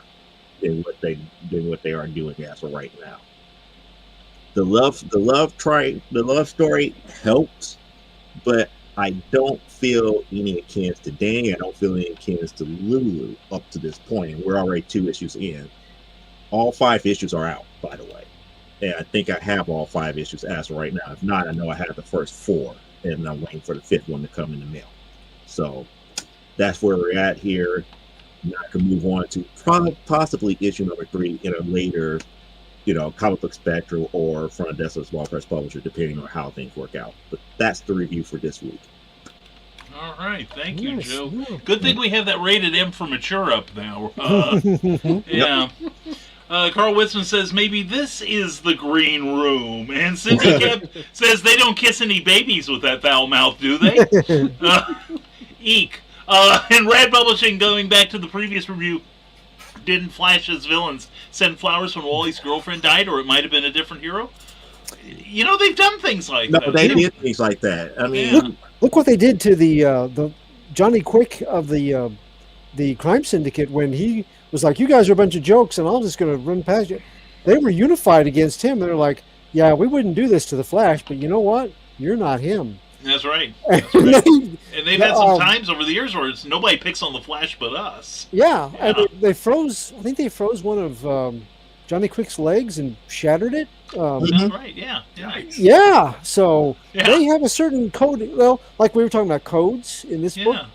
than what they are doing as of right now. The love story helps, but I don't feel any akin to Danny. I don't feel any akin to Lulu up to this point. And we're already 2 issues in. All 5 issues are out, by the way. And I think I have all 5 issues as of right now. If not, I know I have the first 4, and I'm waiting for the 5th one to come in the mail. So that's where we're at here. Now I can move on to possibly issue number 3 in a later, comic book spectrum or front desk of a small press publisher, depending on how things work out. But that's the review for this week. All right, thank you, Yes, Joe. yeah. Good thing we have that rated M for mature up now. Yeah. Carl Witzman says, maybe this is the green room. And Cindy Kemp says, they don't kiss any babies with that foul mouth, do they? Eek. And Rad Publishing, going back to the previous review, didn't Flash's villains send flowers when Wally's girlfriend died, or it might have been a different hero? They've done things like that. No, they did things like that. I mean, Yeah. Look what they did to the Johnny Quick of the crime syndicate when he was like, "You guys are a bunch of jokes, and I'm just going to run past you." They were unified against him. They're like, "Yeah, we wouldn't do this to the Flash, but you know what? You're not him." That's right. And That's right. they- And they've had some um, times over the years where it's nobody picks on the Flash but us. yeah, Yeah. and they froze. I think they froze one of Johnny Quick's legs and shattered it. That's right. Yeah. Yeah. Yeah, so Yeah. they have a certain code. Well, like we were talking about codes in this book, Yeah.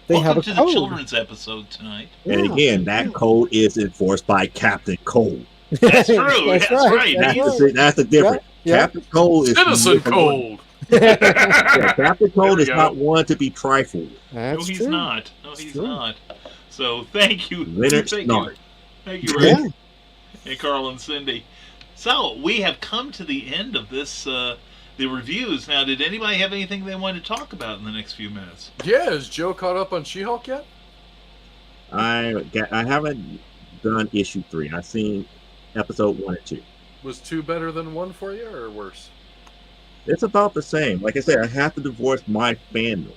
they Welcome have a to code. the children's episode tonight. And Yeah. again, that code is enforced by Captain Cole. That's true. That's right. That's the difference. Yeah. Captain Cole is Citizen Cold. Yeah, Captain Cole we is go. not one to be trifled. That's No, he's true. not. No, he's true. not. So thank you. Leonard Thank Snart. you. Thank you, Rick. Yeah. And Carl and Cindy. So we have come to the end of this, the reviews. Now, did anybody have anything they wanted to talk about in the next few minutes? Yeah, is Joe caught up on She-Hulk yet? I haven't done issue 3. I've seen episode 1 and 2. Was 2 better than 1 for you, or worse? It's about the same. Like I said, I have to divorce my fandom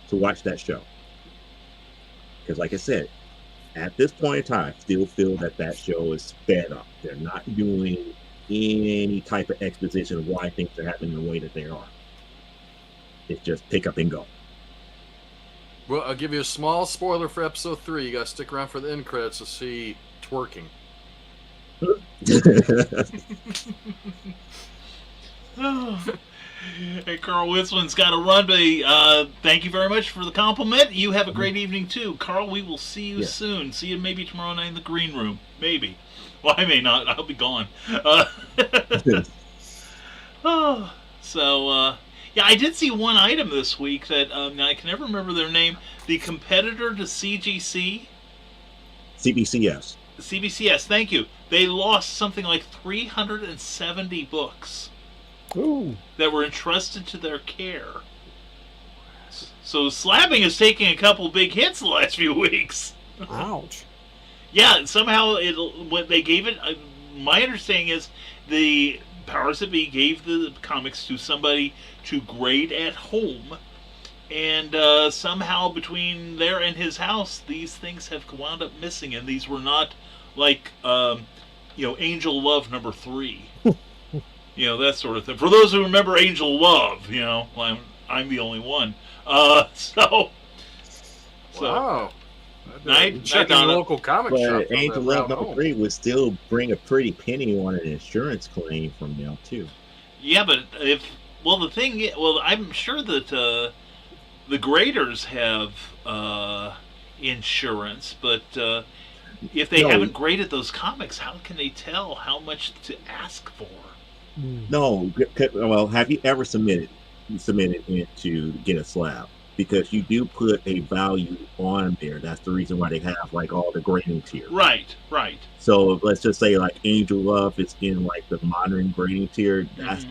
to watch that show. Because like I said, at this point in time, I still feel that show is sped up. They're not doing any type of exposition of why things are happening the way that they are. It's just pick up and go. Well, I'll give you a small spoiler for episode 3. You got to stick around for the end credits to see twerking. Hey, Carl Witzman's got to run, but thank you very much for the compliment. You have a great evening, too. Carl, we will see you soon. See you maybe tomorrow night in the green room. Maybe. Well, I may not. I'll be gone. Yeah, I did see one item this week that now I can never remember their name. The competitor to CGC, CBCS. CBCS, thank you. They lost something like 370 books Ooh. that were entrusted to their care. So slabbing is taking a couple big hits the last few weeks. Ouch. Yeah, somehow when they gave it, my understanding is the powers that be gave the comics to somebody to grade at home, and somehow between there and his house, these things have wound up missing, and these were not like, Angel Love number 3. That sort of thing. For those who remember Angel Love, I'm the only one. Wow. Night, Checking Donna. local comic shop. But Angel Love number 3 would still bring a pretty penny on an insurance claim from them too. Yeah, but I'm sure that the graders have insurance, but if they haven't graded those comics, how can they tell how much to ask for? No, well, have you ever submitted in to get a slab? Because you do put a value on there. That's the reason why they have like all the grading tiers. Right. So let's just say like Angel Love is in like the modern grading tier. That's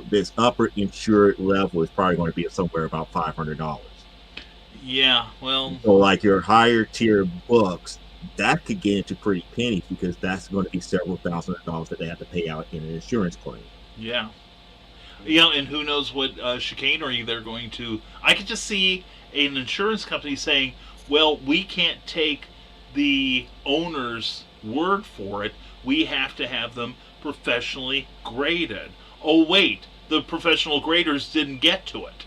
this upper insured level is probably going to be somewhere about $500. Yeah, well. So like your higher tier books, that could get into pretty pennies because that's going to be several $1,000s that they have to pay out in an insurance claim. Yeah. And who knows what chicanery they're going to. I could just see an insurance company saying, well, we can't take the owner's word for it. We have to have them professionally graded. Oh, wait, the professional graders didn't get to it.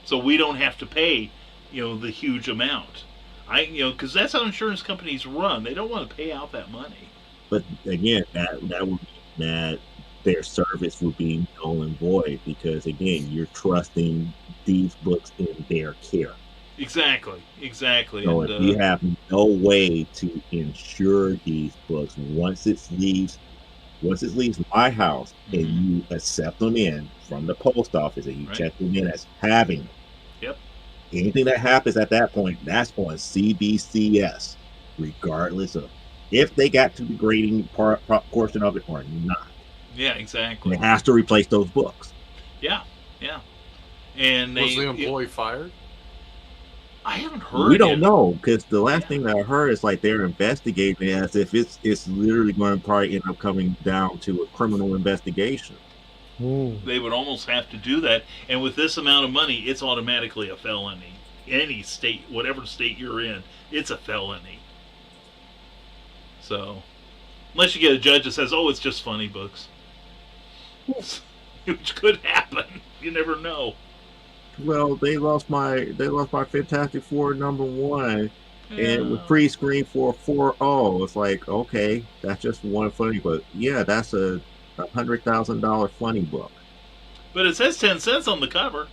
So we don't have to pay, the huge amount. Because that's how insurance companies run. They don't want to pay out that money. But again, that would mean that their service would be null and void because again, you're trusting these books in their care. Exactly. So if you have no way to insure these books once it leaves my house and you accept them in from the post office and you check them in as having them. Yep. Anything that happens at that point, that's on CBCS, regardless of if they got to the grading portion of it or not. Yeah, exactly. They have to replace those books. Yeah. And Was the employee fired? I haven't heard. We don't know because the last thing that I heard is like they're investigating as if it's literally going to probably end up coming down to a criminal investigation. They would almost have to do that, and with this amount of money, it's automatically a felony. Any state, whatever state you're in, it's a felony. So, unless you get a judge that says, "Oh, it's just funny books," which could happen. You never know. Well, they lost my Fantastic Four #1, and it was Yeah. pre-screened for 4.0. It's like, okay, that's just one funny book. Yeah, that's a $100,000 funny book. But it says 10 cents on the cover.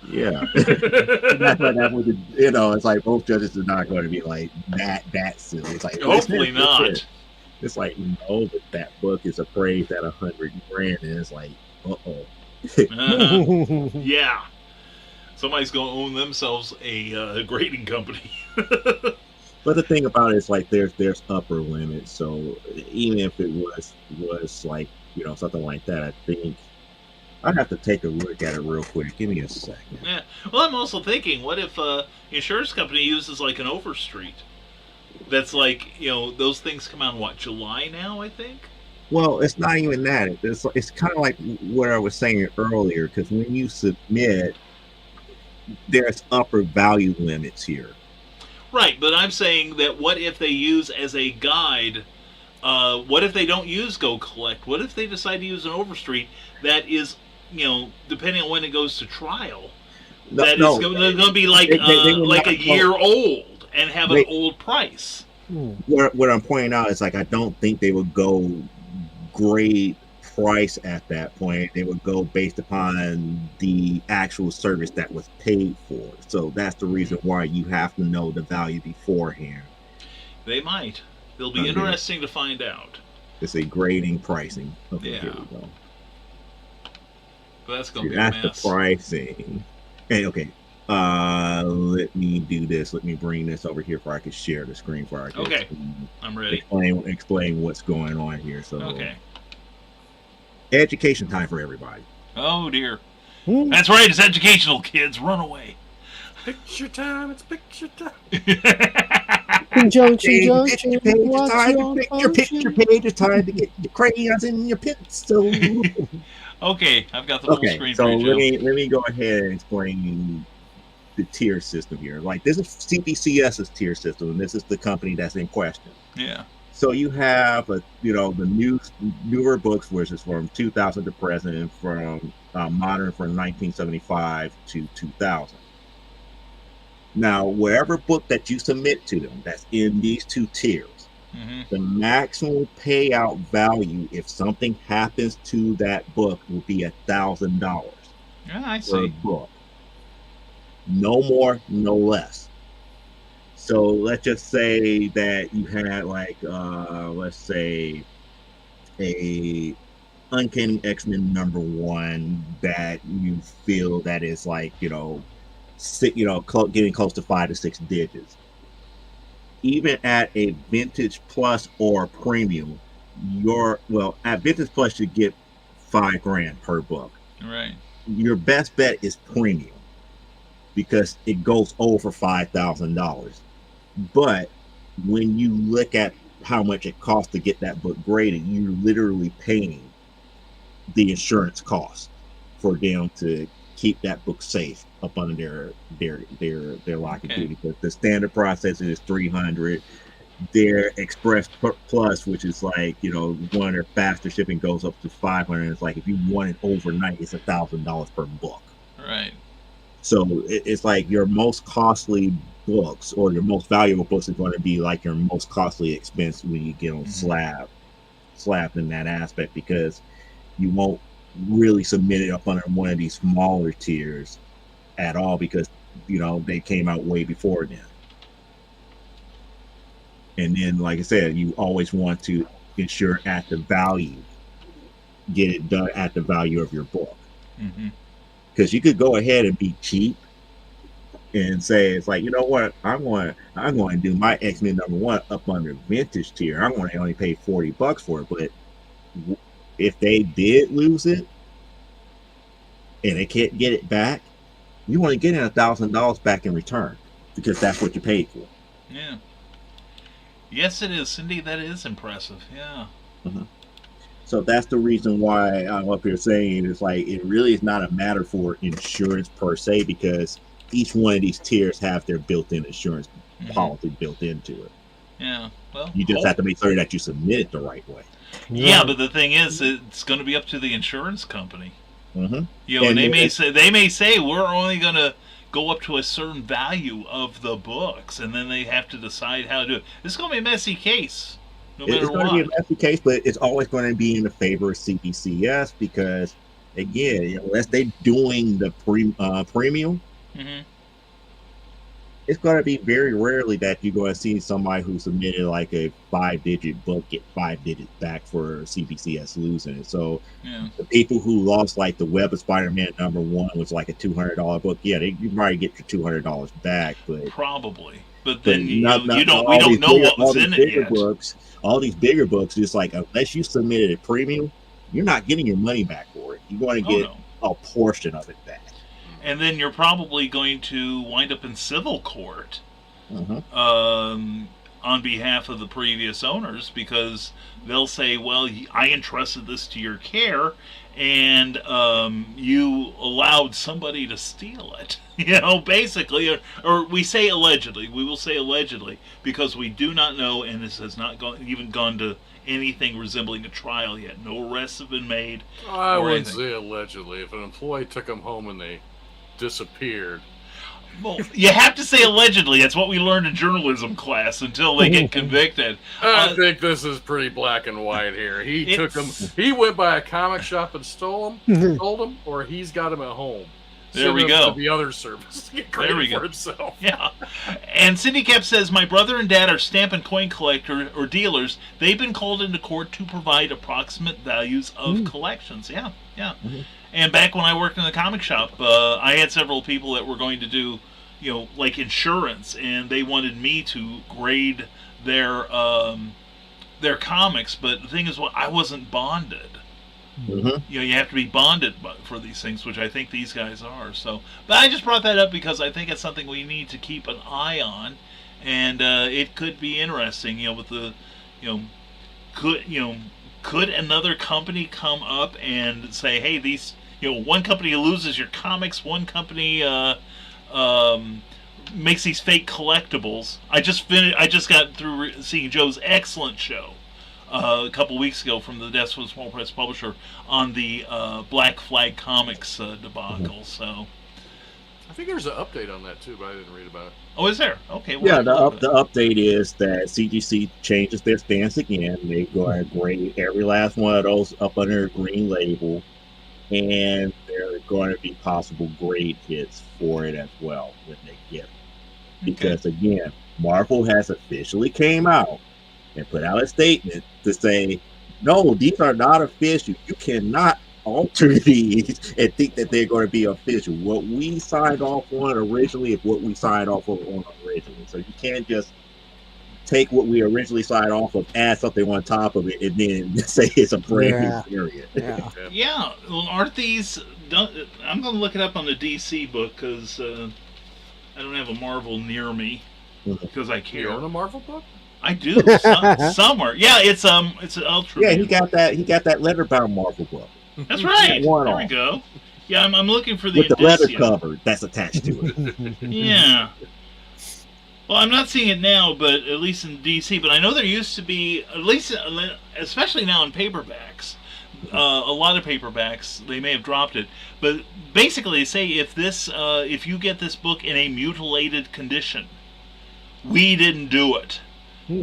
Yeah, that's why that was, it's like both judges are not going to be like that silly. It's like Hopefully not. It's like, no, but that book is appraised at $100,000, and it's like, uh-oh. Yeah. Somebody's going to own themselves a grading company. But the thing about it is, like, there's upper limits. So even if it was like, something like that, I think I'd have to take a look at it real quick. Give me a second. Yeah. Well, I'm also thinking, what if the insurance company uses like an Overstreet? That's like, those things come out in what, July now, I think? Well, it's not even that. It's kind of like what I was saying earlier, because when you submit, there's upper value limits here. Right, but I'm saying that what if they use as a guide, what if they don't use Go Collect? What if they decide to use an Overstreet that is, depending on when it goes to trial, that is going to be like like a year old and have an old price. What I'm pointing out is, like, I don't think they would go grade price at that point. They would go based upon the actual service that was paid for. So that's the reason why you have to know the value beforehand. They might. It'll be interesting to find out. It's a grading pricing. Okay, Yeah. here we go. But that's going to be That's a mess. the pricing. Hey, okay. Let me do this. Let me bring this over here where I can share the screen for I can Okay. I'm ready. explain what's going on here. So, Okay. education time for everybody. Oh, dear. That's right. It's educational, kids. Run away. Picture time. It's picture time. Conjunction, Picture junction, page, it's what's time your to pick your picture function? page. It's time to get your crayons in your pencil. Okay, I've got the full Okay, screen so for you, Joe. let me go ahead and explain the tier system here. Like, this is CBCS's tier system, and this is the company that's in question. Yeah. So you have the newer books, which is from 2000 to present, and from modern from 1975 to 2000. Now, whatever book that you submit to them that's in these two tiers, the maximum payout value if something happens to that book will be $1,000 Yeah, I per see. book. No more, no less. So let's just say that you had, like, let's say a Uncanny X-Men #1 that you feel that is like, getting close to 5 to 6 digits. Even at a Vintage Plus or Premium, at Vintage Plus you get $5,000 per book. Right. Your best bet is Premium because it goes over $5,000. But when you look at how much it costs to get that book graded, you're literally paying the insurance cost for them to keep that book safe up under their lock and key. Because the standard process is $300. Their Express Plus, which is like, one of their faster shipping, goes up to $500. It's like if you want it overnight, it's $1,000 per book. Right. So it's like your most costly books or your most valuable books is going to be like your most costly expense when you get on slapped in that aspect, because you won't really submit it up under one of these smaller tiers at all, because they came out way before then. And then, like I said, you always want to insure at the value, get it done at the value of your book, because you could go ahead and be cheap and say, it's like, you know what, I'm going to do my X-Men #1 up under Vintage tier. I'm going to only pay $40 for it. But if they did lose it and they can't get it back, you only getting $1,000 back in return, because that's what you paid for. Yeah. Yes, it is, Cindy. That is impressive. Yeah. So that's the reason why I'm up here saying it's like, it really is not a matter for insurance per se, because each one of these tiers have their built-in insurance policy built into it. Yeah. Well, you just have to make sure that you submit it the right way. Yeah, but the thing is, it's going to be up to the insurance company. Mm-hmm. You know, and And they may say we're only going to go up to a certain value of the books, and then they have to decide how to do it. This is going to be a messy case, no matter It's going to be a what. messy case, but it's always going to be in the favor of CBCS because, again, unless they're doing the premium, Hmm. it's going to be very rarely that you're going to see somebody who submitted like a 5-digit book get 5 digits back for CBCS losing it. So Yeah. the people who lost like the Web of Spider-Man #1 was like a $200 book. Yeah, you probably get your $200 back, but Probably. But but then we don't all know these what was in it bigger yet. books, all these bigger books, just like unless you submitted a premium, you're not getting your money back for it. You're going to Oh, get no. a portion of it back. And then you're probably going to wind up in civil court Mm-hmm. on behalf of the previous owners, because they'll say, well, I entrusted this to your care, and you allowed somebody to steal it. You know, basically, or we say allegedly. We will say allegedly because we do not know, and this has not even gone to anything resembling a trial yet. No arrests have been made. I or wouldn't anything. say allegedly. If an employee took them home and they disappeared, Well, you have to say allegedly. That's what we learned in journalism class until they get convicted. I think this is pretty black and white here. He took them. He went by a comic shop and stole them, or he's got them at home. There we Send them go. To the other service to get credit There we go. for himself. Yeah. And Cindy Cap says, my brother and dad are stamp and coin collector or dealers. They've been called into court to provide approximate values of collections. Yeah, yeah. Mm-hmm. And back when I worked in the comic shop, I had several people that were going to do, you know, like insurance, and they wanted me to grade their comics. But the thing is, I wasn't bonded. Mm-hmm. You know, you have to be bonded for these things, which I think these guys are. So, but I just brought that up because I think it's something we need to keep an eye on, and it could be interesting. You know, with the, could another company come up and say, hey, these, one company loses your comics, one company makes these fake collectibles. I just got through seeing Joe's excellent show a couple weeks ago from the Death of a Small Press Publisher on the Black Flag Comics debacle. So, I think there's an update on that too, but I didn't read about it. oh, is there? Okay. Well, Yeah, the update is that CGC changes their stance again. They're going to grade every last one of those up under a green label, and there are going to be possible grade hits for it as well when they get it. Because again, Marvel has officially came out and put out a statement to say, no, these are not official. You cannot alter these and think that they're going to be official. What we signed off on originally is what we signed off on originally. So you can't just take what we originally signed off of, add something on top of it, and then say it's a brand new period. Yeah. yeah. Well, aren't these? I'm going to look it up on the DC book because I don't have a Marvel near me because I care. You own a Marvel book? I do somewhere. Yeah, it's an Ultra. Yeah, he got that letterbound Marvel book. That's right. One There off. we go. Yeah, I'm looking for the With the leather Indicia. cover that's attached to it. Yeah. Well, I'm not seeing it now, but at least in DC. But I know there used to be, at least, especially now in paperbacks, a lot of paperbacks, they may have dropped it. But basically, they say if you get this book in a mutilated condition, we didn't do it.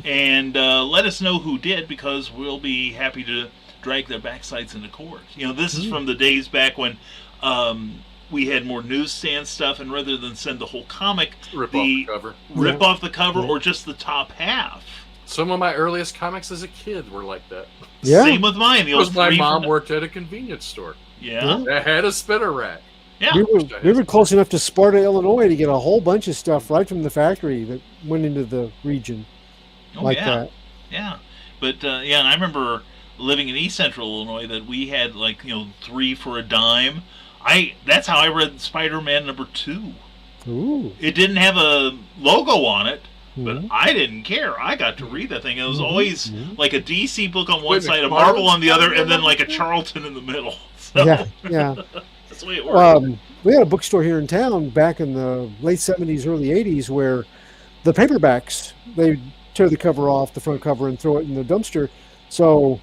And let us know who did, because we'll be happy to drag their backsides into court. This is from the days back when we had more newsstand stuff, and rather than send the whole comic, Rip off the cover. Rip off the cover or just the top half. Some of my earliest comics as a kid were like that. Yeah. Same with mine. The old Because my 3 mom for- worked at a convenience store Yeah. that had a spinner rack. Yeah. We were close enough to Sparta, Illinois to get a whole bunch of stuff right from the factory that went into the region like that. Yeah. But, and I remember living in East Central Illinois that we had 3 for a dime. That's how I read Spider-Man #2. Ooh. It didn't have a logo on it, but Mhm. I didn't care. I got to read that thing. It was always like a DC book on one Wait, side, a McFarlane's Marvel on the other, and then Spider-Man like a #2? Charlton in the middle. So Yeah. that's the way it worked. We had a bookstore here in town back in the late 70s, early 80s, where the paperbacks, they tear the cover off, the front cover, and throw it in the dumpster. So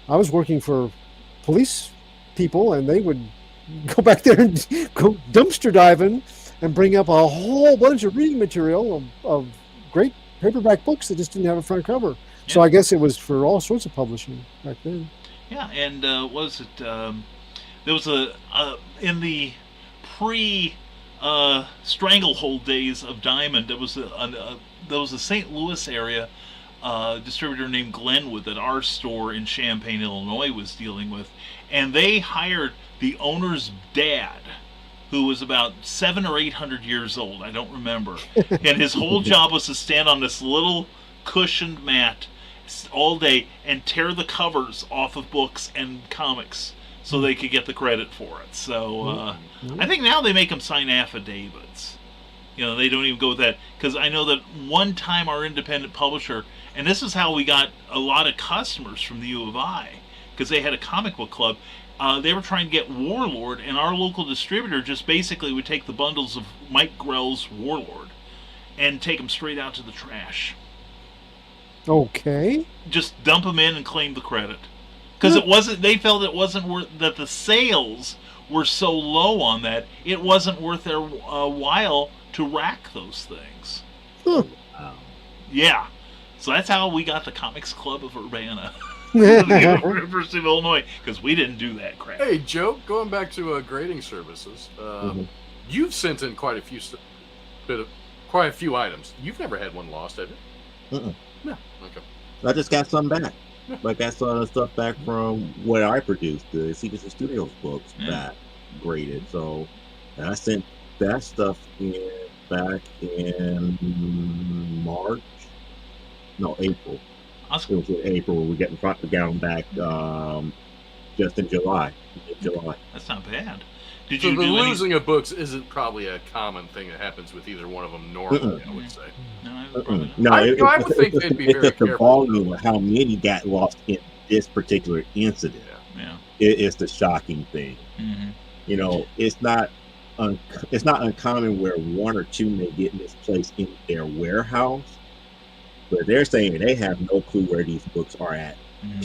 I was working for police people, and they would go back there and go dumpster diving and bring up a whole bunch of reading material of great paperback books that just didn't have a front cover. So Yeah. I guess it was for all sorts of publishing back then. Yeah, and was it? There was a in the pre stranglehold days of Diamond. There was a St. Louis area distributor named Glenwood that our store in Champaign, Illinois, was dealing with, and they hired the owner's dad, who was about 700 or 800 years old. I don't remember, and his whole job was to stand on this little cushioned mat all day and tear the covers off of books and comics so they could get the credit for it. So I think now they make them sign affidavits. They don't even go with that, because I know that one time our independent publisher, and this is how we got a lot of customers from the U of I, because they had a comic book club. They were trying to get Warlord, and our local distributor just basically would take the bundles of Mike Grell's Warlord and take them straight out to the trash. Okay. Just dump them in and claim the credit, because it wasn't. They felt it wasn't worth, that the sales were so low on that it wasn't worth their while to rack those things. Huh. Wow. Yeah, so that's how we got the Comics Club of Urbana, the University of Illinois, because we didn't do that crap. Hey, Joe, going back to grading services, you've sent in quite a few items. You've never had one lost, have you? Mm-mm. No. Okay. I just got some back. Like I saw the stuff back from what I produced, the Secrets of Studios books back graded. So I sent that stuff in back in April. That's It was in April. We got the gown back just in July. That's not bad. Did So you the do any? losing of books isn't probably a common thing that happens with either one of them normally, I would say. No, probably not. No, I would think they'd be it's very just the careful. volume of how many got lost in this particular incident. Yeah. It's the shocking thing. Mm-hmm. It's not uncommon where one or two may get misplaced in their warehouse, but they're saying they have no clue where these books are at.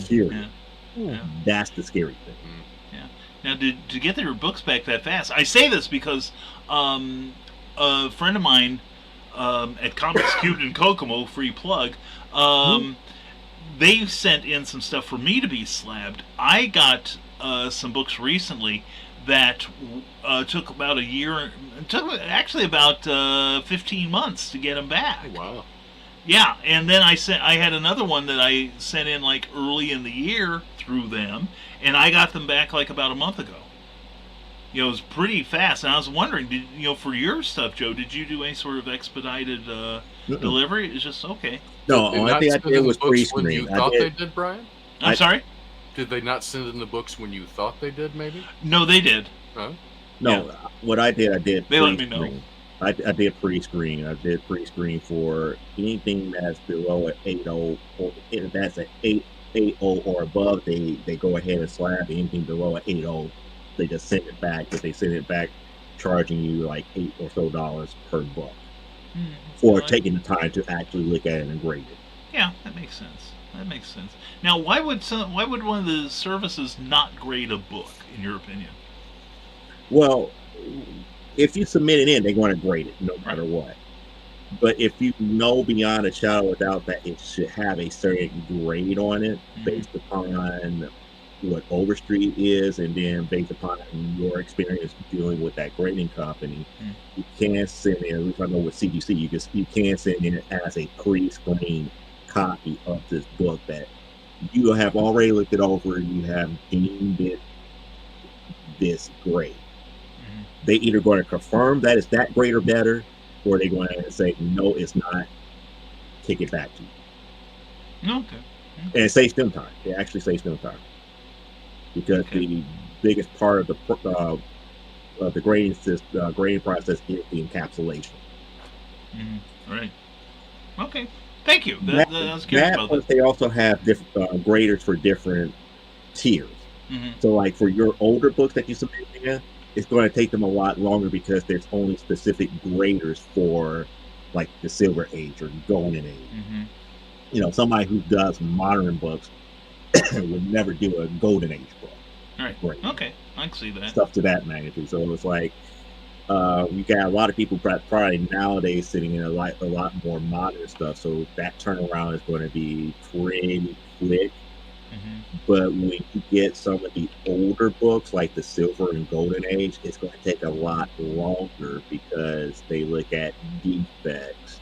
Period. Yeah. That's the scary thing. Now, to get their books back that fast, I say this because a friend of mine at Comics Cubed in Kokomo, free plug, they sent in some stuff for me to be slabbed. I got some books recently that took about a year. It took actually about 15 months to get them back. Wow. Yeah, and then I had another one that I sent in like early in the year through them, and I got them back like about a month ago. It was pretty fast, and I was wondering, for your stuff, Joe, did you do any sort of expedited delivery? It's just okay. No, Did only not thing I send did in the was books when pre-screen. you thought they did, Brian? I'm sorry? Did they not send in the books when you thought they did, maybe? No, they did. Huh? No, what I did They let me know. pre-screen. I did pre-screen. I did pre-screen for anything that's below an 8.0, or if that's an 8.0 or above, they go ahead and slab. Anything below an 8.0, they just send it back. But they send it back, charging you like $8 or so per book for taking the time to actually look at it and grade it. Yeah, that makes sense. Now, why would one of the services not grade a book, in your opinion? Well, if you submit it in, they're going to grade it no matter what. But if you know beyond a shadow of doubt that it should have a certain grade on it based upon what Overstreet is, and then based upon your experience dealing with that grading company, you can send in, at least I know with CGC, you can send in as a pre-screened copy of this book that you have already looked it over, you have deemed it this grade. They either going to confirm that it's that great or better, or they're going to say, no, it's not, kick it back to you. Okay. And it saves them time. It actually saves them time. Because the biggest part of the grading system, grading process is the encapsulation. Right. Okay. Thank you. I was curious about that. They also have different graders for different tiers. So, like for your older books that you submit in, it's going to take them a lot longer because there's only specific graders for like the Silver Age or Golden Age. Somebody who does modern books would never do a Golden Age book. Right. great. Okay, I can see that. Stuff to that magnitude. So it's like you got a lot of people probably nowadays sitting in a lot more modern stuff. So that turnaround is going to be pretty quick. But when you get some of the older books, like the Silver and Golden Age, it's going to take a lot longer because they look at defects,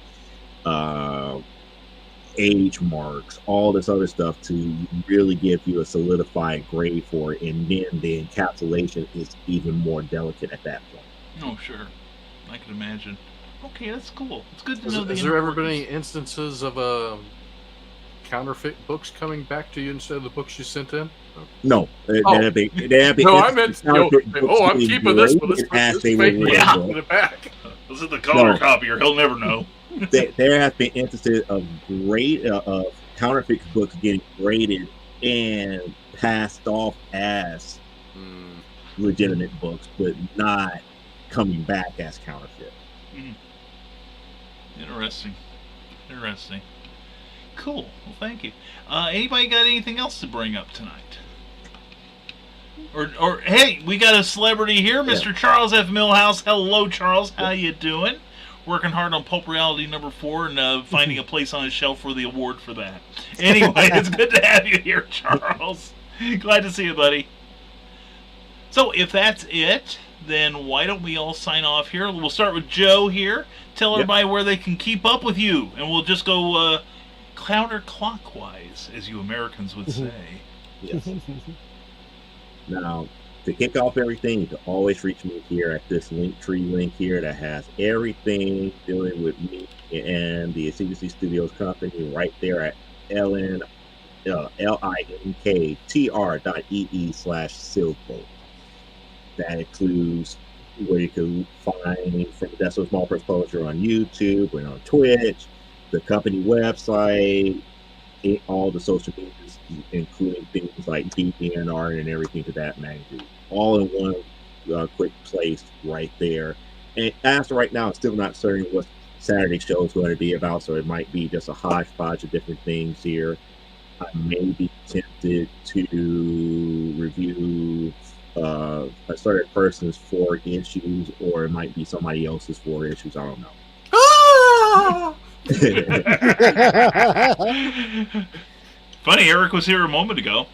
age marks, all this other stuff to really give you a solidified grade for it. And then the encapsulation is even more delicate at that point. Oh, sure. I can imagine. Okay, that's cool. It's good to know the Has there ever been importance. any instances of counterfeit books coming back to you instead of the books you sent in? No, they Oh. have been No, I meant, counterfeit books I'm being keeping this one. graded This as they were fake one. original. Put it back. This is the color No. copier. He'll never know. There have been instances of counterfeit books getting graded and passed off as legitimate books, but not coming back as counterfeit. Interesting. Cool. Well, thank you. Anybody got anything else to bring up tonight? Or hey, we got a celebrity here, Mr. Charles F. Millhouse. Hello, Charles. How you doing? Working hard on Pulp Reality #4 and finding a place on a shelf for the award for that. Anyway, it's good to have you here, Charles. Glad to see you, buddy. So if that's it, then why don't we all sign off here? We'll start with Joe here. Tell everybody where they can keep up with you, and we'll just go counterclockwise, as you Americans would say. Yes. Now, to kick off everything, you can always reach me here at this Linktree link here that has everything dealing with me and the CBC Studios company right there at linktr.ee/Silkboat. That includes where you can find from That's So Small Press Publisher on YouTube and on Twitch, the company website, all the social medias, including things like DNR and everything to that magnitude, all in one quick place right there. And as of right now, I'm still not certain what Saturday show is going to be about, so it might be just a hodgepodge of different things here. I may be tempted to review a certain person's 4 issues, or it might be somebody else's 4 issues. I don't know. Funny, Eric was here a moment ago.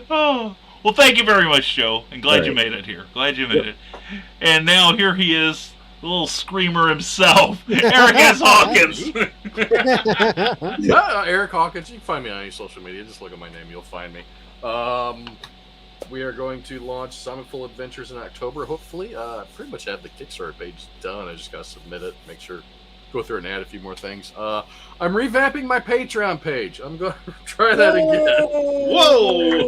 Oh, well, thank you very much, Joe, and glad you made it here. Glad you made it. And now here he is, the little screamer himself, Eric S. Hawkins. Eric Hawkins. You can find me on any social media. Just look at my name. You'll find me. We are going to launch Summitful Adventures in October, hopefully. Pretty much have the Kickstarter page done. I just got to submit it, make sure, go through and add a few more things. I'm revamping my Patreon page. I'm going to try that again. Whoa!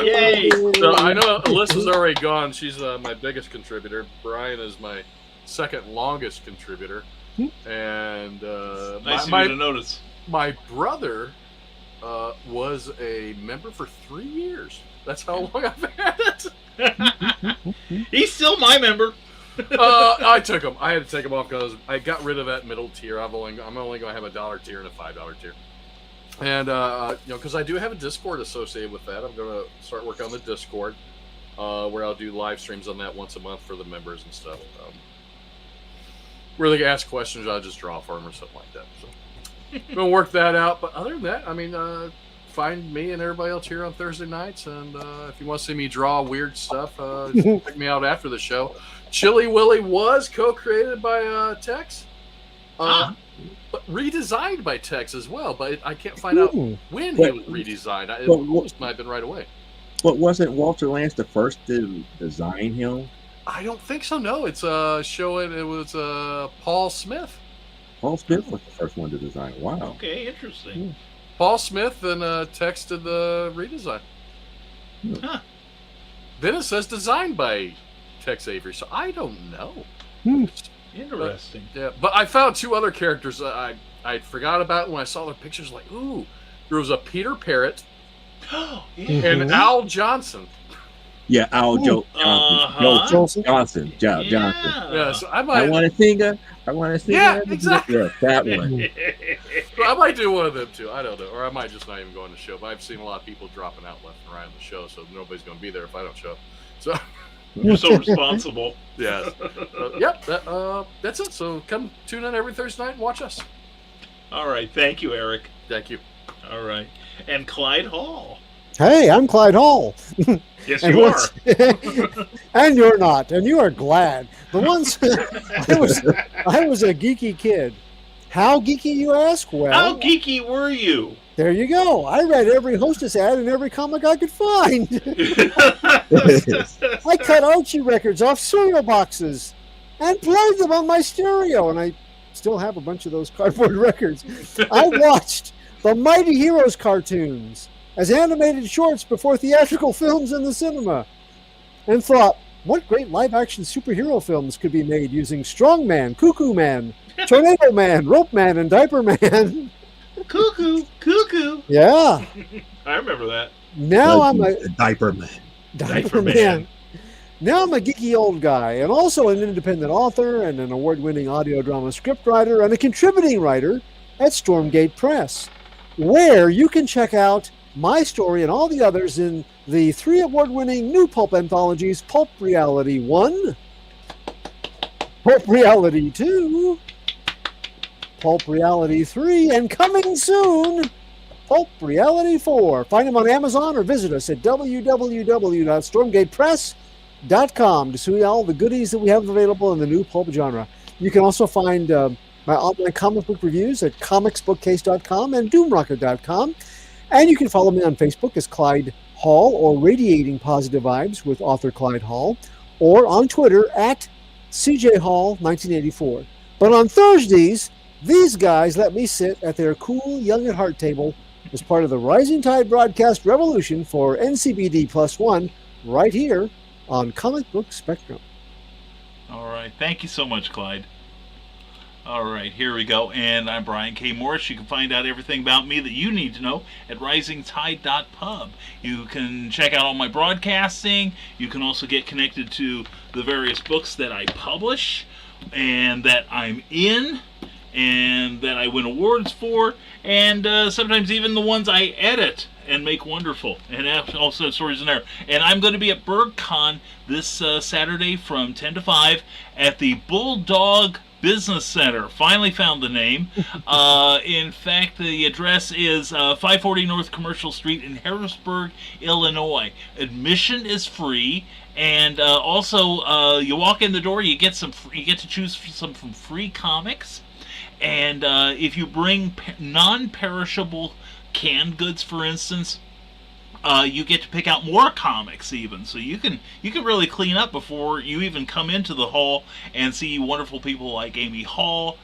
Yay! So I know Alyssa's already gone. She's my biggest contributor. Brian is my second longest contributor. And Nice of you to notice. my brother was a member for 3 years. That's how long I've had it. He's still my member. I took him. I had to take him off because I got rid of that middle tier. I'm only going to have a $1 tier and a $5 tier. And because I do have a Discord associated with that, I'm going to start working on the Discord, where I'll do live streams on that once a month for the members and stuff. Where they can ask questions, I'll just draw for them or something like that. So I'm going to work that out. But other than that, I mean, find me and everybody else here on Thursday nights. And if you want to see me draw weird stuff, just check me out after the show. Chili Willy was co-created by Tex, but redesigned by Tex as well. But I can't find out when he was redesigned. It might have been right away. But wasn't Walter Lance the first to design him? I don't think so. No, it's showing it was Paul Smith. Paul Smith was the first one to design. Wow. Okay, interesting. Paul Smith and Tex did the redesign. Huh. Then it says designed by Tex Avery, so I don't know. Interesting. But I found 2 other characters I forgot about when I saw their pictures. Like, ooh, there was a Peter Parrot and Al Johnson. Yeah, Al Johnson. Johnson. Yeah, so I want to sing it. I want to sing Yeah, it. exactly. Yeah, that one. I might do one of them too. I don't know, or I might just not even go on the show. But I've seen a lot of people dropping out left and right on the show, so nobody's going to be there if I don't show up. So You're so responsible. yeah, yep. That's it. So come tune in every Thursday night and watch us. All right. Thank you, Eric. Thank you. All right. And Clyde Hall. Hey, I'm Clyde Hall. Yes, And you are. and you're not, and you are glad. The ones I was a geeky kid. How geeky, you ask? Well, How geeky were you? there you go. I read every Hostess ad in every comic I could find. I cut Archie records off cereal boxes and played them on my stereo, and I still have a bunch of those cardboard records. I watched the Mighty Heroes cartoons as animated shorts before theatrical films in the cinema, and thought, what great live-action superhero films could be made using Strongman, Cuckoo Man, Tornado Man, Rope Man, and Diaper Man. Cuckoo. Yeah. I remember that. Now I'm a Diaper Man. Diaper Man. Now I'm a geeky old guy, and also an independent author and an award-winning audio drama scriptwriter and a contributing writer at Stormgate Press, where you can check out my story and all the others in the 3 award-winning new pulp anthologies: Pulp Reality 1, Pulp Reality 2, Pulp Reality 3, and coming soon, Pulp Reality 4. Find them on Amazon or visit us at www.stormgatepress.com to see all the goodies that we have available in the new pulp genre. You can also find my online comic book reviews at comicsbookcase.com and doomrocket.com. And you can follow me on Facebook as Clyde Hall, or Radiating Positive Vibes with author Clyde Hall, or on Twitter at CJHall1984. But on Thursdays, these guys let me sit at their cool Young at Heart table as part of the Rising Tide broadcast revolution for NCBD +1 right here on Comic Book Spectrum. All right. Thank you so much, Clyde. All right, here we go. And I'm Brian K. Morris. You can find out everything about me that you need to know at risingtide.pub. You can check out all my broadcasting. You can also get connected to the various books that I publish and that I'm in and that I win awards for, and sometimes even the ones I edit and make wonderful, and also stories in there. And I'm going to be at BurgCon this Saturday from 10 to 5 at the Bulldog Business Center. Finally found the name. In fact, the address is 540 North Commercial Street in Harrisburg, Illinois. Admission is free, and also you walk in the door, you get to choose some from free comics. And if you bring non-perishable canned goods, for instance, you get to pick out more comics even, so you can really clean up before you even come into the hall and see wonderful people like Amy Hale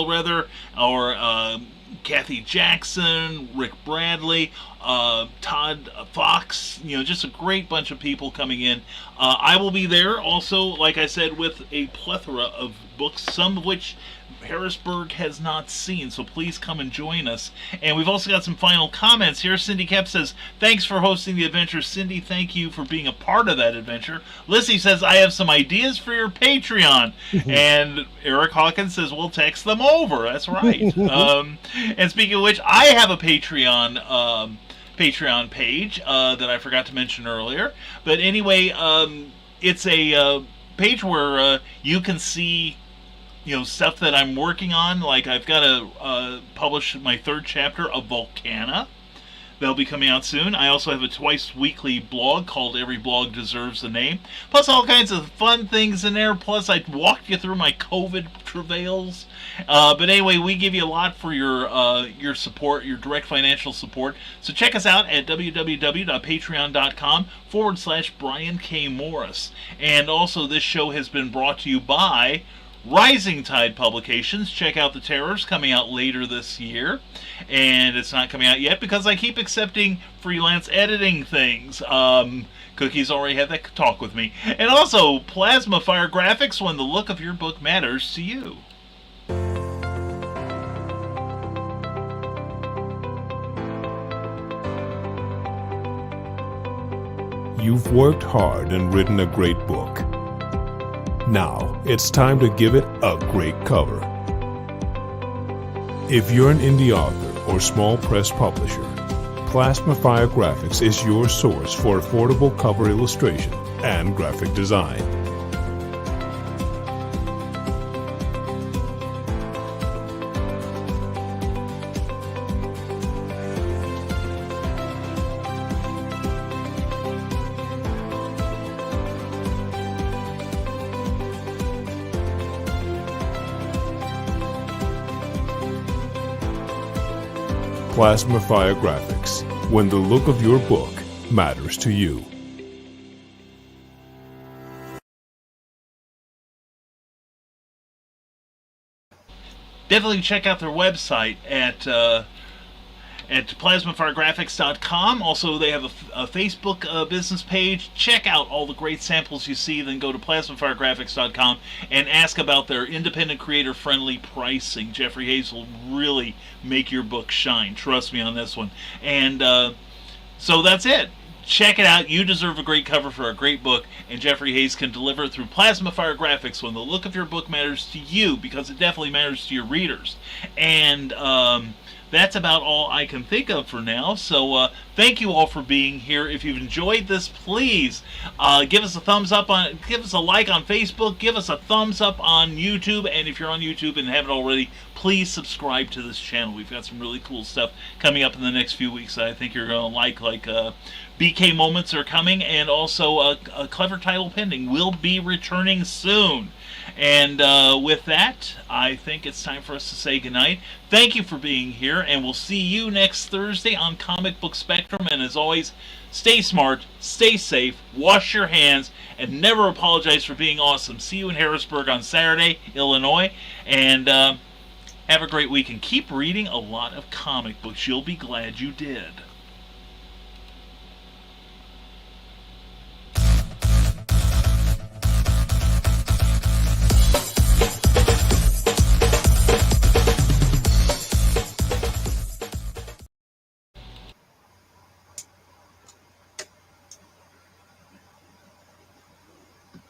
rather, or Kathy Jackson, Rick Bradley, Todd Fox, just a great bunch of people coming in. I will be there also, like I said, with a plethora of books, some of which Harrisburg has not seen, so please come and join us. And we've also got some final comments here. Cindy Kemp says, thanks for hosting the adventure. Cindy, thank you for being a part of that adventure. Lizzie says, I have some ideas for your Patreon. And Eric Hawkins says, we'll text them over. That's right. And speaking of which, I have a Patreon page that I forgot to mention earlier. But anyway, it's a page where you can see stuff that I'm working on. Like, I've got to publish my 3rd chapter of Volcana. That'll be coming out soon. I also have a twice weekly blog called Every Blog Deserves a Name. Plus all kinds of fun things in there. Plus I walked you through my COVID travails. But anyway, we give you a lot for your support, your direct financial support. So check us out at www.patreon.com/Brian K. Morris. And also this show has been brought to you by Rising Tide Publications. Check out The Terrors, coming out later this year. And it's not coming out yet because I keep accepting freelance editing things. Cookie's already had that talk with me. And also Plasma Fire Graphics, when the look of your book matters to you. You've worked hard and written a great book. Now, it's time to give it a great cover. If you're an indie author or small press publisher, Plasmafire Graphics is your source for affordable cover illustration and graphic design. Plasmafire Graphics, when the look of your book matters to you. Definitely check out their website at plasmafiregraphics.com. Also, they have a Facebook business page. Check out all the great samples you see. Then go to plasmafiregraphics.com and ask about their independent, creator-friendly pricing. Jeffrey Hayes will really make your book shine. Trust me on this one. And so that's it. Check it out. You deserve a great cover for a great book, and Jeffrey Hayes can deliver it through Plasmafire Graphics when the look of your book matters to you, because it definitely matters to your readers. And that's about all I can think of for now. So thank you all for being here. If you've enjoyed this, please give us a thumbs up give us a like on Facebook, give us a thumbs up on YouTube, and if you're on YouTube and haven't already, please subscribe to this channel. We've got some really cool stuff coming up in the next few weeks that I think you're going to like BK Moments are coming, and also a clever title pending. We'll be returning soon. And with that, I think it's time for us to say goodnight. Thank you for being here, and we'll see you next Thursday on Comic Book Spectrum. And as always, stay smart, stay safe, wash your hands, and never apologize for being awesome. See you in Harrisburg on Saturday, Illinois, and have a great week. And keep reading a lot of comic books. You'll be glad you did.